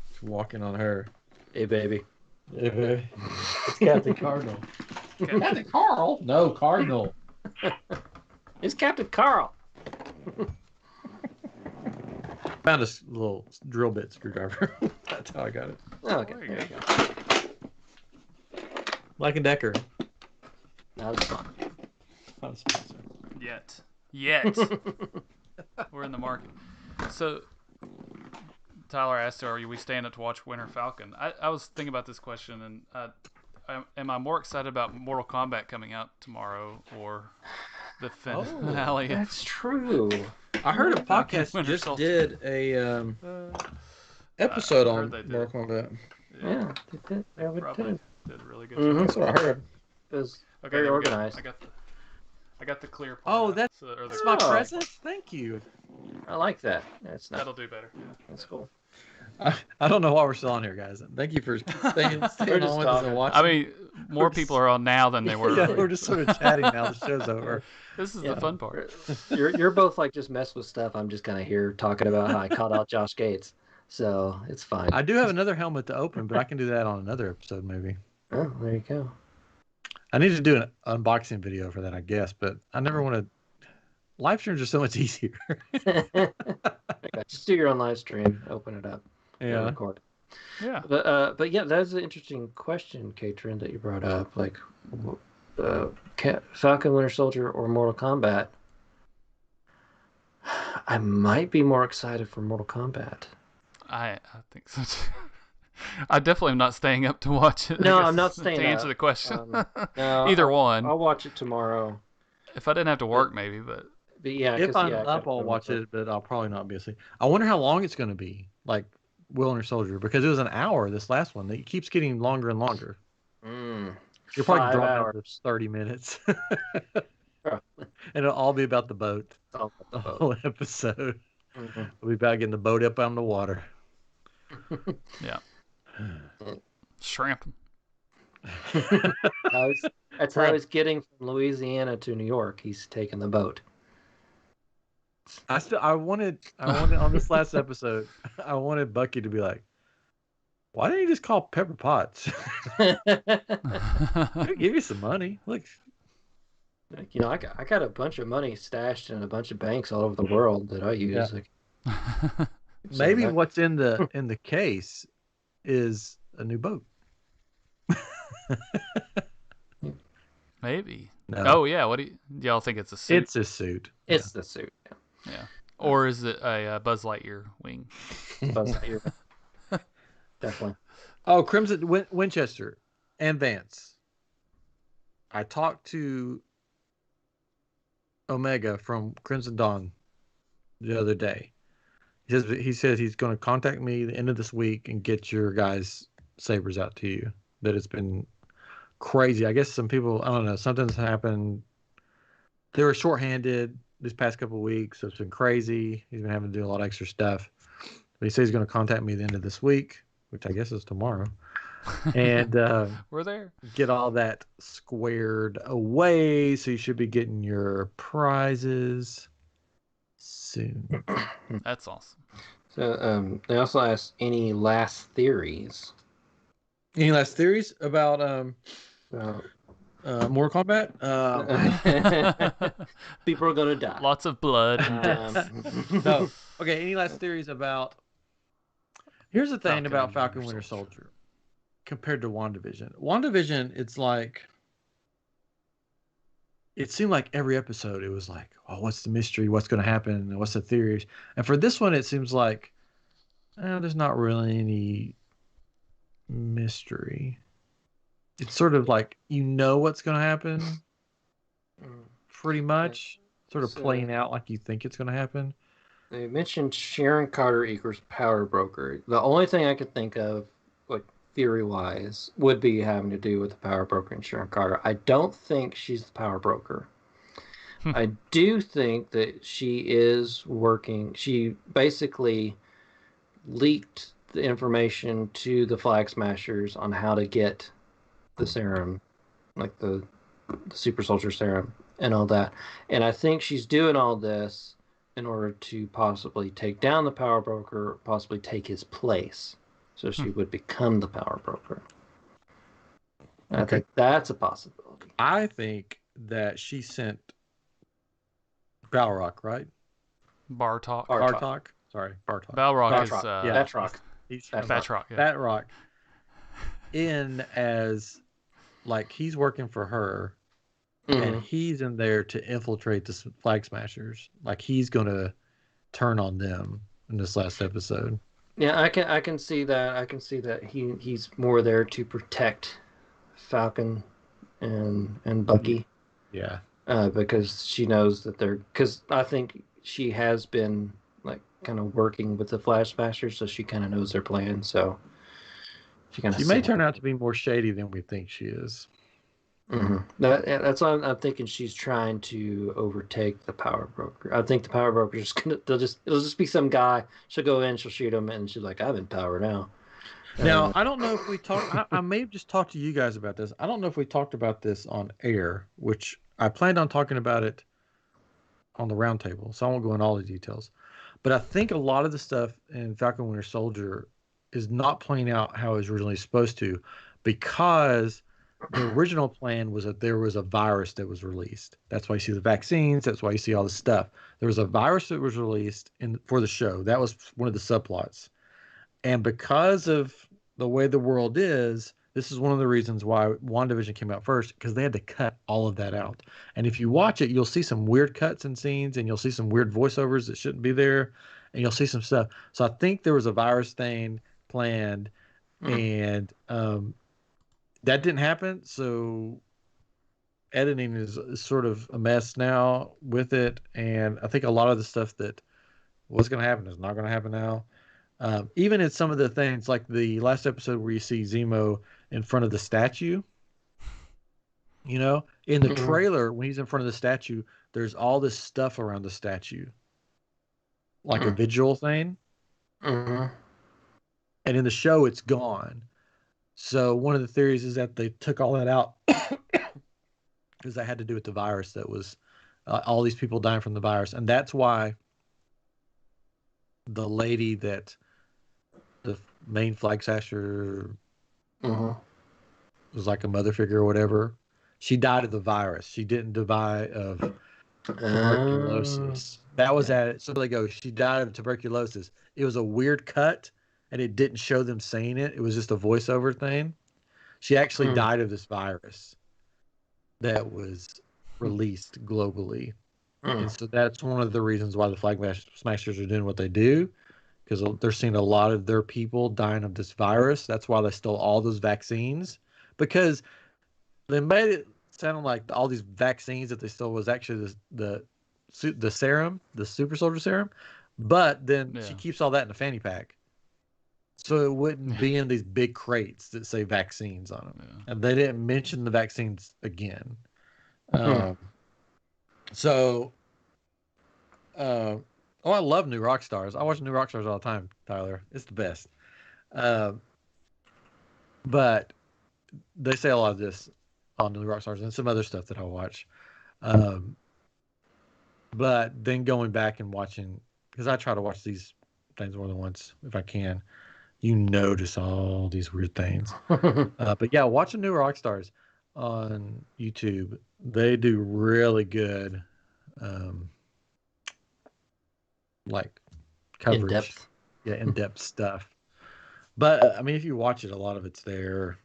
Just walking on her. Hey, baby. Hey, baby. It's Captain Cardinal. Captain Carl? No, Cardinal. It's Captain Carl. Found a little drill bit screwdriver. That's how I got it. Oh, okay. There you go. Black & Decker. That was fun. Not a sponsor. Yet. We're in the market. So, Tyler asked, are we staying up to watch Winter Falcon? I was thinking about this question, and am I more excited about Mortal Kombat coming out tomorrow or the finale? That's true. I heard a podcast just did a episode on Mortal Kombat. Yeah, they did. Probably did a really good job. That's what I heard. It was very organized. I got the clear part. Oh, that's my present? Thank you. I like that. That's nice. That'll do better. Yeah. That's cool. I don't know why we're still on here, guys. Thank you for staying on with us and watching. I mean, more people are on now than they were. Yeah, we're just sort of chatting now. The show's over. This is the fun part. You're both like just mess with stuff. I'm just kind of here talking about how I caught out Josh Gates. So it's fine. I do have another helmet to open, but I can do that on another episode maybe. Oh, there you go. I need to do an unboxing video for that, I guess, but I never want to. Live streams are so much easier. Just do your own live stream, open it up, yeah, record. Yeah, but yeah, that's an interesting question, Katrin, that you brought up. Like, Falcon, Winter Soldier, or Mortal Kombat. I might be more excited for Mortal Kombat. I think so too. I definitely am not staying up to watch it. No, I'm not staying to answer up. the question. No, Either one. I'll watch it tomorrow. If I didn't have to work, maybe, but yeah, if I'm up, I'll watch it, but I'll probably not be asleep. I wonder how long it's going to be, like Winter Soldier, because it was an hour. This last one, it keeps getting longer and longer. You're probably drawing out 30 minutes, and it'll all be about the boat. The whole episode will be about getting the boat up on the water. Yeah. Shrimping. That's how he's getting from Louisiana to New York. He's taking the boat. I wanted on this last episode, I wanted Bucky to be like, why didn't you just call Pepper Potts? I'll give you some money. Look, you know, I got a bunch of money stashed in a bunch of banks all over the world that I use. Yeah. Maybe what's in the case is a new boat. Maybe. No. Oh yeah. What do y'all think? It's a suit. It's a suit. It's the suit. Yeah. Or is it a Buzz Lightyear wing? Buzz Lightyear. Definitely. Oh, Crimson Winchester and Vance. I talked to Omega from Crimson Dawn the other day. He says he's going to contact me the end of this week and get your guys' sabers out to you. That it's been crazy. I guess some people, I don't know, something's happened. They were shorthanded this past couple of weeks, so it's been crazy. He's been having to do a lot of extra stuff. But he says he's going to contact me the end of this week, which I guess is tomorrow, and We're there. get all that squared away. So you should be getting your prizes soon. That's awesome. So they also asked any last theories. Any last theories about Mortal Kombat? People are gonna die. Lots of blood and death. No. Okay. Any last theories about? Here's the thing about Falcon Winter Soldier compared to WandaVision. WandaVision, it's like. It seemed like every episode it was like, oh, what's the mystery? What's going to happen? What's the theories? And for this one, it seems like there's not really any mystery. It's sort of like what's going to happen, pretty much. Sort of playing out like you think it's going to happen. They mentioned Sharon Carter equals power broker. The only thing I could think of, like theory-wise, would be having to do with the power broker and Sharon Carter. I don't think she's the power broker. I do think that she is working. She basically leaked the information to the Flag Smashers on how to get the serum, like the super soldier serum and all that. And I think she's doing all this in order to possibly take down the power broker, possibly take his place. So she would become the power broker. And I think that's a possibility. I think that she sent Balrog, right? Bartok. Sorry, Bartok. Balrog is Batroc. Batroc. Yeah. Batroc. In as like he's working for her, and he's in there to infiltrate the Flag Smashers. Like he's gonna turn on them in this last episode. Yeah, I can see that. I can see that he's more there to protect Falcon and Bucky. Yeah. Because she knows that because I think she has been like kind of working with the Flag Smashers, so she kind of knows their plan. So she may turn out to be more shady than we think she is. That's why I'm thinking she's trying to overtake the power broker. I think the power broker is it'll just be some guy. She'll go in, she'll shoot him, and she's like, "I'm in power now." Now I don't know if we talked. I may have just talked to you guys about this. I don't know if we talked about this on air, which I planned on talking about it on the roundtable, so I won't go into all the details. But I think a lot of the stuff in Falcon Winter Soldier is not playing out how it was originally supposed to, because the original plan was that there was a virus that was released. That's why you see the vaccines. That's why you see all this stuff. There was a virus that was released for the show. That was one of the subplots. And because of the way the world is, this is one of the reasons why WandaVision came out first, because they had to cut all of that out. And if you watch it, you'll see some weird cuts and scenes, and you'll see some weird voiceovers that shouldn't be there, and you'll see some stuff. So I think there was a virus thing planned, and that didn't happen. So editing is sort of a mess now with it, and I think a lot of the stuff that was going to happen is not going to happen now. Even in some of the things, like the last episode where you see Zemo in front of the statue, in the trailer, when he's in front of the statue, there's all this stuff around the statue, like a vigil thing. And in the show, it's gone. So one of the theories is that they took all that out because that had to do with the virus that was all these people dying from the virus. And that's why the lady that the main Flag Smasher was like a mother figure or whatever, she died of the virus. She didn't die of tuberculosis. That was at it. So they go, she died of tuberculosis. It was a weird cut, and it didn't show them saying it. It was just a voiceover thing. She actually died of this virus that was released globally. And so that's one of the reasons why the Flag Smashers are doing what they do, because they're seeing a lot of their people dying of this virus. That's why they stole all those vaccines, because they made it sounded like all these vaccines that they stole was actually the serum, the super soldier serum, but then she keeps all that in a fanny pack, so it wouldn't be in these big crates that say vaccines on them, and they didn't mention the vaccines again. I love New Rockstars. I watch New Rockstars all the time, Tyler. It's the best. But they say a lot of this on New Rockstars and some other stuff that I watch. But then going back and watching, because I try to watch these things more than once if I can, you notice all these weird things. But yeah, watching New Rockstars on YouTube, they do really good like coverage. In-depth. Yeah, in-depth stuff. But I mean, if you watch it, a lot of it's there.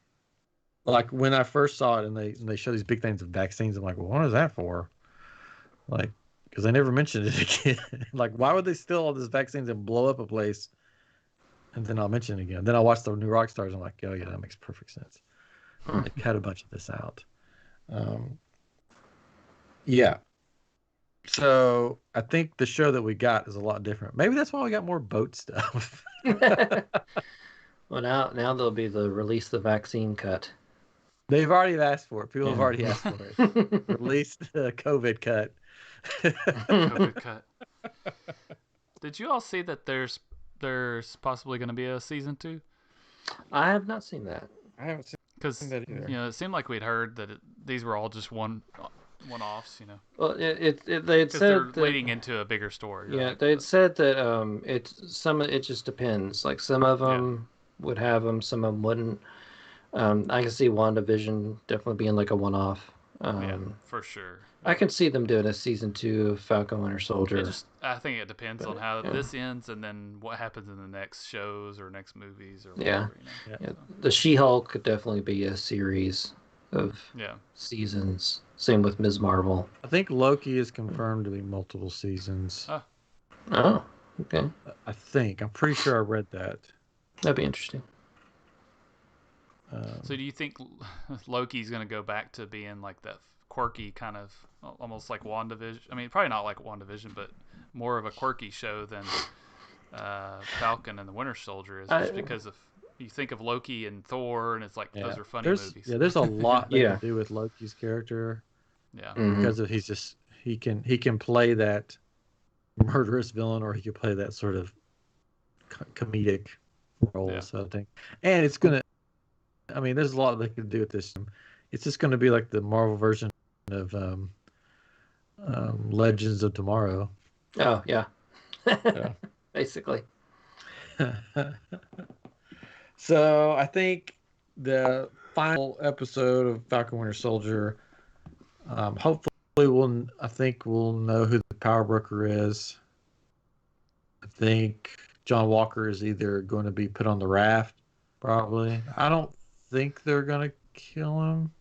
Like when I first saw it and they show these big things of vaccines, I'm like, well, what is that for? Like, because they never mentioned it again. Like, why would they steal all these vaccines and blow up a place? And then I'll mention it again. Then I'll watch the New Rockstars and I'm like, oh yeah, that makes perfect sense. They cut a bunch of this out. Yeah. So I think the show that we got is a lot different. Maybe that's why we got more boat stuff. Well, now there'll be the release the vaccine cut. They've already asked for it. People have already asked for it. Release the COVID cut. COVID cut. Did you all see that there's possibly going to be a season 2? I have not seen that. I haven't seen because that either. It seemed like we'd heard that these were all just one-offs. Well, they had said they're that, leading into a bigger story. Yeah, right? they had said that it just depends. Like some of them would have them, some of them wouldn't. I can see WandaVision definitely being like a one-off. Yeah, for sure. I can see them doing a season 2 of Falcon Winter Soldier. I think it depends on how this ends and then what happens in the next shows or next movies or whatever. So. The She-Hulk could definitely be a series of seasons. Same with Ms. Marvel. I think Loki is confirmed to be multiple seasons. Oh, okay. I think. I'm pretty sure I read that. That'd be interesting. So do you think Loki's going to go back to being like that quirky kind of, almost like WandaVision? I mean, probably not like WandaVision, but more of a quirky show than Falcon and the Winter Soldier is, just because of you think of Loki and Thor, and it's like those are funny movies. Yeah, there's a lot they can do with Loki's character. Yeah, because of he can play that murderous villain, or he can play that sort of comedic role. Yeah. So I think, and it's gonna. I mean, there's a lot they could do with this. It's just going to be like the Marvel version of Legends of Tomorrow. Oh, yeah. Basically. So I think the final episode of Falcon Winter Soldier, hopefully we'll know who the power broker is. I think John Walker is either going to be put on the raft, probably. I don't think they're gonna kill him.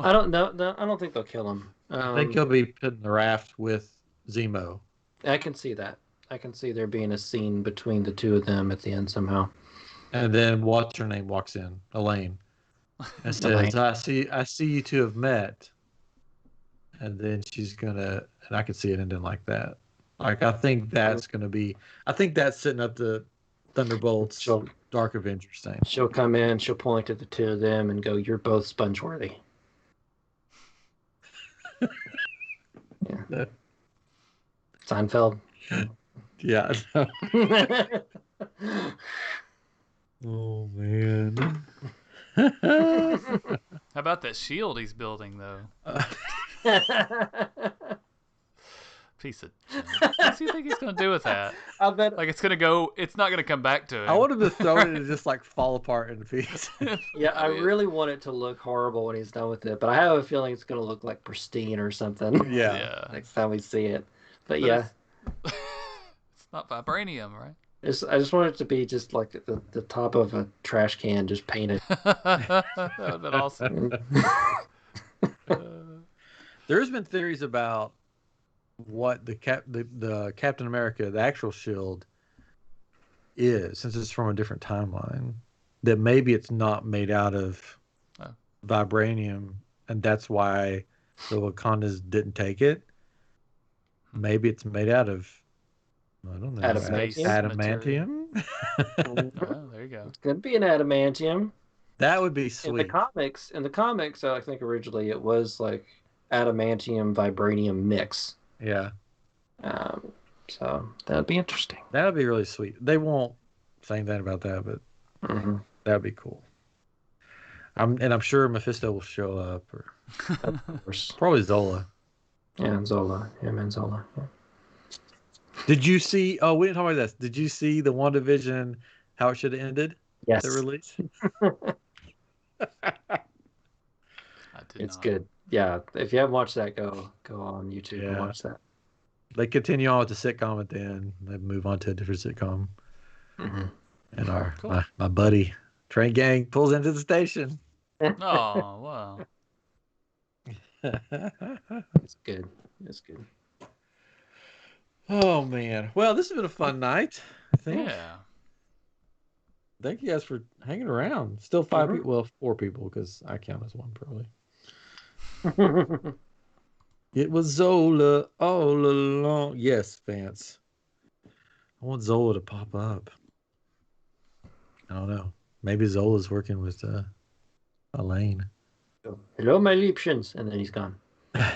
I don't know. No, I don't think they'll kill him. I think he'll be put in the raft with Zemo. I can see that. I can see there being a scene between the two of them at the end somehow. And then what's her name walks in, Elaine, and says, "I see you two have met." And then she's gonna, and I can see it ending like that. Like I think that's gonna be. I think that's setting up the Thunderbolts. Dark Avengers thing. She'll come in, she'll point at the two of them and go, "You're both sponge-worthy." Yeah. Seinfeld. Yeah. Oh man. How about that shield he's building though? Piece of what do you think he's gonna do with that? I bet it's gonna go. It's not gonna come back to him. I want him to throw it and just like fall apart in pieces. Yeah, I really want it to look horrible when he's done with it, but I have a feeling it's gonna look like pristine or something. Yeah. Next time we see it, but yeah, it's not vibranium, right? I just want it to be just like the top of a trash can, just painted. That would have been awesome. There's been theories about what the Captain America, the actual shield, is, since it's from a different timeline. That maybe it's not made out of vibranium, and that's why the Wakandas didn't take it. Maybe it's made out of, I don't know, Adamantium? adamantium. Oh, there you go. It could be an adamantium. That would be sweet. In the comics, I think originally it was like adamantium vibranium mix. Yeah. So that'd be interesting. That would be really sweet. They won't say anything about that, but that'd be cool. I'm sure Mephisto will show up, or Of course. probably Zola. Yeah, Zola. Him and Zola. Yeah. Did you see? Oh, we didn't talk about this. Did you see the WandaVision? How it should have ended? Yes. The release. I did It's not. good. Yeah, if you haven't watched that, go on YouTube and watch that. They continue on with the sitcom at the end. They move on to a different sitcom. And our Cool. my buddy Train Gang pulls into the station. Oh, wow. It's good. It's good. Oh man. Well, this has been a fun night, I think. Yeah. Thank you guys for hanging around. Still 5 people. Well, 4 people because I count as one probably. It was Zola all along. Yes, Vance. I want Zola to pop up. I don't know. Maybe Zola's working with Elaine. Hello, my Liebchens, and then he's gone. How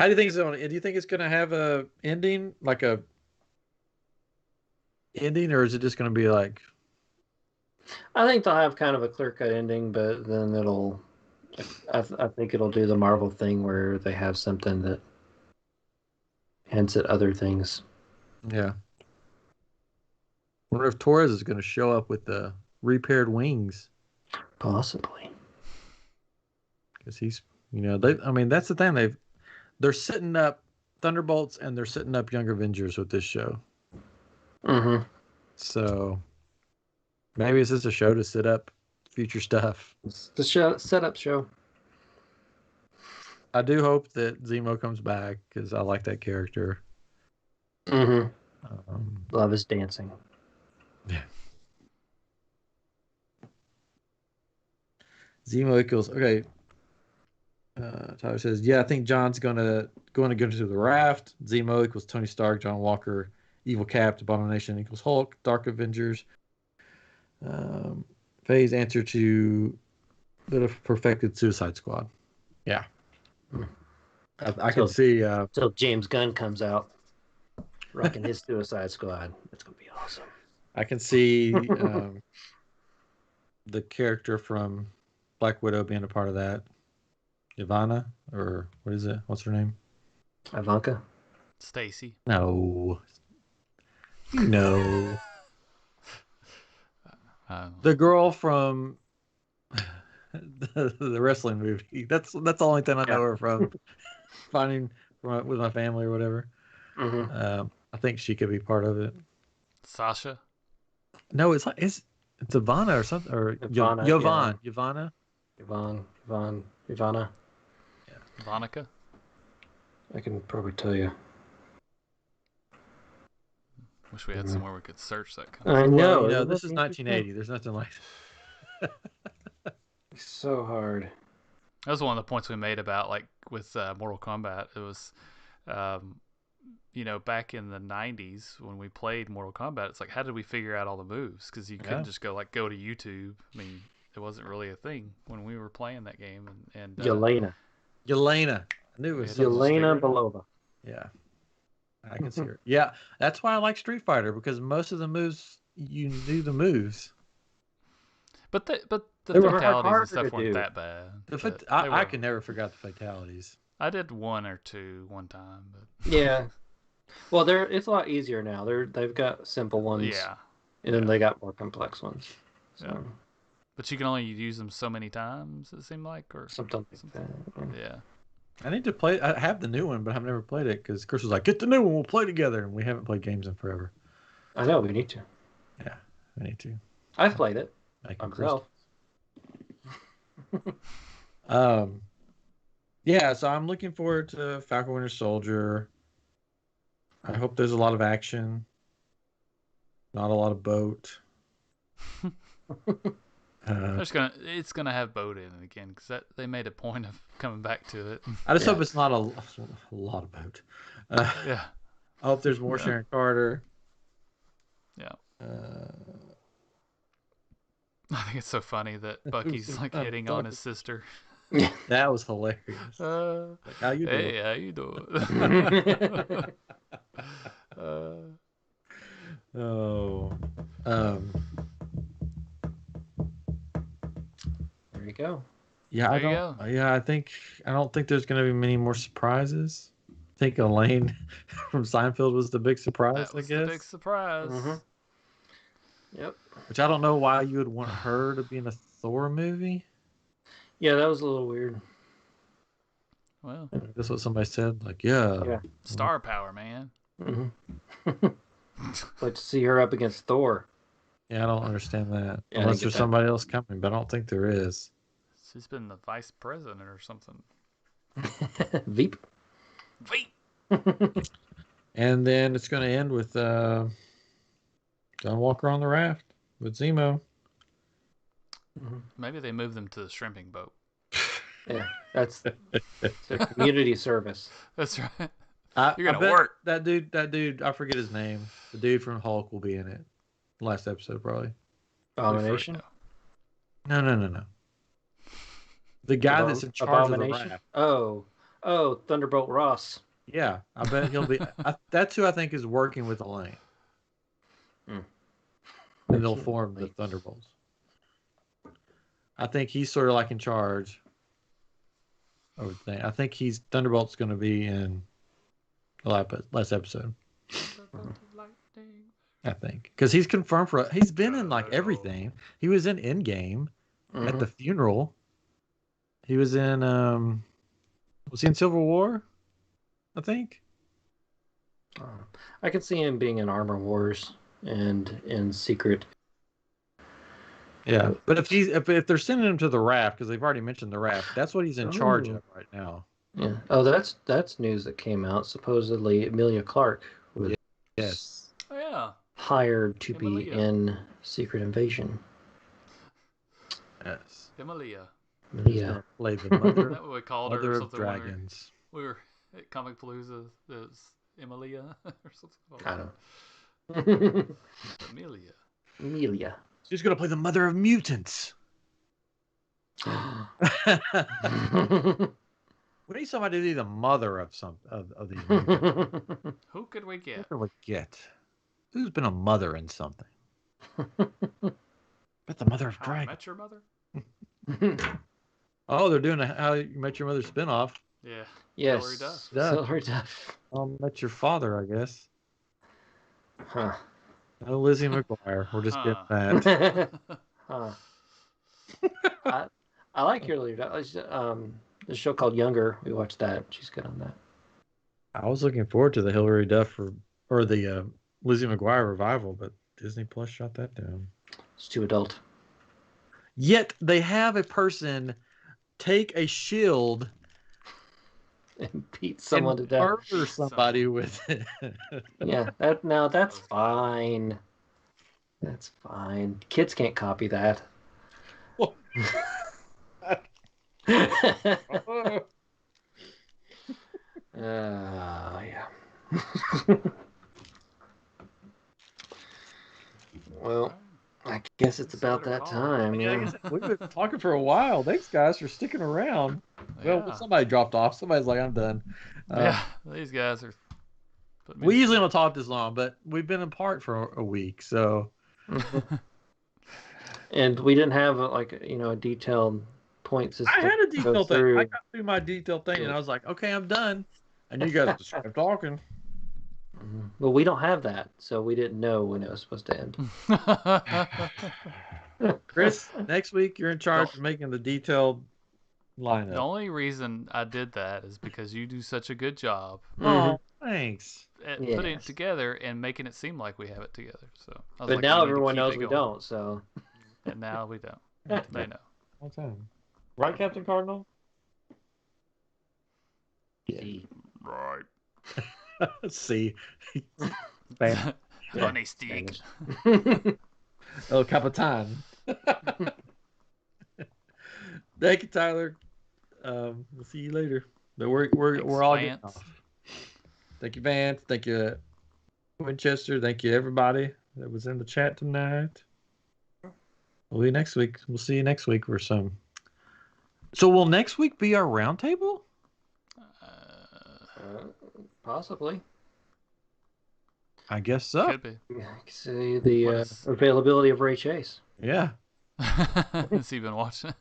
do you think it's going? Do you think it's going to have a ending, like a ending, or is it just going to be like? I think they'll have kind of a clear-cut ending, but then I think it'll do the Marvel thing where they have something that hints at other things. Yeah. I wonder if Torres is going to show up with the repaired wings. Possibly. Because he's, that's the thing. They're setting up Thunderbolts and they're setting up Young Avengers with this show. So maybe it's just a show to set up future stuff. It's the setup show. I do hope that Zemo comes back because I like that character. Love his dancing. Yeah. Zemo equals okay. Tyler says, "Yeah, I think John's going to go into the raft. Zemo equals Tony Stark, John Walker, Evil Cap, Abomination equals Hulk, Dark Avengers." Faye's answer to the perfected Suicide Squad. Yeah, I can see. Till James Gunn comes out, rocking his Suicide Squad. It's gonna be awesome. I can see the character from Black Widow being a part of that. Ivana, or what is it? What's her name? Ivanka. Stacy. No. No. The girl from the wrestling movie. That's the only thing I know her from. Finding with my family or whatever. I think she could be part of it. Sasha. No, it's Ivana or something, or Ivana, Ivana. Ivana. Yeah. Vonica. I can probably tell you. Wish we had somewhere we could search that kind I of know. Well, this is 1980. There's nothing like that. It's so hard. That was one of the points we made about like with Mortal Kombat. It was, back in the 90s when we played Mortal Kombat, it's like, how did we figure out all the moves? Because you couldn't just go to YouTube. I mean, it wasn't really a thing when we were playing that game. And Yelena. I knew it was Yelena Belova. Yeah. I can see her. Yeah, that's why I like Street Fighter, because most of the moves, you knew the moves. But the They were fatalities harder and stuff to weren't do. that bad. I can never forget the fatalities. I did one or two one time. But... Yeah. Well, it's a lot easier now. They've got simple ones. Yeah. And then they got more complex ones. So. Yeah. But you can only use them so many times, it seemed like, or something like that. Yeah. I need to play. I have the new one, but I've never played it because Chris was like, "Get the new one, we'll play together," and we haven't played games in forever. I know, we need to. Yeah, we need to. I've played it myself. Yeah, so I'm looking forward to Falcon Winter Soldier. I hope there's a lot of action, not a lot of boat. It's gonna have boat in it again because they made a point of coming back to it. I just hope it's not a lot of boat. Yeah. I hope there's more Sharon Carter. Yeah. Uh, I think it's so funny that Bucky's like hitting on his sister. That was hilarious. Like, how you doing? Hey, how you doing? Oh. There you go. Yeah, There I you don't. go. Yeah, I don't think there's going to be many more surprises. I think Elaine from Seinfeld was the big surprise. That was I guess. the big surprise. Mm-hmm. Yep. Which I don't know why you would want her to be in a Thor movie. Yeah, that was a little weird. Well, that's what somebody said. Like, yeah. Star power, man. Mm-hmm. Like to see her up against Thor. Yeah, I don't understand that. Yeah, unless there's somebody else coming, but I don't think there is. She's been the vice president or something. Veep. And then it's going to end with John Walker on the raft with Zemo. Maybe they moved them to the shrimping boat. Yeah, that's the community service. That's right. You're gonna work. That dude, I forget his name. The dude from Hulk will be in it. Last episode, probably. Abomination? No. The guy that's in charge of the raft. Oh, Thunderbolt Ross. Yeah, I bet he'll be. That's who I think is working with Elaine. And they'll form the Thunderbolts. I think he's sort of like in charge. I think Thunderbolt's going to be in the last episode. I think because he's confirmed he's been in like everything. He was in Endgame at the funeral. He was in was he in Civil War? I think. I could see him being in Armor Wars and in Secret. Yeah, but if they're sending him to the raft because they've already mentioned the raft, that's what he's in charge of right now. Yeah. Oh, that's news that came out. Supposedly, Emilia Clarke was hired to be in Secret Invasion. Yes. Emilia. Play the mother. Is that what we called her or something? Dragons. We were at Comic Palooza. It was Emilia or something. I don't know. Emilia. She's gonna play the mother of mutants. We need somebody to be the mother of these mutants. Who could we get? Who could we get? Who's been a mother in something? But the mother of dragons. How I Met Your Mother? Oh, they're doing a How You Met Your Mother spinoff. Yeah. Yes. Hilary Duff. I'll Met Your Father, I guess. Huh. No Lizzie McGuire. We're just getting that. I like Hilary Duff. The show called Younger. We watched that. She's good on that. I was looking forward to the Hilary Duff or the Lizzie McGuire revival, but Disney Plus shot that down. It's too adult. Yet they have a person take a shield and beat someone to death. Murder somebody with it. Yeah, that's fine. That's fine. Kids can't copy that. Yeah. Well, I guess it's about that time. Yeah. We've been talking for a while. Thanks, guys, for sticking around. Well, somebody dropped off. Somebody's like, I'm done. These guys are. We usually don't talk this long, but we've been apart for a week, so. And we didn't have a detailed point system. I had a detailed thing. I got through my detailed thing, and I was like, okay, I'm done. And you guys just kept talking. Well, we don't have that, so we didn't know when it was supposed to end. Chris, next week you're in charge of making the detailed lineup. The only reason I did that is because you do such a good job. Oh, thanks. At putting it together and making it seem like we have it together. So, but now everyone knows we don't. So, and now we don't. They know. All time. Right, Captain Cardinal? Yeah. Right. See. Funny stick. El Capitan. Thank you, Tyler. We'll see you later. But we're Thanks, all getting Vance. off. Thank you, Vance. Thank you, Winchester. Thank you, everybody that was in the chat tonight. We'll be next week. We'll see you next week for some. So will next week be our roundtable? Possibly. I guess so. Could be. See the availability of Ray Chase. Yeah. Has he been watching?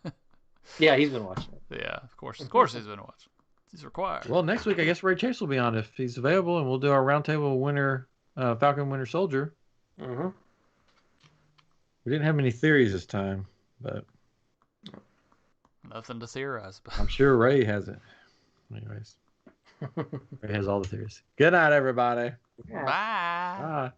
Yeah, he's been watching it. Yeah, of course. Of course he's been watching. He's required. Well, next week I guess Ray Chase will be on if he's available, and we'll do our roundtable winter Falcon Winter Soldier. Mm-hmm. We didn't have many theories this time, but Nothing to theorize about. I'm sure Ray has it. Anyways, Ray has all the theories. Good night, everybody. Yeah. Bye. Bye.